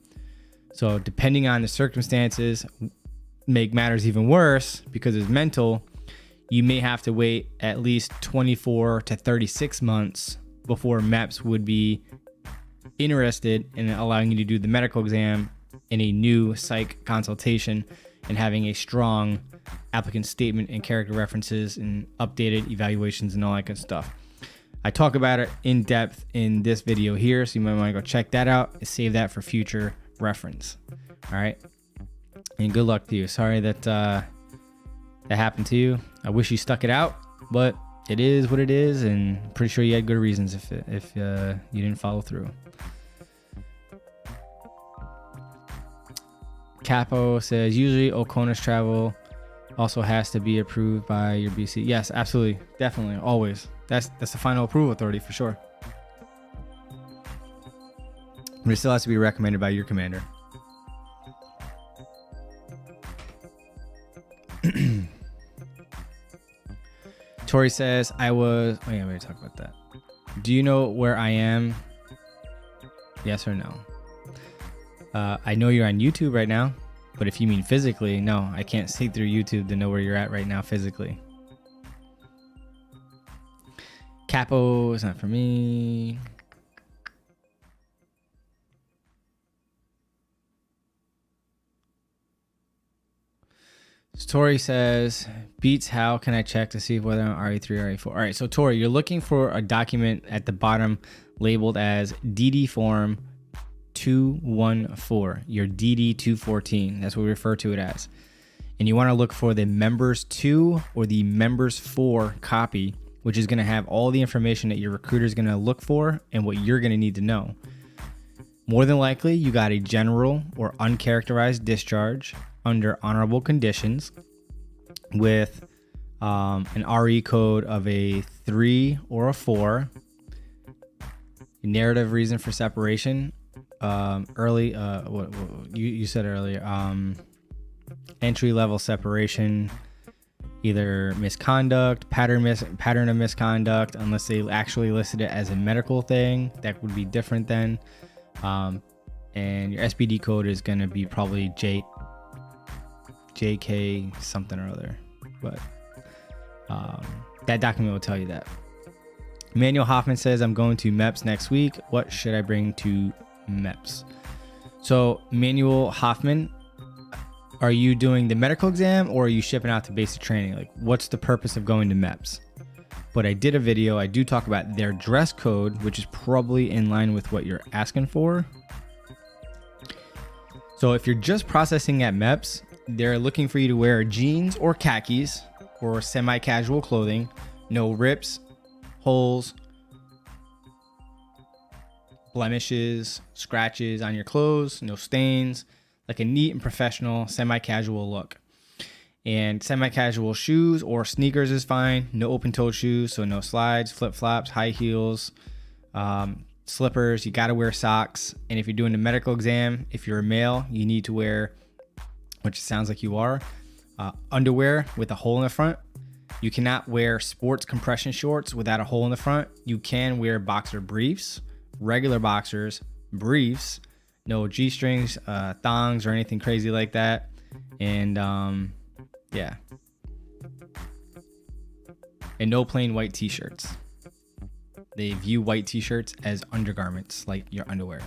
Speaker 1: So depending on the circumstances, make matters even worse because it's mental, you may have to wait at least 24 to 36 months before MEPS would be interested in allowing you to do the medical exam in a new psych consultation and having a strong applicant statement and character references and updated evaluations and all that good stuff. I talk about it in depth in this video here, so you might want to go check that out and save that for future reference. All right, and good luck to you. Sorry that that happened to you. I wish you stuck it out, but it is what it is, and I'm pretty sure you had good reasons if you didn't follow through. Capo says, usually Oconus travel also has to be approved by your BC. Yes, absolutely, definitely, always. That's the final approval authority for sure. But it still has to be recommended by your commander. Tori says, we already talked about that. Do you know where I am? Yes or no? I know you're on YouTube right now, but if you mean physically, no, I can't see through YouTube to know where you're at right now physically. Capo is not for me. Tori says, Beats, how can I check to see whether I'm RE3 or RE4? All right, so Tori, you're looking for a document at the bottom labeled as DD Form 214, your DD 214. That's what we refer to it as. And you want to look for the Members 2 or the Members 4 copy, which is going to have all the information that your recruiter is going to look for and what you're going to need to know. More than likely, you got a general or uncharacterized discharge under honorable conditions with an RE code of a 3 or a 4. Narrative reason for separation. What you said earlier. Entry level separation. Either misconduct, pattern of misconduct, unless they actually listed it as a medical thing. That would be different then. And your SBD code is going to be probably JK something or other, but that document will tell you that. Emmanuel Hoffman says, I'm going to MEPS next week. What should I bring to MEPS? So Emmanuel Hoffman, are you doing the medical exam or are you shipping out to basic training? Like, what's the purpose of going to MEPS? But I did a video, I do talk about their dress code, which is probably in line with what you're asking for. So if you're just processing at MEPS, they're looking for you to wear jeans or khakis or semi-casual clothing, no rips, holes, blemishes, scratches on your clothes, no stains, like a neat and professional semi-casual look. And semi-casual shoes or sneakers is fine. No open-toed shoes, so no slides, flip-flops, high heels, slippers. You got to wear socks. And if you're doing the medical exam, if you're a male, you need to wear, which sounds like you are, underwear with a hole in the front. You cannot wear sports compression shorts without a hole in the front. You can wear boxer briefs, regular boxers, briefs, no G-strings, thongs, or anything crazy like that. And yeah. And no plain white t-shirts. They view white t-shirts as undergarments, like your underwear.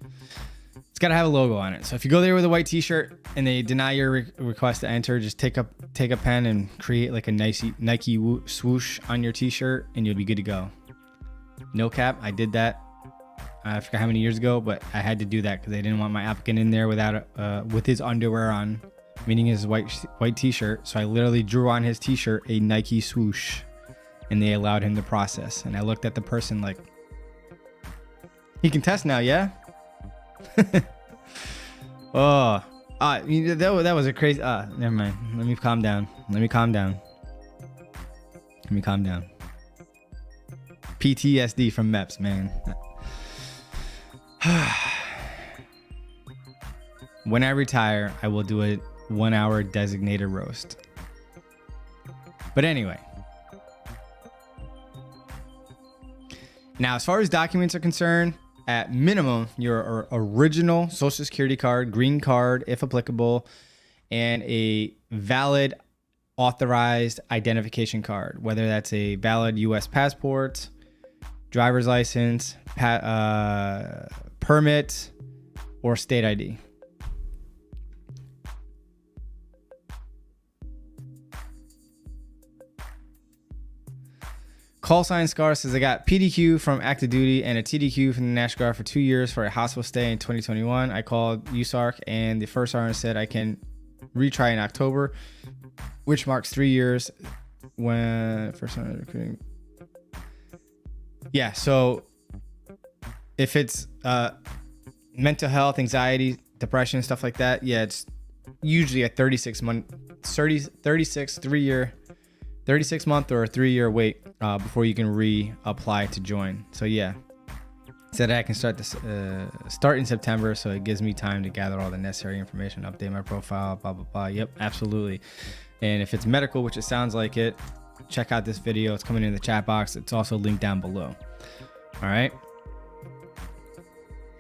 Speaker 1: It's got to have a logo on it. So if you go there with a white t-shirt and they deny your request to enter, just take a pen and create like a Nike swoosh on your t-shirt and you'll be good to go. No cap, I did that. I forgot how many years ago, but I had to do that because they didn't want my applicant in there without with his underwear on, meaning his white t-shirt. So I literally drew on his t-shirt a Nike swoosh, and they allowed him to process. And I looked at the person like, he can test now, yeah? That was a crazy. Never mind. Let me calm down. PTSD from MEPS, man. When I retire, I will do a 1 hour designated roast. But anyway. Now, as far as documents are concerned, at minimum, your original Social Security card, green card, if applicable, and a valid authorized identification card, whether that's a valid U.S. passport, driver's license, permit, or state ID. Call sign Scar says, I got PDQ from active duty and a TDQ from the National Guard for 2 years for a hospital stay in 2021. I called USARC and the first RN said I can retry in October, which marks 3 years when first RN recruiting. Yeah, so if it's mental health, anxiety, depression, stuff like that, yeah, it's usually a 36 month or a 3 year wait before you can reapply to join. So yeah, said I can start in September, so it gives me time to gather all the necessary information, update my profile, blah blah blah. Yep, absolutely. And if it's medical, which it sounds like it, check out this video. It's coming in the chat box. It's also linked down below. All right.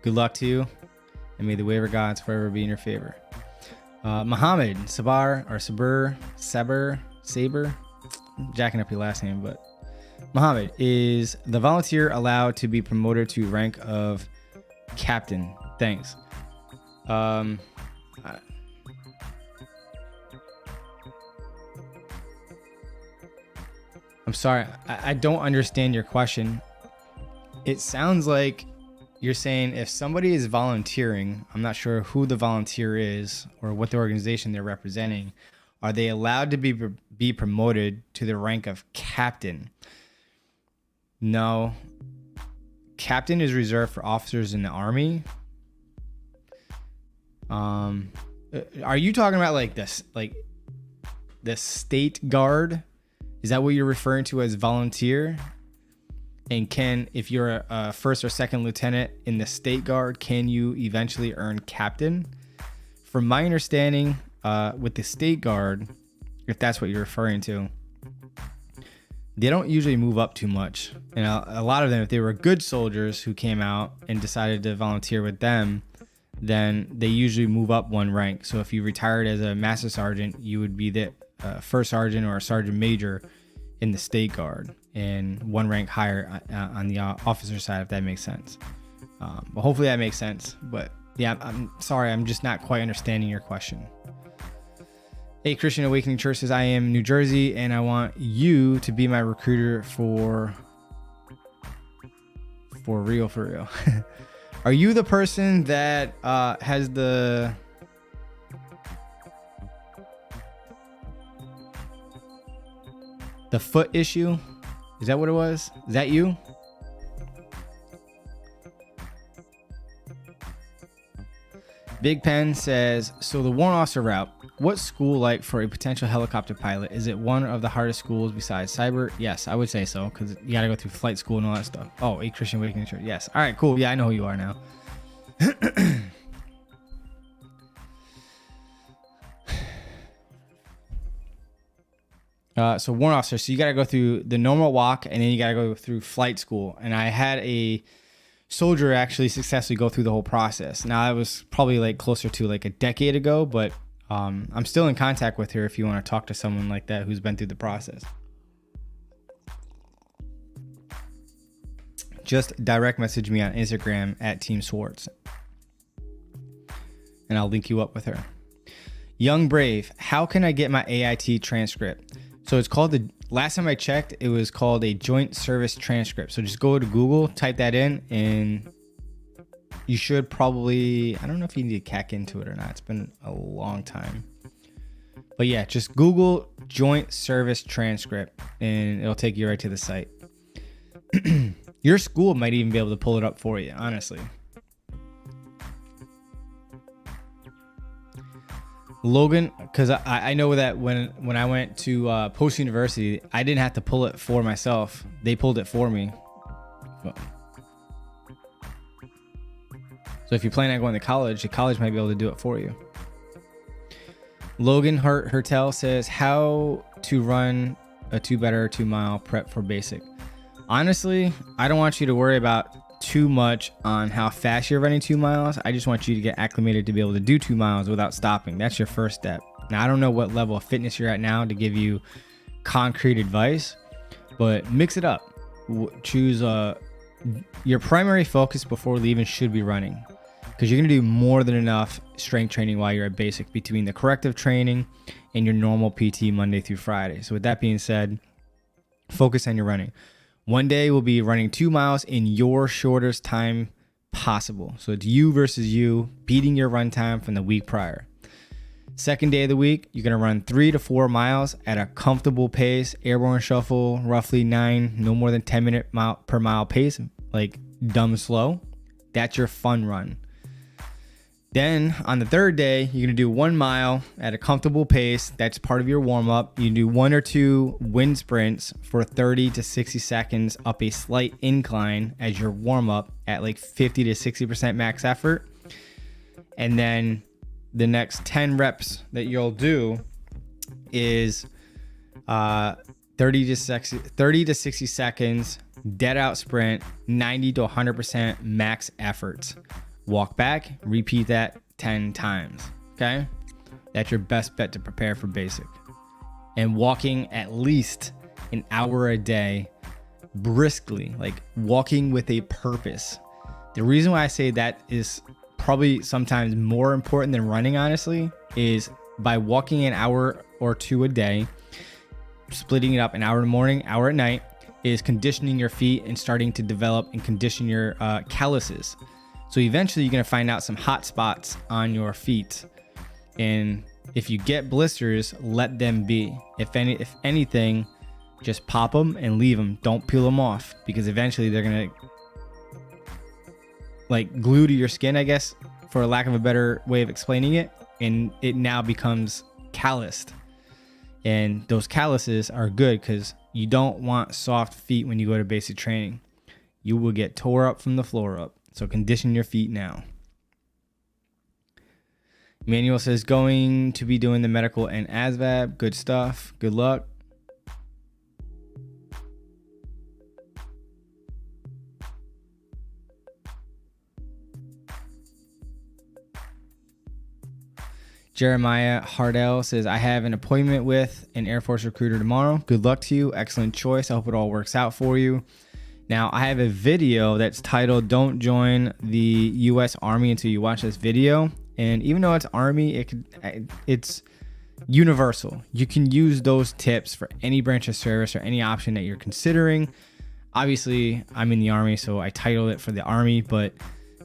Speaker 1: Good luck to you, and may the waiver gods forever be in your favor. Muhammad Sabar or Saber, I'm jacking up your last name, but Muhammad, is the volunteer allowed to be promoted to rank of captain? Thanks. I'm sorry, I don't understand your question. It sounds like you're saying if somebody is volunteering, I'm not sure who the volunteer is or what the organization they're representing, are they allowed to be promoted to the rank of captain? No. Captain is reserved for officers in the Army. Are you talking about like this, like the state guard? Is that what you're referring to as volunteer? And if you're a first or second lieutenant in the state guard, can you eventually earn captain? From my understanding, with the state guard, if that's what you're referring to, they don't usually move up too much. And a lot of them, if they were good soldiers who came out and decided to volunteer with them, then they usually move up one rank. So if you retired as a master sergeant, you would be the first sergeant or a sergeant major in the state guard, and one rank higher on the officer side, if that makes sense. But hopefully that makes sense. But yeah, I'm sorry, I'm just not quite understanding your question. Hey, Christian Awakening Church says, I am New Jersey and I want you to be my recruiter for real. Are you the person that has the foot issue? Is that what it was? Is that you? Big Pen says, so the warrant officer route, what's school like for a potential helicopter pilot? Is it one of the hardest schools besides cyber? Yes, I would say so, because you got to go through flight school and all that stuff. Oh, a Christian Awakening Church. Yes. All right, cool. Yeah, I know who you are now. So warrant officer, so you got to go through the normal walk, and then you got to go through flight school. And I had a soldier actually successfully go through the whole process. Now, that was probably like closer to like a decade ago, but I'm still in contact with her if you want to talk to someone like that who's been through the process. Just direct message me on Instagram at TEAM SWARTZ, and I'll link you up with her. Young Brave, how can I get my AIT transcript? So it's called last time I checked, it was called a joint service transcript. So just go to Google, type that in, and you should probably, I don't know if you need to hack into it or not. It's been a long time. But yeah, just Google joint service transcript and it'll take you right to the site. Your school might even be able to pull it up for you, honestly. Logan, because I know that when I went to Post University, I didn't have to pull it for myself. They pulled it for me. So if you plan on going to college, the college might be able to do it for you. Logan Hertel says, how to run a 2 mile prep for basic. Honestly, I don't want you to worry about too much on how fast you're running 2 miles. I just want you to get acclimated to be able to do 2 miles without stopping. That's your first step. Now, I don't know what level of fitness you're at now to give you concrete advice, but mix it up. Choose your primary focus before leaving should be running, because you're going to do more than enough strength training while you're at basic between the corrective training and your normal PT Monday through Friday. So with that being said, focus on your running. One day we'll be running 2 miles in your shortest time possible. So it's you versus you, beating your run time from the week prior. Second day of the week, you're going to run 3 to 4 miles at a comfortable pace, airborne shuffle, roughly 9, no more than 10 minute per mile pace, like dumb slow. That's your fun run. Then on the third day, you're going to do 1 mile at a comfortable pace. That's part of your warm up. You can do 1 or 2 wind sprints for 30 to 60 seconds up a slight incline as your warm up at like 50 to 60% max effort. And then the next 10 reps that you'll do is 30 30 to 60 seconds, dead out sprint, 90 to 100% max efforts. Walk back, repeat that 10 times. Okay? That's your best bet to prepare for basic. And walking at least an hour a day briskly, like walking with a purpose. The reason why I say that is probably sometimes more important than running, honestly, is by walking an hour or two a day, splitting it up an hour in the morning, hour at night, is conditioning your feet and starting to develop and condition your calluses. So eventually you're going to find out some hot spots on your feet. And if you get blisters, let them be. If anything, just pop them and leave them. Don't peel them off, because eventually they're going to like glue to your skin, I guess, for lack of a better way of explaining it. And it now becomes calloused. And those calluses are good because you don't want soft feet when you go to basic training. You will get tore up from the floor up. So condition your feet now. Manuel says, going to be doing the medical and ASVAB. Good stuff. Good luck. Jeremiah Hardell says, I have an appointment with an Air Force recruiter tomorrow. Good luck to you. Excellent choice. I hope it all works out for you. Now, I have a video that's titled, Don't Join the U.S. Army Until You Watch This Video. And even though it's Army, it's universal. You can use those tips for any branch of service or any option that you're considering. Obviously, I'm in the Army, so I titled it for the Army, but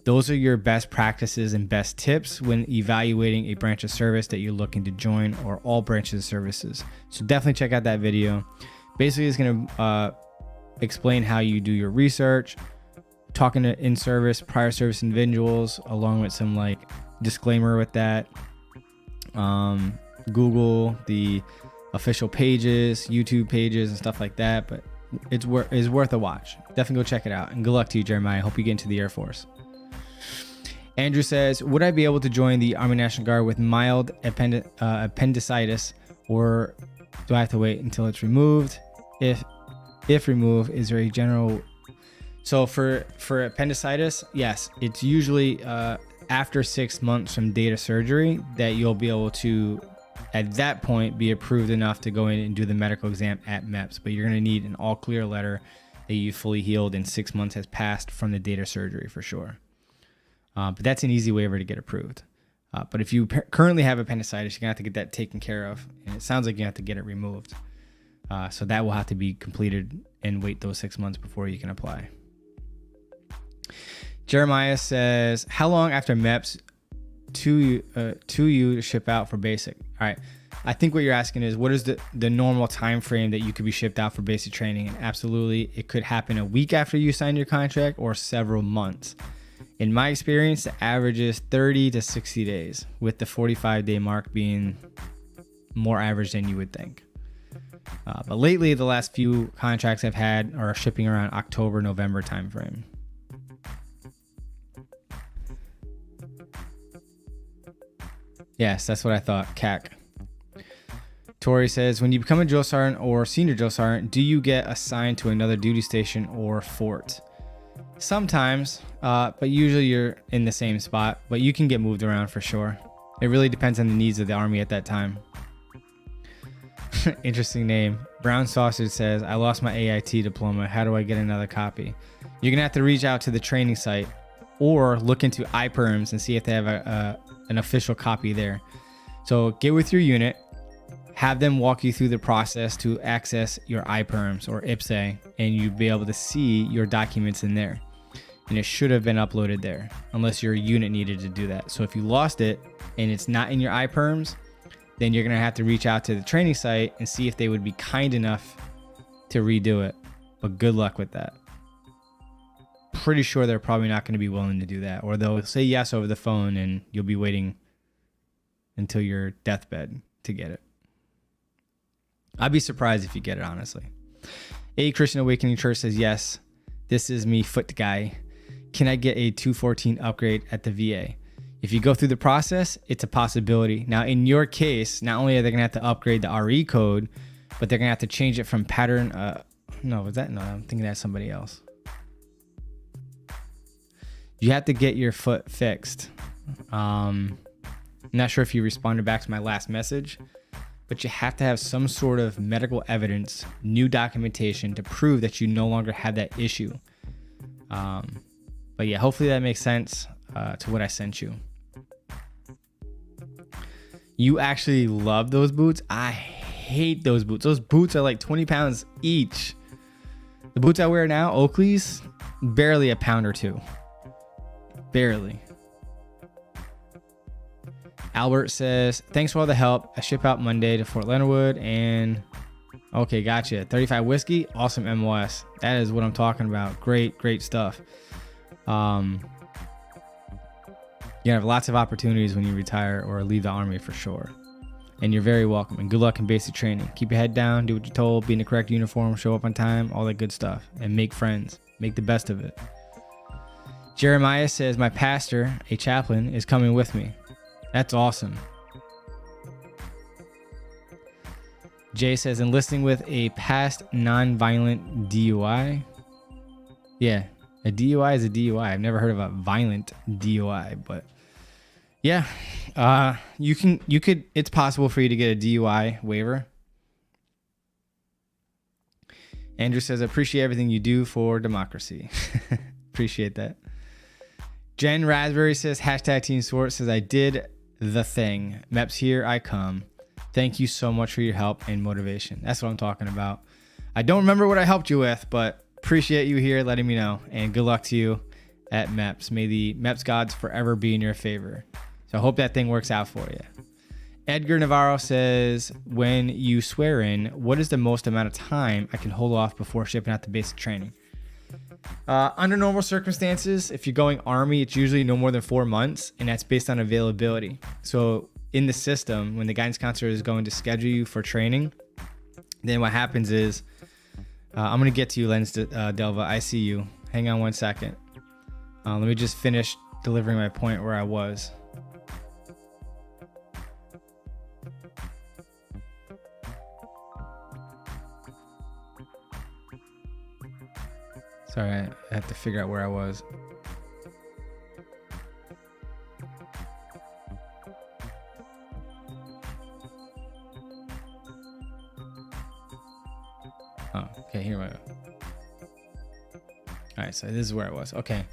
Speaker 1: those are your best practices and best tips when evaluating a branch of service that you're looking to join, or all branches of services. So definitely check out that video. Basically, it's going to explain how you do your research, talking to in-service, prior service individuals, along with some like disclaimer with that. Google the official pages, YouTube pages, and stuff like that. But it's worth a watch. Definitely go check it out. And good luck to you, Jeremiah. I hope you get into the Air Force. Andrew says, would I be able to join the Army National Guard with mild appendicitis, or do I have to wait until it's removed? If removed, is there a general... So for appendicitis, yes, it's usually after 6 months from date of surgery that you'll be able to, at that point, be approved enough to go in and do the medical exam at MEPS. But you're going to need an all clear letter that you fully healed and 6 months has passed from the date of surgery for sure. But that's an easy waiver to get approved. But if you currently have appendicitis, you're going to have to get that taken care of. And it sounds like you have to get it removed. So that will have to be completed and wait those 6 months before you can apply. Jeremiah says, how long after MEPS to you to ship out for basic? All right. I think what you're asking is, what is the normal time frame that you could be shipped out for basic training? And absolutely, it could happen a week after you sign your contract or several months. In my experience, the average is 30 to 60 days, with the 45-day mark being more average than you would think. But lately, the last few contracts I've had are shipping around October, November timeframe. Yes, that's what I thought. CAC. Tori says, when you become a drill sergeant or senior drill sergeant, do you get assigned to another duty station or fort? Sometimes, but usually you're in the same spot, but you can get moved around for sure. It really depends on the needs of the Army at that time. Interesting name. Brown Sausage says, I lost my AIT diploma. How do I get another copy? You're going to have to reach out to the training site or look into iPerms and see if they have an official copy there. So get with your unit, have them walk you through the process to access your iPerms or IPSA, and you'll be able to see your documents in there. And it should have been uploaded there, unless your unit needed to do that. So if you lost it and it's not in your iPerms, then you're going to have to reach out to the training site and see if they would be kind enough to redo it. But good luck with that. Pretty sure they're probably not going to be willing to do that, or they'll say yes over the phone and you'll be waiting until your deathbed to get it. I'd be surprised if you get it, honestly. A Christian Awakening Church says, yes, this is me, foot guy. Can I get a 214 upgrade at the VA? If you go through the process, it's a possibility. Now, in your case, not only are they going to have to upgrade the RE code, but they're gonna have to change it from pattern. No, was that? No, I'm thinking that's somebody else. You have to get your foot fixed. I'm not sure if you responded back to my last message, but you have to have some sort of medical evidence, new documentation to prove that you no longer have that issue. But yeah, hopefully that makes sense to what I sent you. You actually love those boots? I hate those boots. Those boots are like 20 pounds each. The boots I wear now, Oakley's, barely a pound or two. Barely. Albert says, thanks for all the help. I ship out Monday to Fort Leonard Wood and okay, gotcha. 35 whiskey, awesome MOS. That is what I'm talking about. Great stuff. You have lots of opportunities when you retire or leave the Army for sure. And you're very welcome. And good luck in basic training. Keep your head down, do what you're told, be in the correct uniform, show up on time, all that good stuff. And make friends. Make the best of it. Jeremiah says, my pastor, a chaplain, is coming with me. That's awesome. Jay says, enlisting with a past non-violent DUI. Yeah, a DUI is a DUI. I've never heard of a violent DUI, but yeah, it's possible for you to get a DUI waiver. Andrew says, I appreciate everything you do for democracy. Appreciate that. Jen Raspberry says, hashtag Team Swartz says, I did the thing. MEPS here, I come. Thank you so much for your help and motivation. That's what I'm talking about. I don't remember what I helped you with, but appreciate you here letting me know. And good luck to you at MEPS. May the MEPS gods forever be in your favor. So I hope that thing works out for you. Edgar Navarro says, when you swear in, what is the most amount of time I can hold off before shipping out the basic training? Under normal circumstances, if you're going Army, it's usually no more than 4 months, and that's based on availability. So in the system, when the guidance counselor is going to schedule you for training, then what happens is, I'm going to get to you, Lens Delva. I see you. Hang on one second. Let me just finish delivering my point where I was. Sorry, I have to figure out where I was. Oh, okay, here we go. All right, so this is where I was. Okay.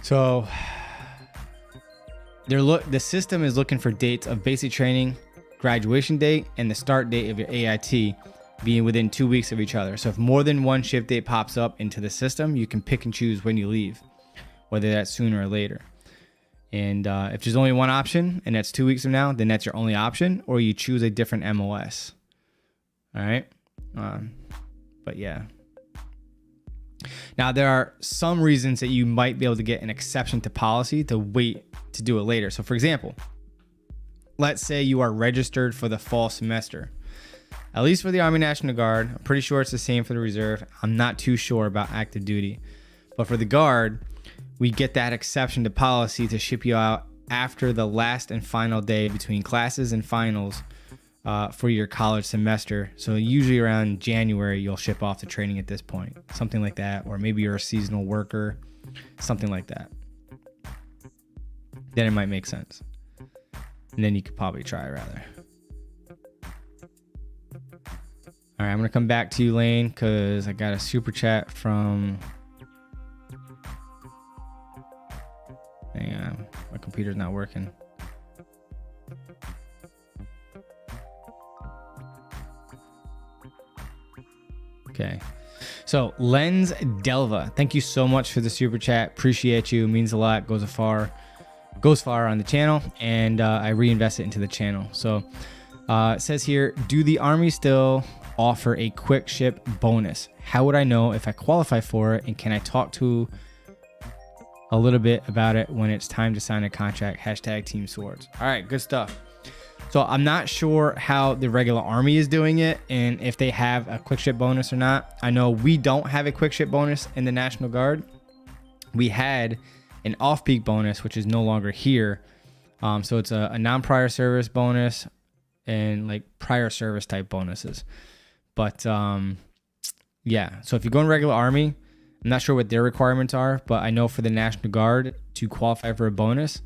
Speaker 1: So the system is looking for dates of basic training, graduation date, and the start date of your AIT being within 2 weeks of each other. So if more than one shift date pops up into the system, you can pick and choose when you leave, whether that's sooner or later. And if there's only one option and that's 2 weeks from now, then that's your only option, or you choose a different MOS. All right. But yeah. Now there are some reasons that you might be able to get an exception to policy to wait to do it later. So for example, let's say you are registered for the fall semester. At least for the Army National Guard, I'm pretty sure it's the same for the Reserve. I'm not too sure about active duty. But for the Guard, we get that exception to policy to ship you out after the last and final day between classes and finals for your college semester. So usually around January, you'll ship off the training at this point. Something like that. Or maybe you're a seasonal worker. Something like that. Then it might make sense. And then you could probably try rather. All right, I'm going to come back to you, Lane, because I got a super chat from... Hang on, my computer's not working. Okay, so Lens Delva, thank you so much for the super chat. Appreciate you, it means a lot, goes far on the channel, and I reinvest it into the channel. So it says here, do the Army still offer a quick ship bonus? How would I know if I qualify for it, and can I talk to a little bit about it when it's time to sign a contract? Hashtag Team Swords. All right, good stuff. So I'm not sure how the regular Army is doing it and if they have a quick ship bonus or not. I know we don't have a quick ship bonus in the National Guard. We had an off-peak bonus, which is no longer here. So it's a non-prior service bonus and like prior service type bonuses. But yeah, so if you go in regular Army, I'm not sure what their requirements are, but I know for the National Guard, to qualify for a bonus,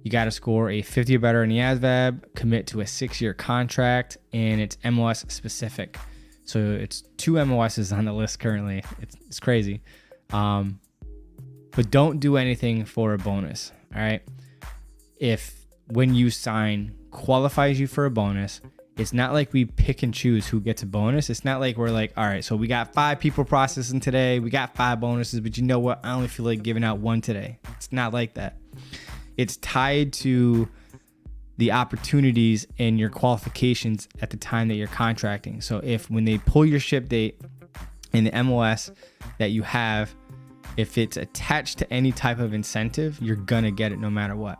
Speaker 1: you got to score a 50 or better in the ASVAB, commit to a 6-year contract, and it's MOS specific. So it's 2 MOSs on the list currently. It's crazy. But don't do anything for a bonus, all right? If when you sign qualifies you for a bonus, it's not like we pick and choose who gets a bonus. It's not like we're like, all right, so we got 5 people processing today. We got 5 bonuses, but you know what? I only feel like giving out 1 today. It's not like that. It's tied to the opportunities and your qualifications at the time that you're contracting. So if when they pull your ship date in the MOS that you have, if it's attached to any type of incentive, you're going to get it no matter what.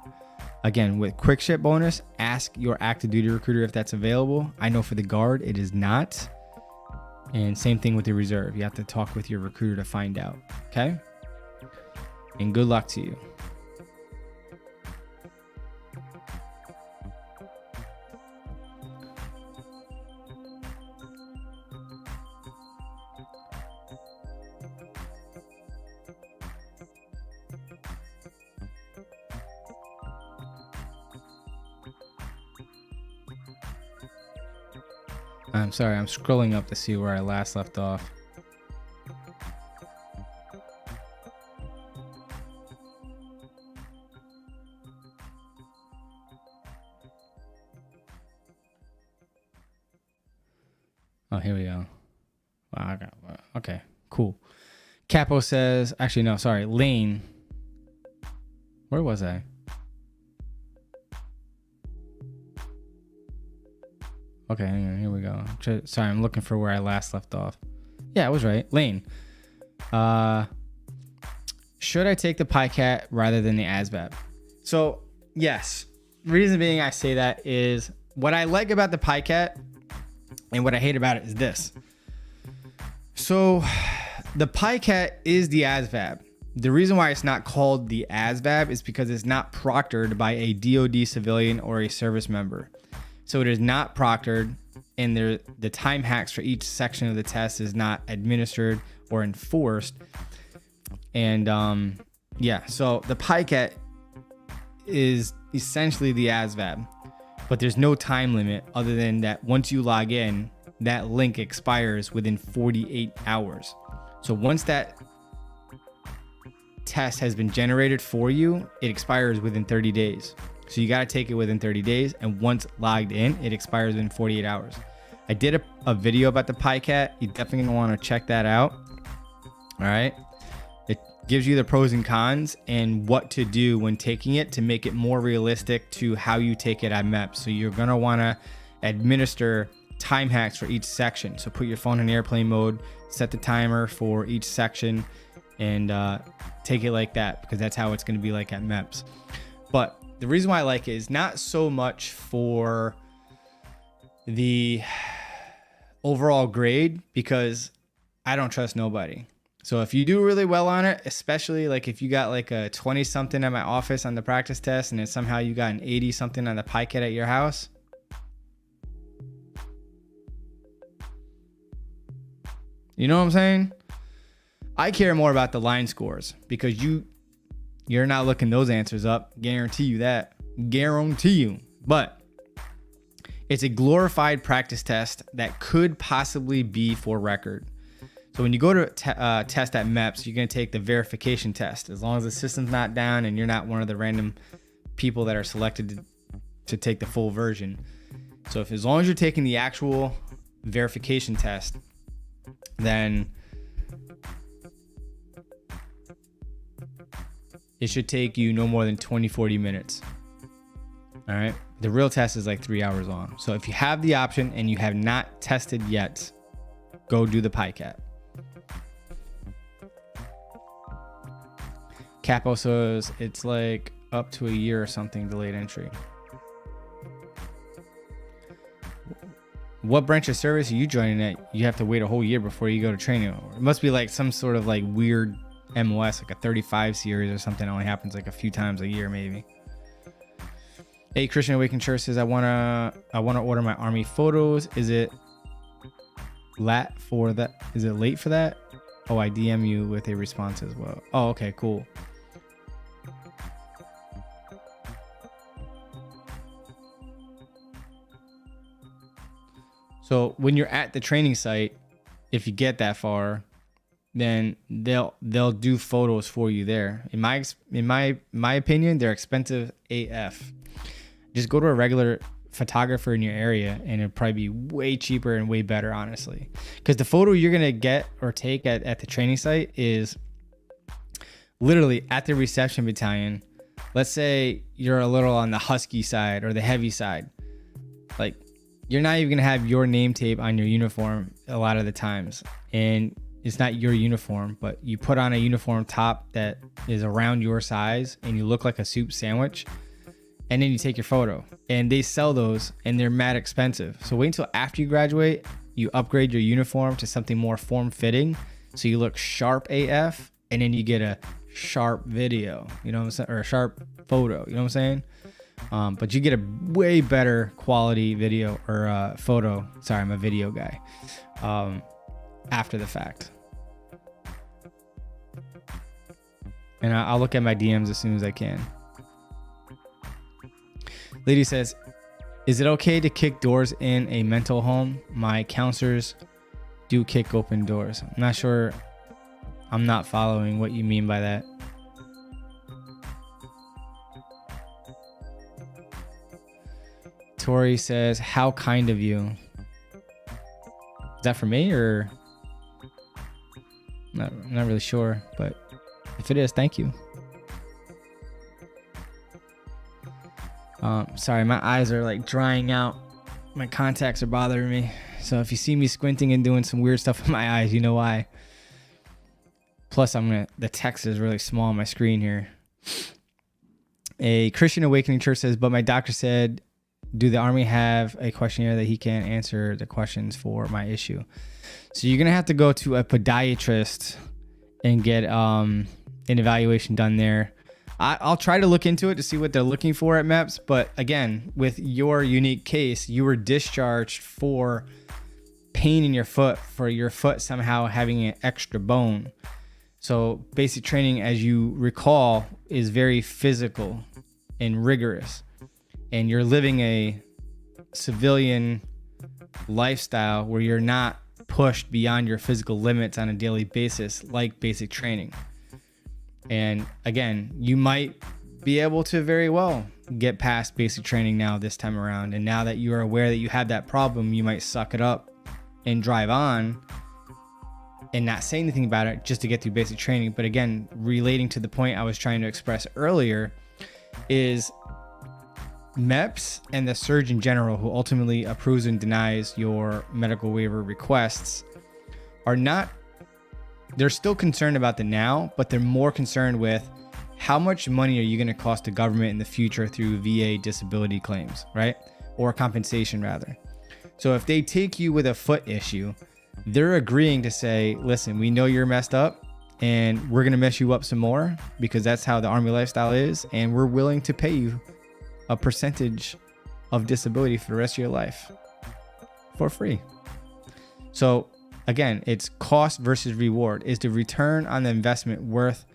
Speaker 1: Again, with quick ship bonus, ask your active duty recruiter if that's available. I know for the Guard, it is not. And same thing with the reserve. You have to talk with your recruiter to find out. Okay? And good luck to you. I'm sorry, I'm scrolling up to see where I last left off. Oh, here we go. Wow, I got, okay, cool. Capo says, actually, no, sorry, Lane. Where was I? Okay, hang on, here we go. Sorry, I'm looking for where I last left off. Yeah, I was right. Lane. Should I take the PICAT rather than the ASVAB? So, yes. Reason being I say that is what I like about the PICAT and what I hate about it is this. So, the PICAT is the ASVAB. The reason why it's not called the ASVAB is because it's not proctored by a DoD civilian or a service member. So it is not proctored, and the time hacks for each section of the test is not administered or enforced. And yeah, so the PICAT is essentially the ASVAB, but there's no time limit other than that once you log in, that link expires within 48 hours. So once that test has been generated for you, it expires within 30 days. So you got to take it within 30 days. And once logged in, it expires within 48 hours. I did a video about the PICAT. You definitely going to want to check that out. All right. It gives you the pros and cons and what to do when taking it to make it more realistic to how you take it at MEPS. So you're going to want to administer time hacks for each section. So put your phone in airplane mode, set the timer for each section, and take it like that, because that's how it's going to be like at MEPS. But the reason why I like it is not so much for the overall grade, because I don't trust nobody. So if you do really well on it, especially like if you got like a 20 something at my office on the practice test, and then somehow you got an 80 something on the PICAT at your house, you know what I'm saying? I care more about the line scores, because you're not looking those answers up. Guarantee you that. Guarantee you. But it's a glorified practice test that could possibly be for record. So when you go to test at MEPS, you're going to take the verification test. As long as the system's not down and you're not one of the random people that are selected to take the full version. So as long as you're taking the actual verification test, then it should take you no more than 20-40 minutes. All right. The real test is like 3 hours long. So if you have the option and you have not tested yet, go do the PICAT. Capo says it's like up to a year or something delayed entry. What branch of service are you joining at? You have to wait a whole year before you go to training. It must be like some sort of like weird MOS, like a 35 series or something. It only happens like a few times a year maybe. A Christian Awakened Church says, I wanna order my Army photos. Is it late for that? Is it late for that? Oh, I DM you with a response as well. Oh, okay, cool. So when you're at the training site, if you get that far, then they'll do photos for you there. In my opinion, they're expensive AF. Just go to a regular photographer in your area and it'll probably be way cheaper and way better, honestly. Because the photo you're gonna get or take at the training site is literally at the reception battalion. Let's say you're a little on the husky side or the heavy side. Like, you're not even gonna have your name tape on your uniform a lot of the times. And it's not your uniform, but you put on a uniform top that is around your size and you look like a soup sandwich. And then you take your photo, and they sell those and they're mad expensive. So wait until after you graduate, you upgrade your uniform to something more form fitting. So you look sharp AF, and then you get a sharp video, you know what I'm saying? Or a sharp photo, you know what I'm saying? But you get a way better quality video or photo. Sorry, I'm a video guy. After the fact. And I'll look at my DMs as soon as I can. Lady says, is it okay to kick doors in a mental home? My counselors do kick open doors. I'm not sure. I'm not following what you mean by that. Tori says, how kind of you. Is that for me or? I'm not really sure, but if it is, thank you. Sorry, my eyes are like drying out. My contacts are bothering me. So if you see me squinting and doing some weird stuff with my eyes, you know why. Plus, the text is really small on my screen here. A Christian Awakening Church says, but my doctor said, do the Army have a questionnaire that he can answer the questions for my issue? So you're going to have to go to a podiatrist and get an evaluation done there. I'll try to look into it to see what they're looking for at MEPS. But again, with your unique case, you were discharged for pain in your foot, for your foot somehow having an extra bone. So basic training, as you recall, is very physical and rigorous. And you're living a civilian lifestyle where you're not pushed beyond your physical limits on a daily basis like basic training. And again, you might be able to very well get past basic training now this time around. And now that you are aware that you have that problem, you might suck it up and drive on and not say anything about it just to get through basic training. But again, relating to the point I was trying to express earlier is MEPS and the Surgeon General, who ultimately approves and denies your medical waiver requests, are not, they're still concerned about the now, but they're more concerned with how much money are you going to cost the government in the future through VA disability claims, right? Or compensation rather. So if they take you with a foot issue, they're agreeing to say, listen, we know you're messed up and we're going to mess you up some more because that's how the Army lifestyle is. And we're willing to pay you a percentage of disability for the rest of your life for free. So again, it's cost versus reward. Is the return on the investment worth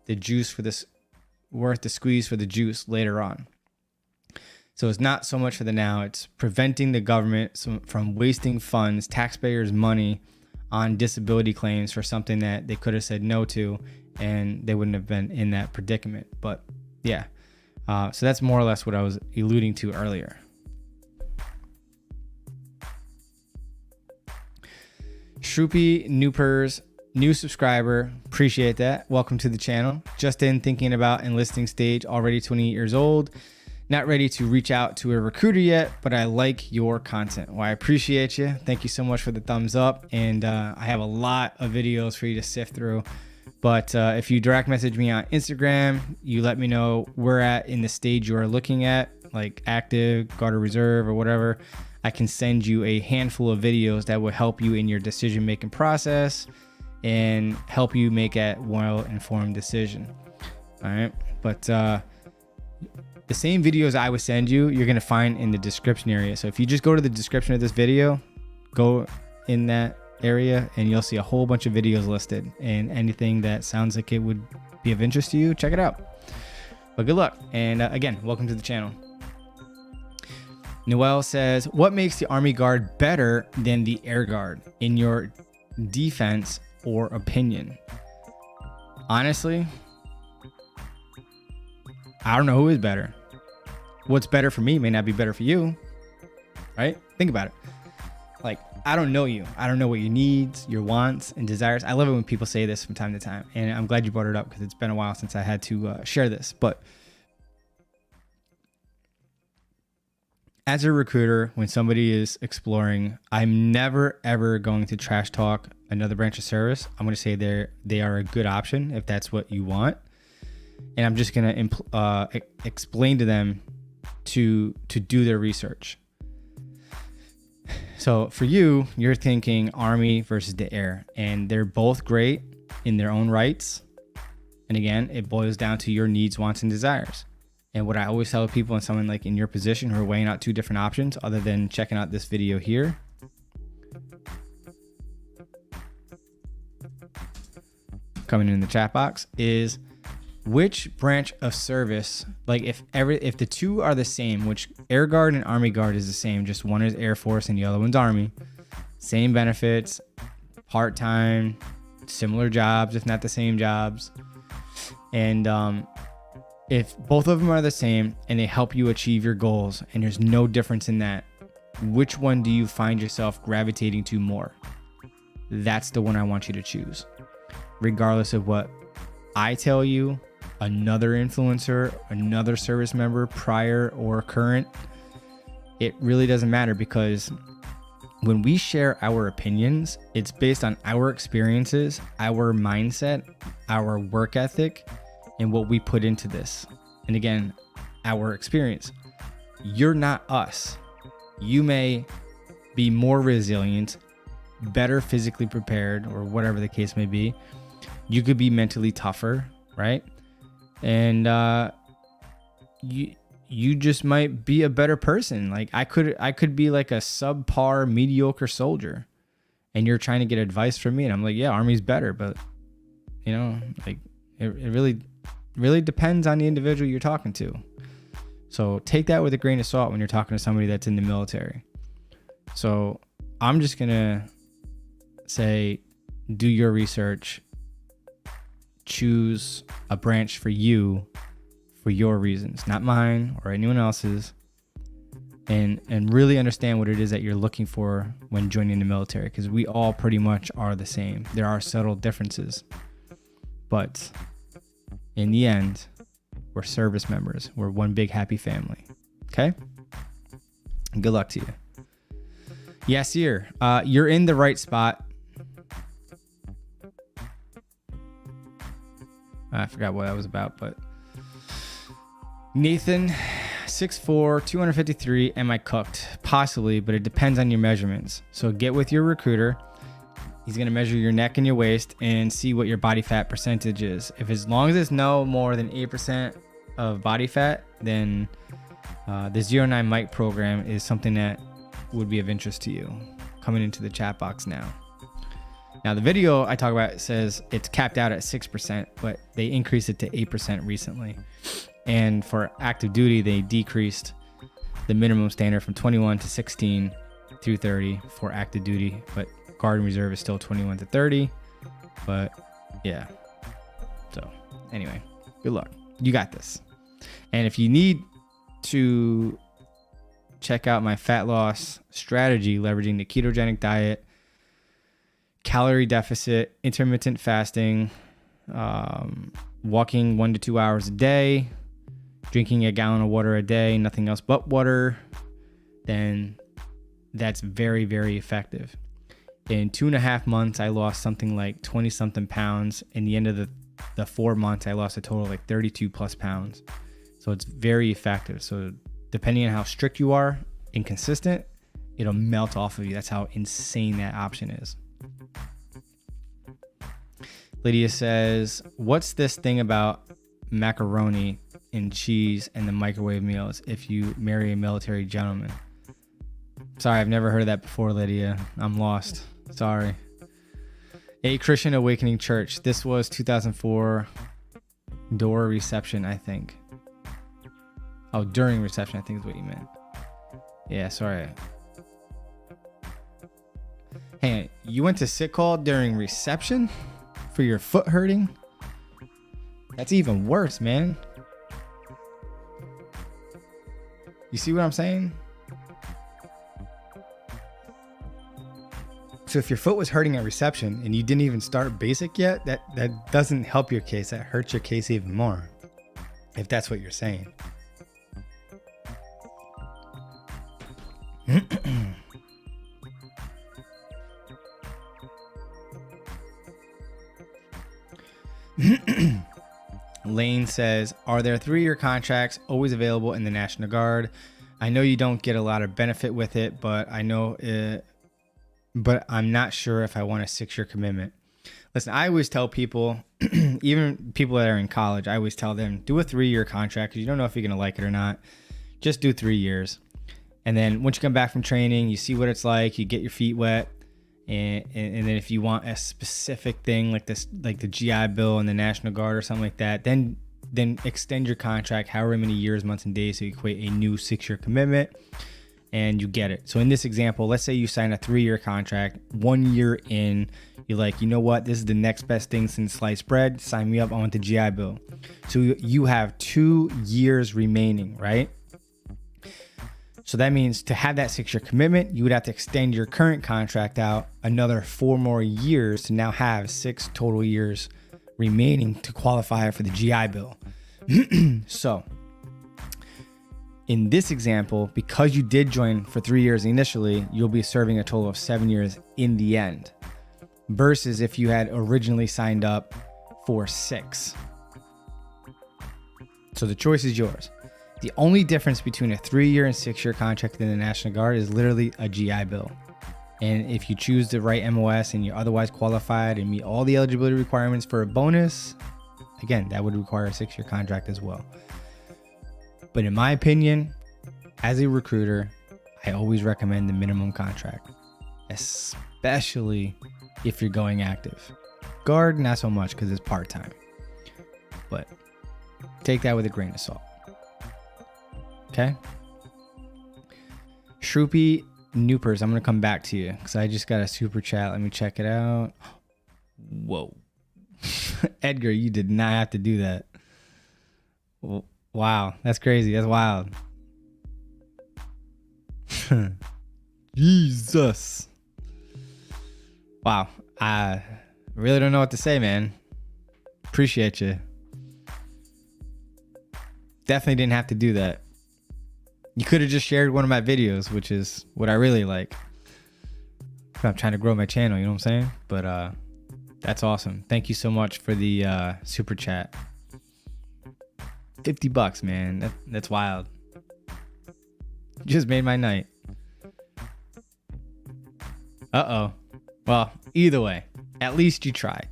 Speaker 1: the juice for this, worth the squeeze for the juice later on? So it's not so much for the now, it's preventing the government from wasting funds, taxpayers' money on disability claims for something that they could have said no to and they wouldn't have been in that predicament. But yeah, so that's more or less what I was alluding to earlier. Shroopy Noopers, new subscriber, appreciate that. Welcome to the channel. Just in thinking about enlisting stage, already 28 years old. Not ready to reach out to a recruiter yet, but I like your content. Well, I appreciate you. Thank you so much for the thumbs up. And I have a lot of videos for you to sift through. But if you direct message me on Instagram, you let me know where at in the stage you are looking at, like active, guard or reserve or whatever. I can send you a handful of videos that will help you in your decision-making process and help you make a well-informed decision. All right. But the same videos I would send you, you're going to find in the description area. So if you just go to the description of this video, go in that area and you'll see a whole bunch of videos listed, and anything that sounds like it would be of interest to you, check it out. But good luck. And again, welcome to the channel. Noel says, what makes the Army Guard better than the Air Guard in your defense or opinion? Honestly, I don't know who is better. What's better for me may not be better for you, right? Think about it. Like, I don't know you. I don't know what your needs, your wants, and desires. I love it when people say this from time to time, and I'm glad you brought it up because it's been a while since I had to share this. But as a recruiter, when somebody is exploring, I'm never, ever going to trash talk another branch of service. I'm going to say they are a good option if that's what you want. And I'm just going to explain to them to do their research. So for you, you're thinking Army versus the Air, and they're both great in their own rights. And again, it boils down to your needs, wants, and desires. And what I always tell people, and someone like in your position who are weighing out two different options other than checking out this video here, coming in the chat box, is which branch of service, like if the two are the same, which Air Guard and Army Guard is the same, just one is Air Force and the other one's Army, same benefits, part-time, similar jobs, if not the same jobs. And if both of them are the same and they help you achieve your goals and there's no difference in that, which one do you find yourself gravitating to more? That's the one I want you to choose. Regardless of what I tell you, another influencer, another service member, prior or current, it really doesn't matter, because when we share our opinions, it's based on our experiences, our mindset, our work ethic, and what we put into this. And again, our experience. You're not us. You may be more resilient, better physically prepared, or whatever the case may be. You could be mentally tougher, right? And you just might be a better person. Like I could be like a subpar, mediocre soldier, and you're trying to get advice from me, and I'm like, yeah, Army's better, but you know, like it really depends on the individual you're talking to. So take that with a grain of salt when you're talking to somebody that's in the military. So I'm just gonna say, do your research, choose a branch for you, for your reasons, not mine or anyone else's, and really understand what it is that you're looking for when joining the military, because we all pretty much are the same. There are subtle differences, but in the end, we're service members. We're one big happy family. Okay? And good luck to you. Yasir, you're in the right spot. I forgot what that was about, but Nathan, 6'4", 253, am I cooked? Possibly, but it depends on your measurements. So get with your recruiter. He's going to measure your neck and your waist and see what your body fat percentage is. If as long as it's no more than 8% of body fat, then the 09 Mike program is something that would be of interest to you. Coming into the chat box now. Now the video I talk about says it's capped out at 6%, but they increased it to 8% recently. And for active duty, they decreased the minimum standard from 21 to 16 through 30 for active duty, but Guard and Reserve is still 21 to 30. But yeah. So anyway, good luck. You got this. And if you need to check out my fat loss strategy, leveraging the ketogenic diet, calorie deficit, intermittent fasting, walking 1 to 2 hours a day, drinking a gallon of water a day, nothing else but water, then that's very, very effective. In 2.5 months, I lost something like 20 something pounds. In the end of the 4 months, I lost a total of like 32 plus pounds. So it's very effective. So depending on how strict you are and consistent, it'll melt off of you. That's how insane that option is. Lydia says, what's this thing about macaroni and cheese and the microwave meals if you marry a military gentleman. Sorry, I've never heard of that before, Lydia. I'm lost. Sorry. A Christian Awakening Church. This was 2004 door reception, I think. Oh, during reception, I think is what you meant. Yeah, sorry. Hey, you went to sick call during reception for your foot hurting? That's even worse, man. You see what I'm saying? So if your foot was hurting at reception and you didn't even start basic yet, that doesn't help your case. That hurts your case even more, if that's what you're saying. Lane says, are there 3-year contracts always available in the National Guard? I know you don't get a lot of benefit with it, but I'm not sure if I want a 6-year commitment. Listen, I always tell people, even people that are in college, I always tell them, do a 3-year contract because you don't know if you're going to like it or not. Just do 3 years. And then once you come back from training, you see what it's like, you get your feet wet. And then if you want a specific thing like this, like the GI Bill and the National Guard or something like that, then extend your contract however many years, months, and days so you equate a new 6-year commitment and you get it. So in this example, let's say you sign a 3-year contract, 1 year in, you're like, you know what, this is the next best thing since sliced bread. Sign me up. I want the GI Bill. So you have 2 years remaining, right? So that means to have that 6-year commitment, you would have to extend your current contract out another 4 more years to now have 6 total years remaining to qualify for the GI Bill. So in this example, because you did join for 3 years initially, you'll be serving a total of 7 years in the end, versus if you had originally signed up for 6. So the choice is yours. The only difference between a 3-year and 6-year contract in the National Guard is literally a GI Bill. And if you choose the right MOS and you're otherwise qualified and meet all the eligibility requirements for a bonus, again, that would require a 6-year contract as well. But in my opinion, as a recruiter, I always recommend the minimum contract, especially if you're going active. Guard, not so much because it's part-time. But take that with a grain of salt. Okay. Shroopy Noopers, I'm going to come back to you because I just got a super chat. Let me check it out. Whoa. Edgar, you did not have to do that. Wow. That's crazy. That's wild. Jesus. Wow. I really don't know what to say, man. Appreciate you. Definitely didn't have to do that. You could have just shared one of my videos, which is what I really like. I'm trying to grow my channel, you know what I'm saying? But that's awesome. Thank you so much for the super chat. $50, man. That's wild. You just made my night. Uh-oh. Well, either way, at least you tried.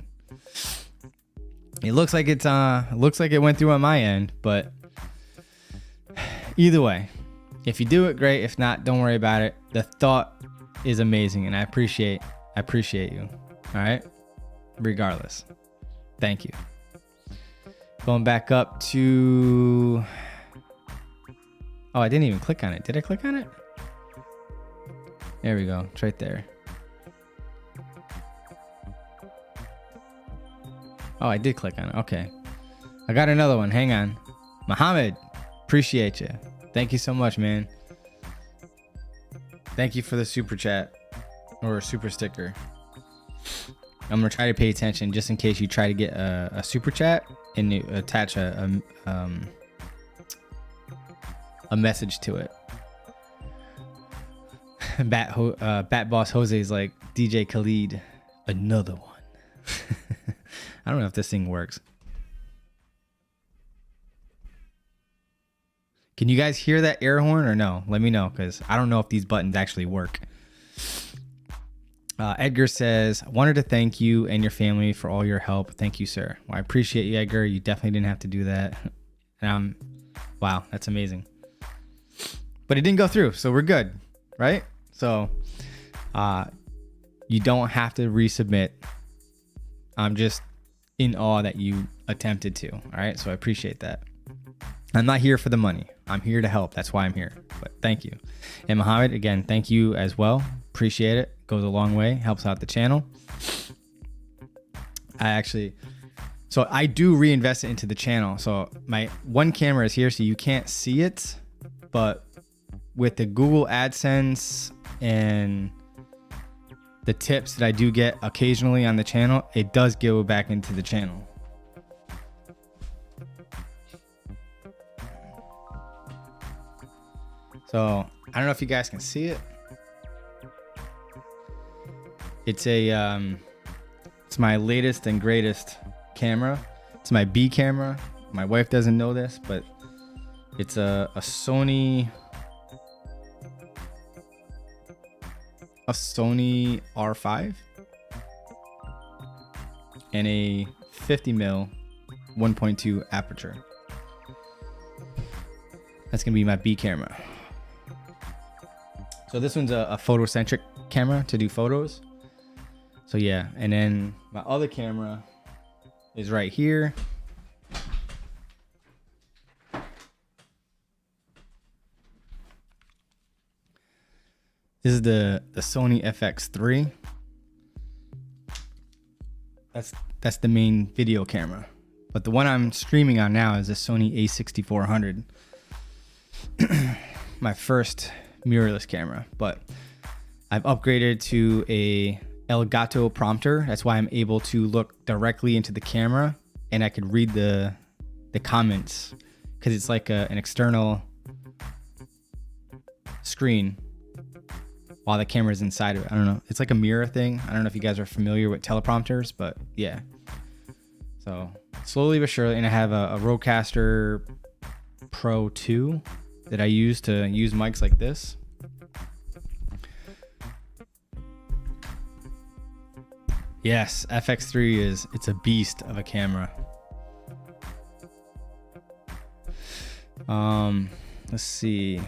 Speaker 1: It looks like it went through on my end, but either way, if you do it, great. If not, don't worry about it. The thought is amazing, and I appreciate you. All right? Regardless. Thank you. Going back up to... Oh, I didn't even click on it. Did I click on it? There we go. It's right there. Oh, I did click on it. Okay. I got another one. Hang on. Muhammad, appreciate you. Thank you so much, man. Thank you for the super chat or super sticker. I'm going to try to pay attention just in case you try to get a super chat and you attach a message to it. Bat Boss Jose is like, DJ Khalid, another one. I don't know if this thing works. Can you guys hear that air horn or no? Let me know, because I don't know if these buttons actually work. Edgar says, I wanted to thank you and your family for all your help. Thank you, sir. Well, I appreciate you, Edgar. You definitely didn't have to do that. And wow, that's amazing. But it didn't go through, so we're good, right? So you don't have to resubmit. I'm just in awe that you attempted to. All right, so I appreciate that. I'm not here for the money. I'm here to help. That's why I'm here. But thank you. And Mohammed, again, thank you as well. Appreciate it. Goes a long way. Helps out the channel. So I do reinvest it into the channel. So my one camera is here, so you can't see it. But with the Google AdSense and the tips that I do get occasionally on the channel, it does go back into the channel. So I don't know if you guys can see it. It's it's my latest and greatest camera. It's my B camera. My wife doesn't know this, but it's a Sony R5 and a 50mm 1.2 aperture. That's gonna be my B camera. So this one's a photocentric camera to do photos. So yeah, and then my other camera is right here. This is the Sony FX3. That's the main video camera. But the one I'm streaming on now is the Sony A6400. My first mirrorless camera, but I've upgraded to a Elgato prompter. That's why I'm able to look directly into the camera and I could read the comments, because it's like an external screen while the camera is inside of it. I don't know. It's like a mirror thing. I don't know if you guys are familiar with teleprompters, but yeah. So slowly but surely, and I have a Rodecaster Pro 2 that I use to use mics like this. Yes, FX3 it's a beast of a camera. Let's see.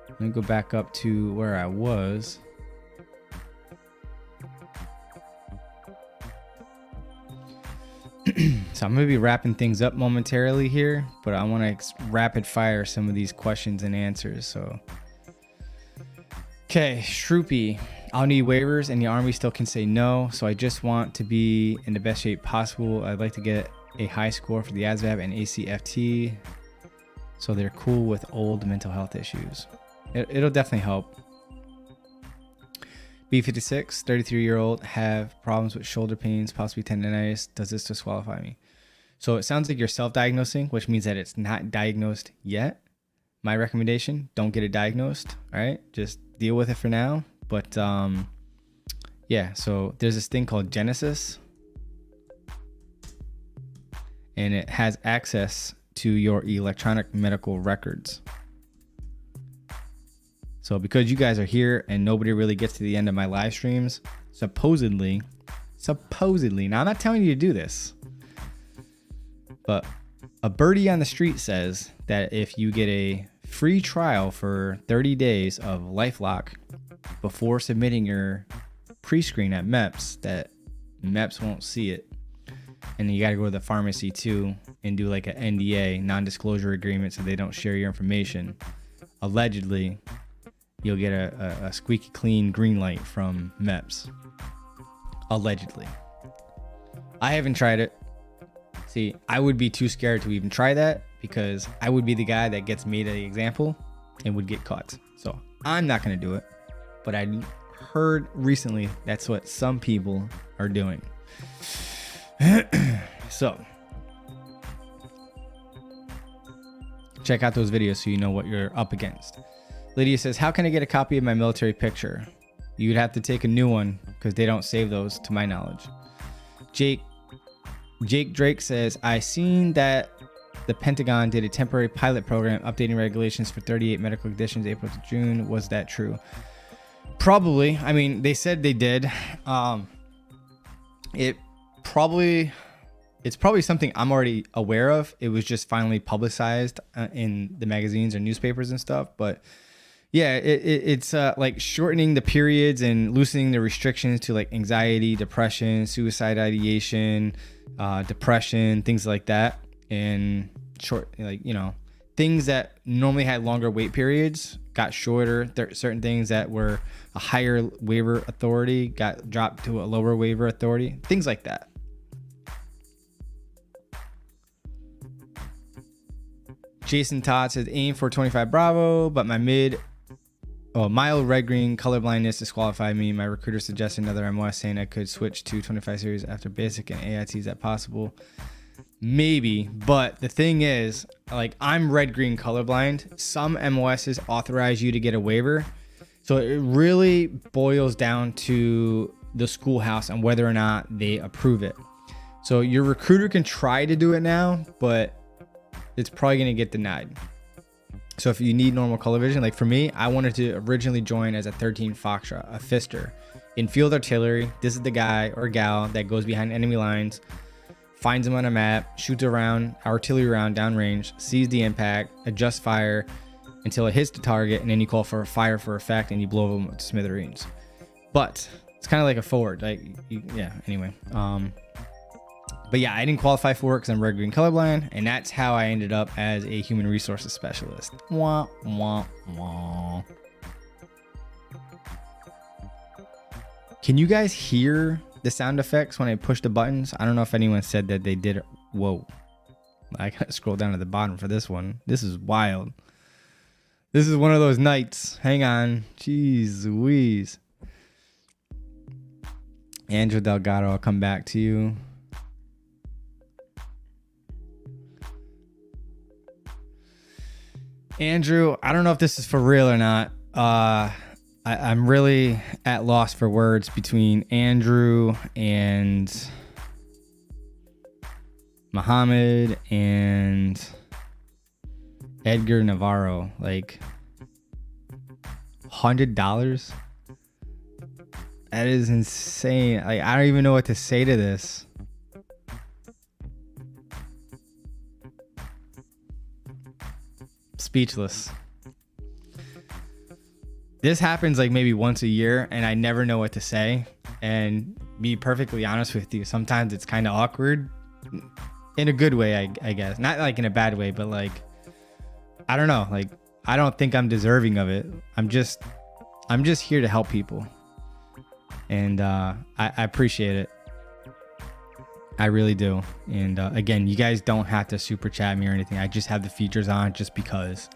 Speaker 1: Let me go back up to where I was. So I'm going to be wrapping things up momentarily here, but I want to rapid fire some of these questions and answers. So, okay, Shroopy, I'll need waivers and the Army still can say no. So I just want to be in the best shape possible. I'd like to get a high score for the ASVAB and ACFT so they're cool with old mental health issues. It'll definitely help. B56, 33-year-old, have problems with shoulder pains, possibly tendonitis. Does this disqualify me? So it sounds like you're self-diagnosing, which means that it's not diagnosed yet. My recommendation, don't get it diagnosed, all right? Just deal with it for now. But yeah, so there's this thing called Genesis, and it has access to your electronic medical records. So because you guys are here and nobody really gets to the end of my live streams, supposedly, now I'm not telling you to do this, but a birdie on the street says that if you get a free trial for 30 days of LifeLock before submitting your pre-screen at MEPS, that MEPS won't see it. And you got to go to the pharmacy too and do like an NDA, non-disclosure agreement, so they don't share your information. Allegedly, you'll get a squeaky clean green light from MEPS. Allegedly. I haven't tried it. See, I would be too scared to even try that because I would be the guy that gets made an example and would get caught. So I'm not going to do it. But I heard recently that's what some people are doing. So check out those videos so you know what you're up against. Lydia says, how can I get a copy of my military picture? You'd have to take a new one because they don't save those to my knowledge. Jake Drake says, I seen that the Pentagon did a temporary pilot program updating regulations for 38 medical conditions April to June. Was that true? Probably. I mean, they said they did. it's probably something I'm already aware of. It was just finally publicized in the magazines or newspapers and stuff. But yeah, it's like shortening the periods and loosening the restrictions to like anxiety, depression, suicide ideation, depression, things like that. And things that normally had longer wait periods got shorter. Certain things that were a higher waiver authority got dropped to a lower waiver authority. Things like that. Jason Todd says aim for 25 Bravo, but my mild red-green colorblindness disqualified me. My recruiter suggested another MOS saying I could switch to 25 series after basic and AIT. Is that possible? Maybe, but the thing is, like, I'm red-green colorblind. Some MOSs authorize you to get a waiver. So it really boils down to the schoolhouse and whether or not they approve it. So your recruiter can try to do it now, but it's probably going to get denied. So if you need normal color vision, like for me, I wanted to originally join as a 13 Foxtrot, a fister in field artillery. This is the guy or gal that goes behind enemy lines, finds them on a map, shoots around artillery round downrange, sees the impact, adjusts fire until it hits the target, and then you call for a fire for effect and you blow them to smithereens. But it's kind of like a forward, anyway. But yeah, I didn't qualify for it because I'm red-green colorblind, and that's how I ended up as a human resources specialist. Wah, wah, wah. Can you guys hear the sound effects when I push the buttons? I don't know if anyone said that they did it. Whoa. I gotta scroll down to the bottom for this one. This is wild. This is one of those nights. Hang on. Jeez Louise. Andrew Delgado, I'll come back to you. Andrew, I don't know if this is for real or not. I'm really at loss for words between Andrew and Muhammad and Edgar Navarro. Like $100? That is insane. Like, I don't even know what to say to this. Speechless. This happens like maybe once a year and I never know what to say. And be perfectly honest with you, sometimes it's kind of awkward in a good way, I guess. Not like in a bad way, but like, I don't know. Like, I don't think I'm deserving of it. I'm just here to help people. And I appreciate it. I really do. And again, you guys don't have to super chat me or anything. I just have the features on just because.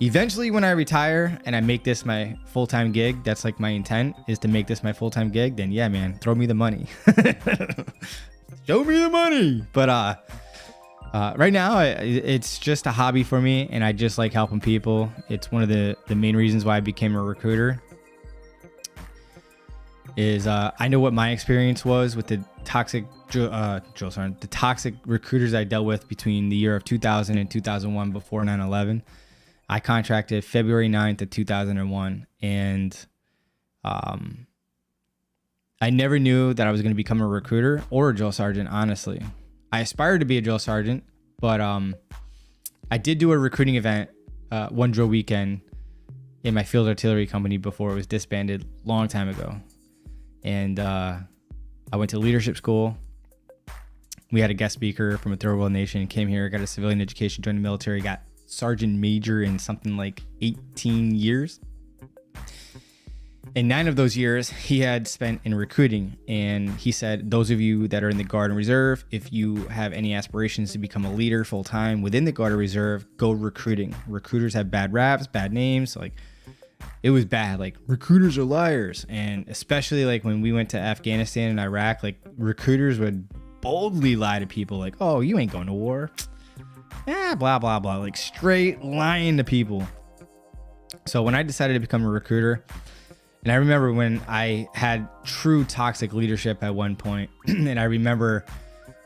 Speaker 1: Eventually, when I retire and I make this my full-time gig, that's like my intent is to make this my full-time gig. Then yeah, man, throw me the money. Show me the money. But right now, it's just a hobby for me, and I just like helping people. It's one of the main reasons why I became a recruiter. Is I know what my experience was with the toxic recruiters I dealt with between the year of 2000 and 2001 before 9/11. I contracted February 9th of 2001, and I never knew that I was going to become a recruiter or a drill sergeant, honestly. I aspired to be a drill sergeant, but I did do a recruiting event one drill weekend in my field artillery company before it was disbanded long time ago. And I went to leadership school. We had a guest speaker from a third world nation, came here, got a civilian education, joined the military, got sergeant major in something like 18 years. And 9 of those years he had spent in recruiting. And he said, those of you that are in the Guard and Reserve, if you have any aspirations to become a leader full time within the Guard and Reserve, go recruiting. Recruiters have bad raps, bad names. Like, it was bad. Like, recruiters are liars. And especially like when we went to Afghanistan and Iraq, like recruiters would boldly lie to people like, oh, you ain't going to war. Blah, blah, blah. Like straight lying to people. So when I decided to become a recruiter, and I remember when I had true toxic leadership at one point, and I remember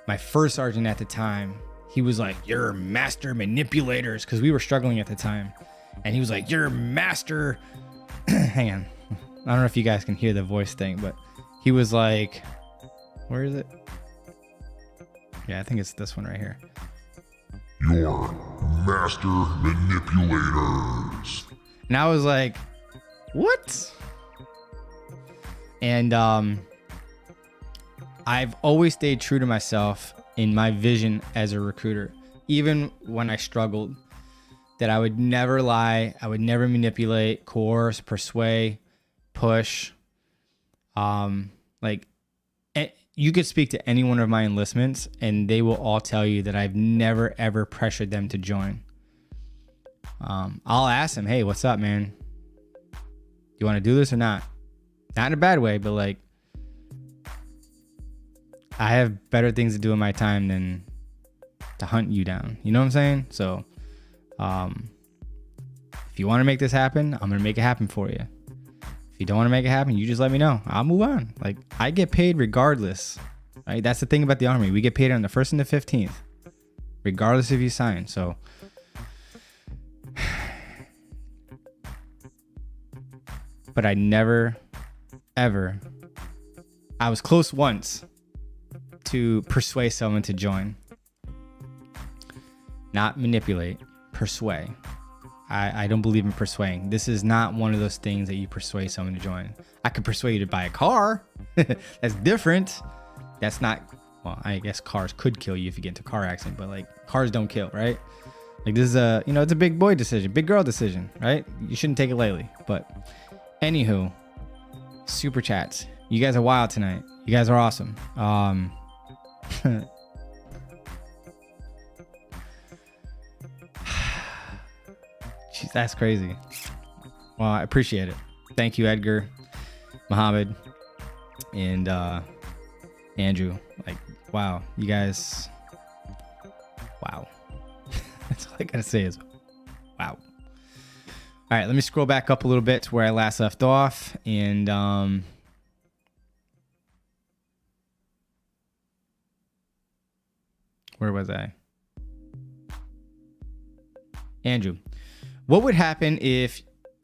Speaker 1: my first sergeant at the time, he was like, you're master manipulators, because we were struggling at the time. And he was like, you're master. Hang on. I don't know if you guys can hear the voice thing, but he was like, where is it? Yeah, I think it's this one right here.
Speaker 3: Your master manipulators.
Speaker 1: And I was like, what? And I've always stayed true to myself in my vision as a recruiter, even when I struggled, that I would never lie. I would never manipulate, coerce, persuade, push. Like, you could speak to any one of my enlistments and they will all tell you that I've never, ever pressured them to join. I'll ask them, hey, what's up, man? You want to do this or not? Not in a bad way, but like, I have better things to do in my time than to hunt you down. You know what I'm saying? So, if you want to make this happen, I'm going to make it happen for you. If you don't want to make it happen, you just let me know. I'll move on. Like, I get paid regardless, right? That's the thing about the Army. We get paid on the 1st and the 15th, regardless if you sign. So, but I never, ever, I was close once to persuade someone to join. Not manipulate, persuade. I don't believe in persuading. This is not one of those things that you persuade someone to join. I could persuade you to buy a car. That's different. That's not, well, I guess cars could kill you if you get into a car accident, but like cars don't kill, right? Like this is a, you know, it's a big boy decision, big girl decision, right? You shouldn't take it lightly. But anywho, super chats. You guys are wild tonight. You guys are awesome. Jeez, that's crazy. Well, I appreciate it. Thank you, Edgar, Mohammed, and Andrew. Like, wow, you guys. Wow. That's all I gotta say is wow. All right, let me scroll back up a little bit to where I last left off, and where was I? Andrew. What would happen if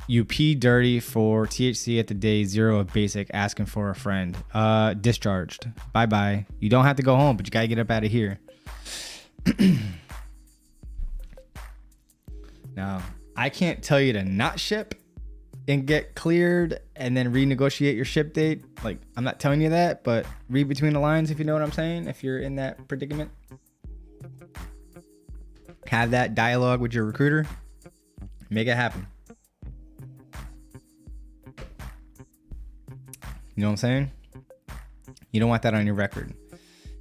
Speaker 1: you pee dirty for THC at the day 0 of basic asking for a friend? Discharged. Bye-bye. You don't have to go home, but you got to get up out of here. Now, I can't tell you to not ship and get cleared and then renegotiate your ship date. Like, I'm not telling you that, but read between the lines if you know what I'm saying, if you're in that predicament. Have that dialogue with your recruiter. Make it happen. You know what I'm saying? You don't want that on your record.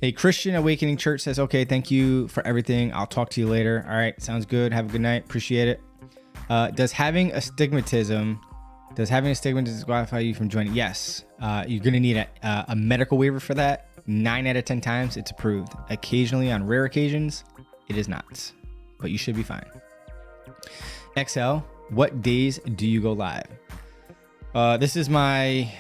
Speaker 1: Hey, Christian Awakening Church says, okay, thank you for everything. I'll talk to you later. All right, sounds good. Have a good night. Appreciate it. Does having a stigmatism disqualify you from joining? Yes. You're going to need a medical waiver for that. 9 out of 10 times it's approved. Occasionally, on rare occasions, it is not. But you should be fine. XL, what days do you go live? This is my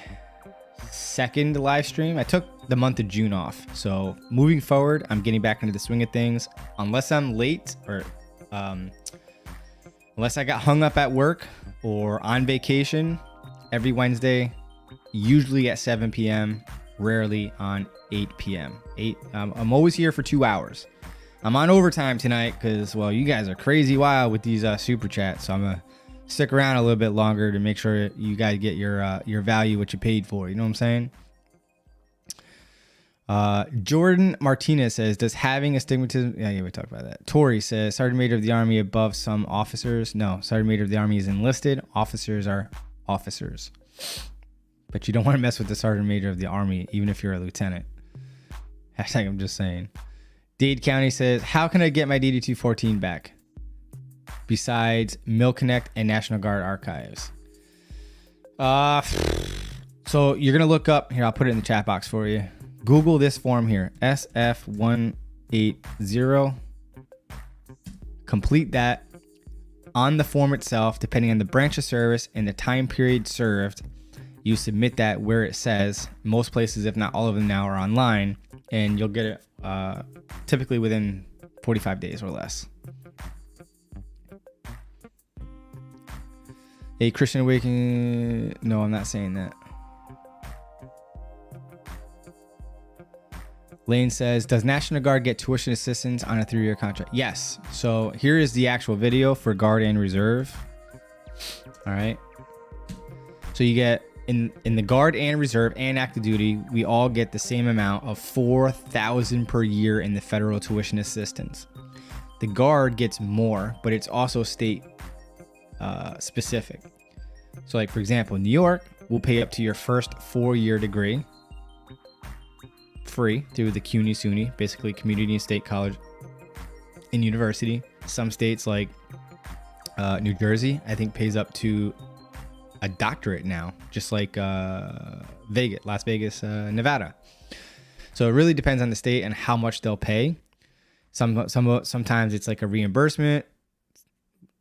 Speaker 1: second live stream. I took the month of June off. So moving forward, I'm getting back into the swing of things. Unless I'm late or unless I got hung up at work or on vacation, every Wednesday, usually at 7 p.m., rarely on 8 p.m. I'm always here for 2 hours. I'm on overtime tonight because, well, you guys are crazy wild with these super chats. So I'm going to stick around a little bit longer to make sure you guys get your value, what you paid for. You know what I'm saying? Jordan Martinez says, does having astigmatism... Yeah, we talked about that. Tori says, Sergeant Major of the Army above some officers. No, Sergeant Major of the Army is enlisted. Officers are officers. But you don't want to mess with the Sergeant Major of the Army, even if you're a lieutenant. Hashtag I'm just saying. Dade County says, how can I get my DD-214 back? Besides Mill Connect and National Guard archives. So you're going to look up, here, I'll put it in the chat box for you. Google this form here, SF180. Complete that. On the form itself, depending on the branch of service and the time period served, you submit that where it says. Most places, if not all of them now, are online, and you'll get it typically within 45 days or less. A Christian Awakening. No, I'm not saying that. Lane says, does National Guard get tuition assistance on a 3-year contract? Yes. So here is the actual video for Guard and Reserve. All right. So you get in the Guard and Reserve and active duty, we all get the same amount of $4,000 per year in the federal tuition assistance. The Guard gets more, but it's also state specific. So like, for example, New York will pay up to your first 4-year degree free through the CUNY SUNY, basically community and state college and university. Some states like New Jersey, I think, pays up to a doctorate now, just like Las Vegas, Nevada. So it really depends on the state and how much they'll pay. Sometimes it's like a reimbursement.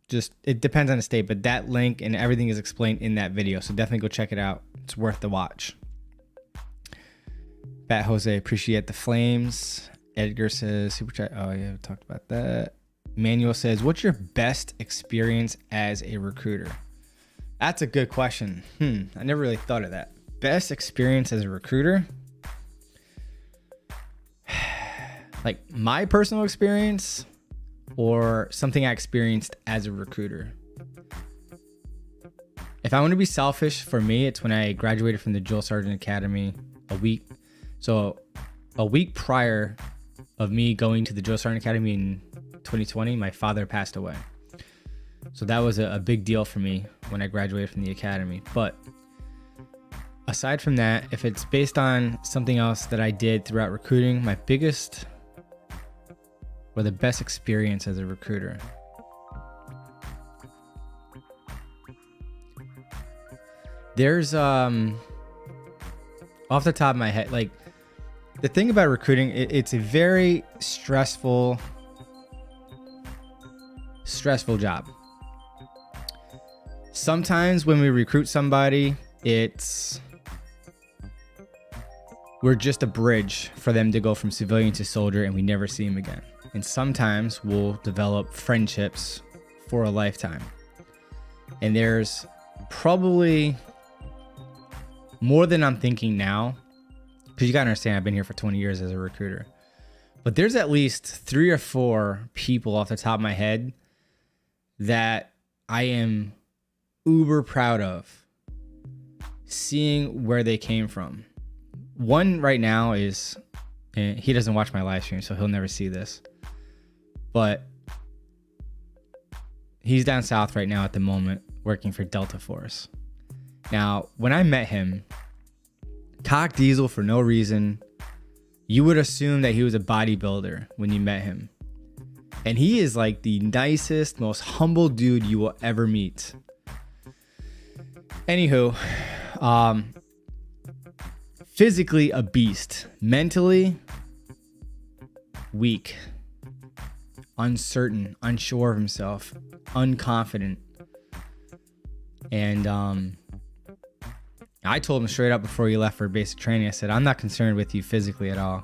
Speaker 1: Just, it depends on the state, but that link and everything is explained in that video. So definitely go check it out. It's worth the watch. Bat Jose, appreciate the flames. Edgar says, super chat. Oh yeah, we talked about that. Manuel says, what's your best experience as a recruiter? That's a good question. I never really thought of that. Best experience as a recruiter? Like my personal experience or something I experienced as a recruiter? If I want to be selfish, for me, it's when I graduated from the Drill Sergeant Academy a week prior of me going to the Drill Sergeant Academy in 2020, my father passed away. So that was a big deal for me when I graduated from the academy. But aside from that, if it's based on something else that I did throughout recruiting, my biggest or the best experience as a recruiter. There's off the top of my head, like the thing about recruiting, it's a very stressful job. Sometimes when we recruit somebody, we're just a bridge for them to go from civilian to soldier, and we never see them again. And sometimes we'll develop friendships for a lifetime. And there's probably more than I'm thinking now, because you gotta understand, I've been here for 20 years as a recruiter. But there's at least 3 or 4 people off the top of my head that I am uber proud of seeing where they came from. One right now is, and he doesn't watch my live stream, so he'll never see this, but he's down south right now at the moment working for Delta Force. Now, when I met him, cock diesel for no reason, you would assume that he was a bodybuilder when you met him. And he is like the nicest, most humble dude you will ever meet. Anywho, physically a beast, mentally weak, uncertain, unsure of himself, unconfident. And I told him straight up before he left for basic training, I said, I'm not concerned with you physically at all.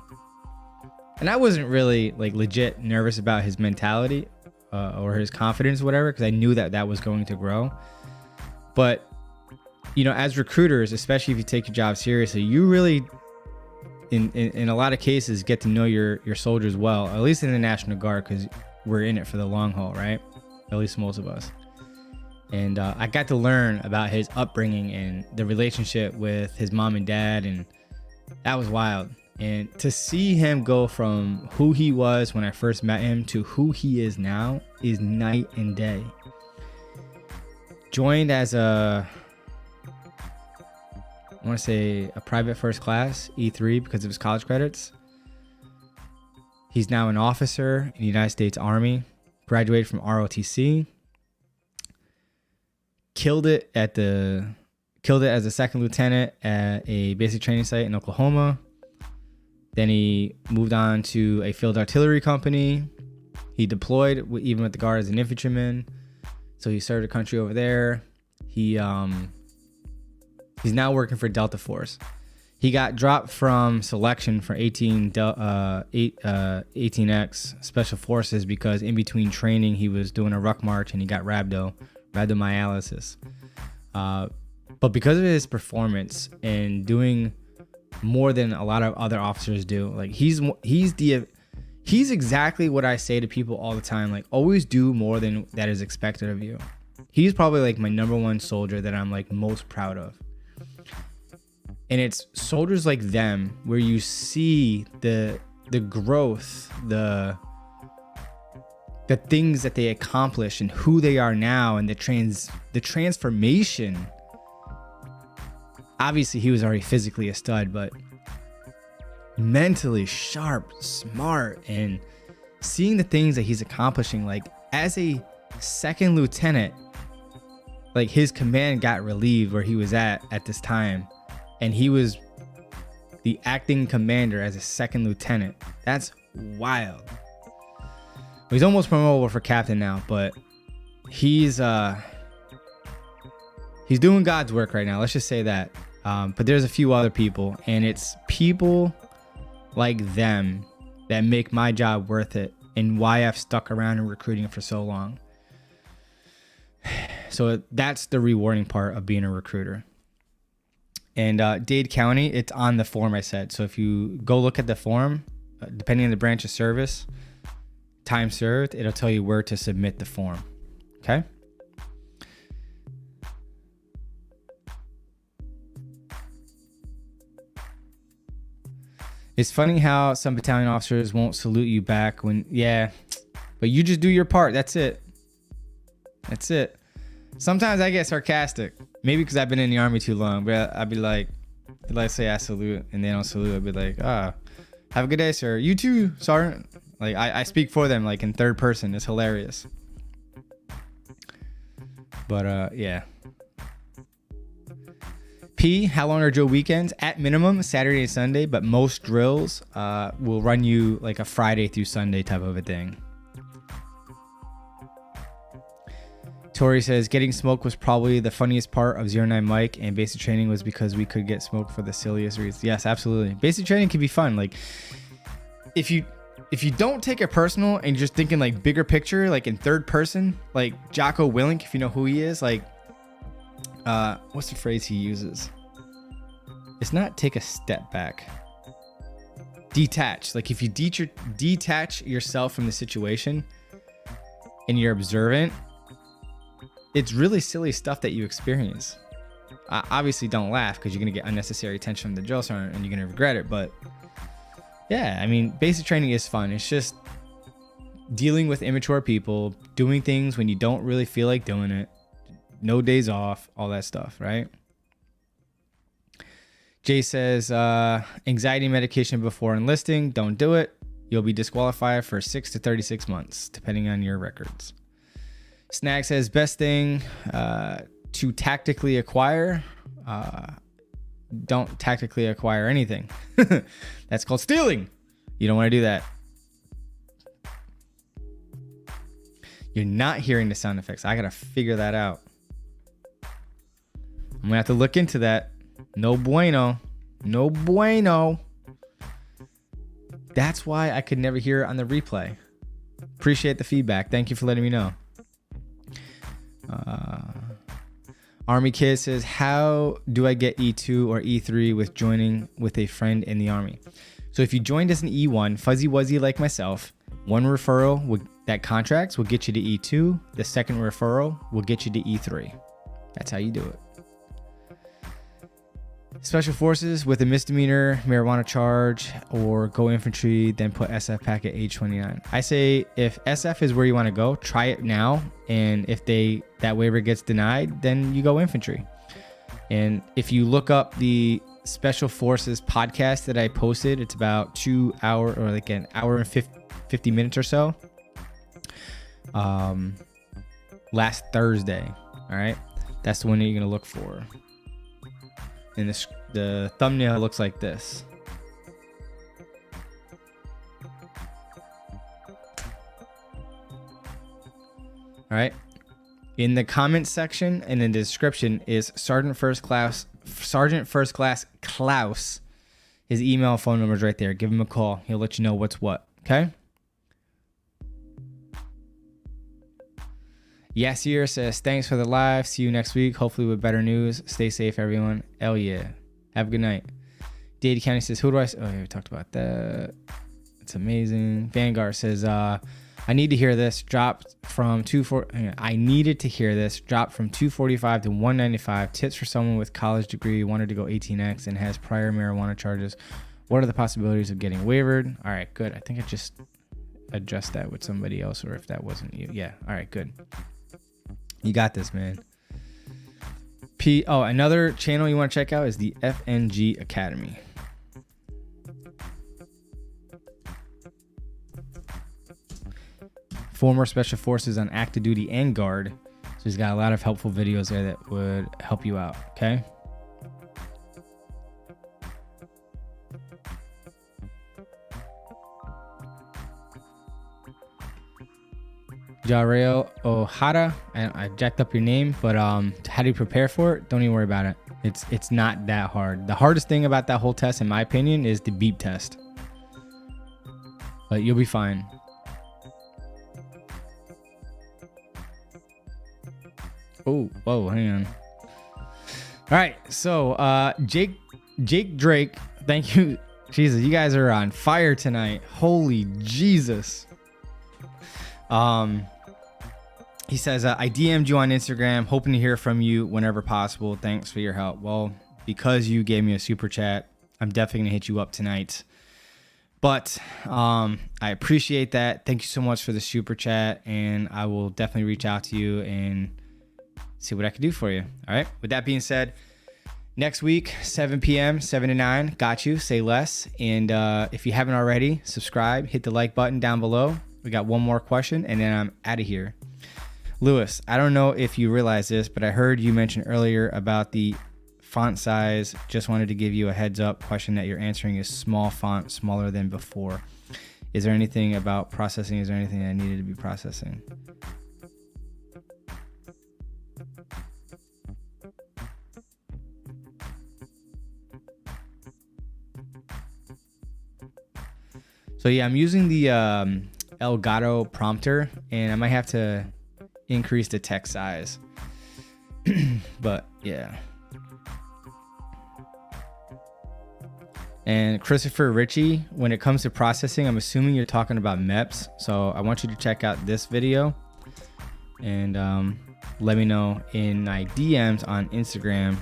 Speaker 1: And I wasn't really like legit nervous about his mentality or his confidence or whatever, because I knew that was going to grow. But, you know, as recruiters, especially if you take your job seriously, you really, in a lot of cases, get to know your soldiers well, at least in the National Guard, because we're in it for the long haul, right? At least most of us. And I got to learn about his upbringing and the relationship with his mom and dad, and that was wild. And to see him go from who he was when I first met him to who he is now is night and day. Joined as I want to say a private first class, E3, because of his college credits. He's now an officer in the United States Army, graduated from ROTC. Killed it as a second lieutenant at a basic training site in Oklahoma. Then he moved on to a field artillery company. He deployed even with the Guard as an infantryman. So he served the country over there. He's now working for Delta Force. He got dropped from selection for 18X Special Forces because in between training he was doing a ruck march and he got rhabdomyolysis. But because of his performance and doing more than a lot of other officers do. Like he's exactly what I say to people all the time. Like always do more than that is expected of you. He's probably like my number one soldier that I'm like most proud of. And it's soldiers like them where you see the growth, the things that they accomplish and who they are now, and the transformation. Obviously he was already physically a stud, but mentally sharp, smart, and seeing the things that he's accomplishing, like as a second lieutenant, like his command got relieved where he was at this time, and he was the acting commander as a second lieutenant. That's wild. He's almost promotable for captain now, but he's doing God's work right now. Let's just say that. But there's a few other people, and it's people like them that make my job worth it, and why I've stuck around in recruiting for so long. So that's the rewarding part of being a recruiter. And Dade County, it's on the form I said. So if you go look at the form, depending on the branch of service, time served, it'll tell you where to submit the form. Okay. It's funny how some battalion officers won't salute you back when, yeah, but you just do your part. That's it. That's it. Sometimes I get sarcastic, maybe because I've been in the Army too long, but I'd be like, let's say I salute and they don't salute. I'd be like, have a good day, sir. You too, Sergeant. Like I speak for them like in third person. It's hilarious. But yeah. P, how long are drill weekends? At minimum, Saturday and Sunday, but most drills will run you like a Friday through Sunday type of a thing. Tori says, getting smoked was probably the funniest part of 09 Mike, and basic training was because we could get smoked for the silliest reasons. Yes, absolutely. Basic training can be fun. Like, if you don't take it personal and you're just thinking like bigger picture, like in third person, like Jocko Willink, if you know who he is, like, what's the phrase he uses? It's not take a step back. Detach. Like if you detach yourself from the situation and you're observant, it's really silly stuff that you experience. Obviously don't laugh because you're going to get unnecessary attention from the drill sergeant and you're going to regret it. But yeah, I mean, basic training is fun. It's just dealing with immature people, doing things when you don't really feel like doing it. No days off, all that stuff, right? Jay says, anxiety medication before enlisting, don't do it. You'll be disqualified for 6 to 36 months, depending on your records. Snag says, best thing to tactically acquire, don't tactically acquire anything. That's called stealing. You don't want to do that. You're not hearing the sound effects. I got to figure that out. I'm going to have to look into that. No bueno. No bueno. That's why I could never hear it on the replay. Appreciate the feedback. Thank you for letting me know. Army Kid says, how do I get E2 or E3 with joining with a friend in the Army? So if you joined as an E1, fuzzy wuzzy like myself, one referral that contracts will get you to E2. The second referral will get you to E3. That's how you do it. Special Forces with a misdemeanor marijuana charge, or go infantry, then put SF pack at age 29. I say if SF is where you want to go, try it now. And if that waiver gets denied, then you go infantry. And if you look up the Special Forces podcast that I posted, it's about 2 hour or like an hour and 50 minutes or so. Last Thursday. All right. That's the one that you're going to look for. And the thumbnail looks like this. All right. In the comment section and in the description is Sergeant First Class Klaus. His email and phone number is right there. Give him a call. He'll let you know what's what. Okay. Yasir says, thanks for the live. See you next week. Hopefully with better news. Stay safe, everyone. Hell yeah. Have a good night. Dade County says, who do I? Oh, yeah, we talked about that. It's amazing. Vanguard says, I need to hear this. Dropped from I needed to hear this. Dropped from 245 to 195. Tips for someone with college degree, wanted to go 18x and has prior marijuana charges. What are the possibilities of getting waivered? All right, good. I think I just addressed that with somebody else, or if that wasn't you. Yeah. All right, good. You got this, man. Another channel you want to check out is the FNG Academy. Former Special Forces on active duty and guard. So he's got a lot of helpful videos there that would help you out. Okay. Jareo Ohara, I jacked up your name, but how do you prepare for it? Don't even worry about it. It's not that hard. The hardest thing about that whole test, in my opinion, is the beep test. But you'll be fine. Oh, whoa, hang on. All right, so Jake Drake, thank you. Jesus, you guys are on fire tonight. Holy Jesus. He says, I DM'd you on Instagram, hoping to hear from you whenever possible. Thanks for your help. Well, because you gave me a super chat, I'm definitely gonna hit you up tonight. But I appreciate that. Thank you so much for the super chat, and I will definitely reach out to you and see what I can do for you. All right. With that being said, next week, 7 p.m., 7 to 9, got you. Say less. And if you haven't already, subscribe. Hit the like button down below. We got one more question, and then I'm out of here. Lewis, I don't know if you realize this, but I heard you mention earlier about the font size. Just wanted to give you a heads up. Question that you're answering is small font, smaller than before. Is there anything about processing? Is there anything I needed to be processing? So yeah, I'm using the Elgato prompter, and I might have to increase the text size. But yeah. And Christopher Ritchie, when it comes to processing, I'm assuming you're talking about MEPS. So I want you to check out this video and let me know in my DMs on Instagram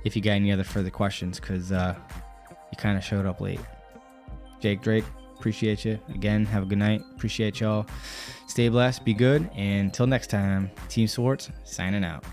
Speaker 1: if you got any other further questions, because you kind of showed up late. Jake Drake, appreciate you. Again, have a good night. Appreciate y'all. Stay blessed, be good, and until next time, Team Swartz signing out.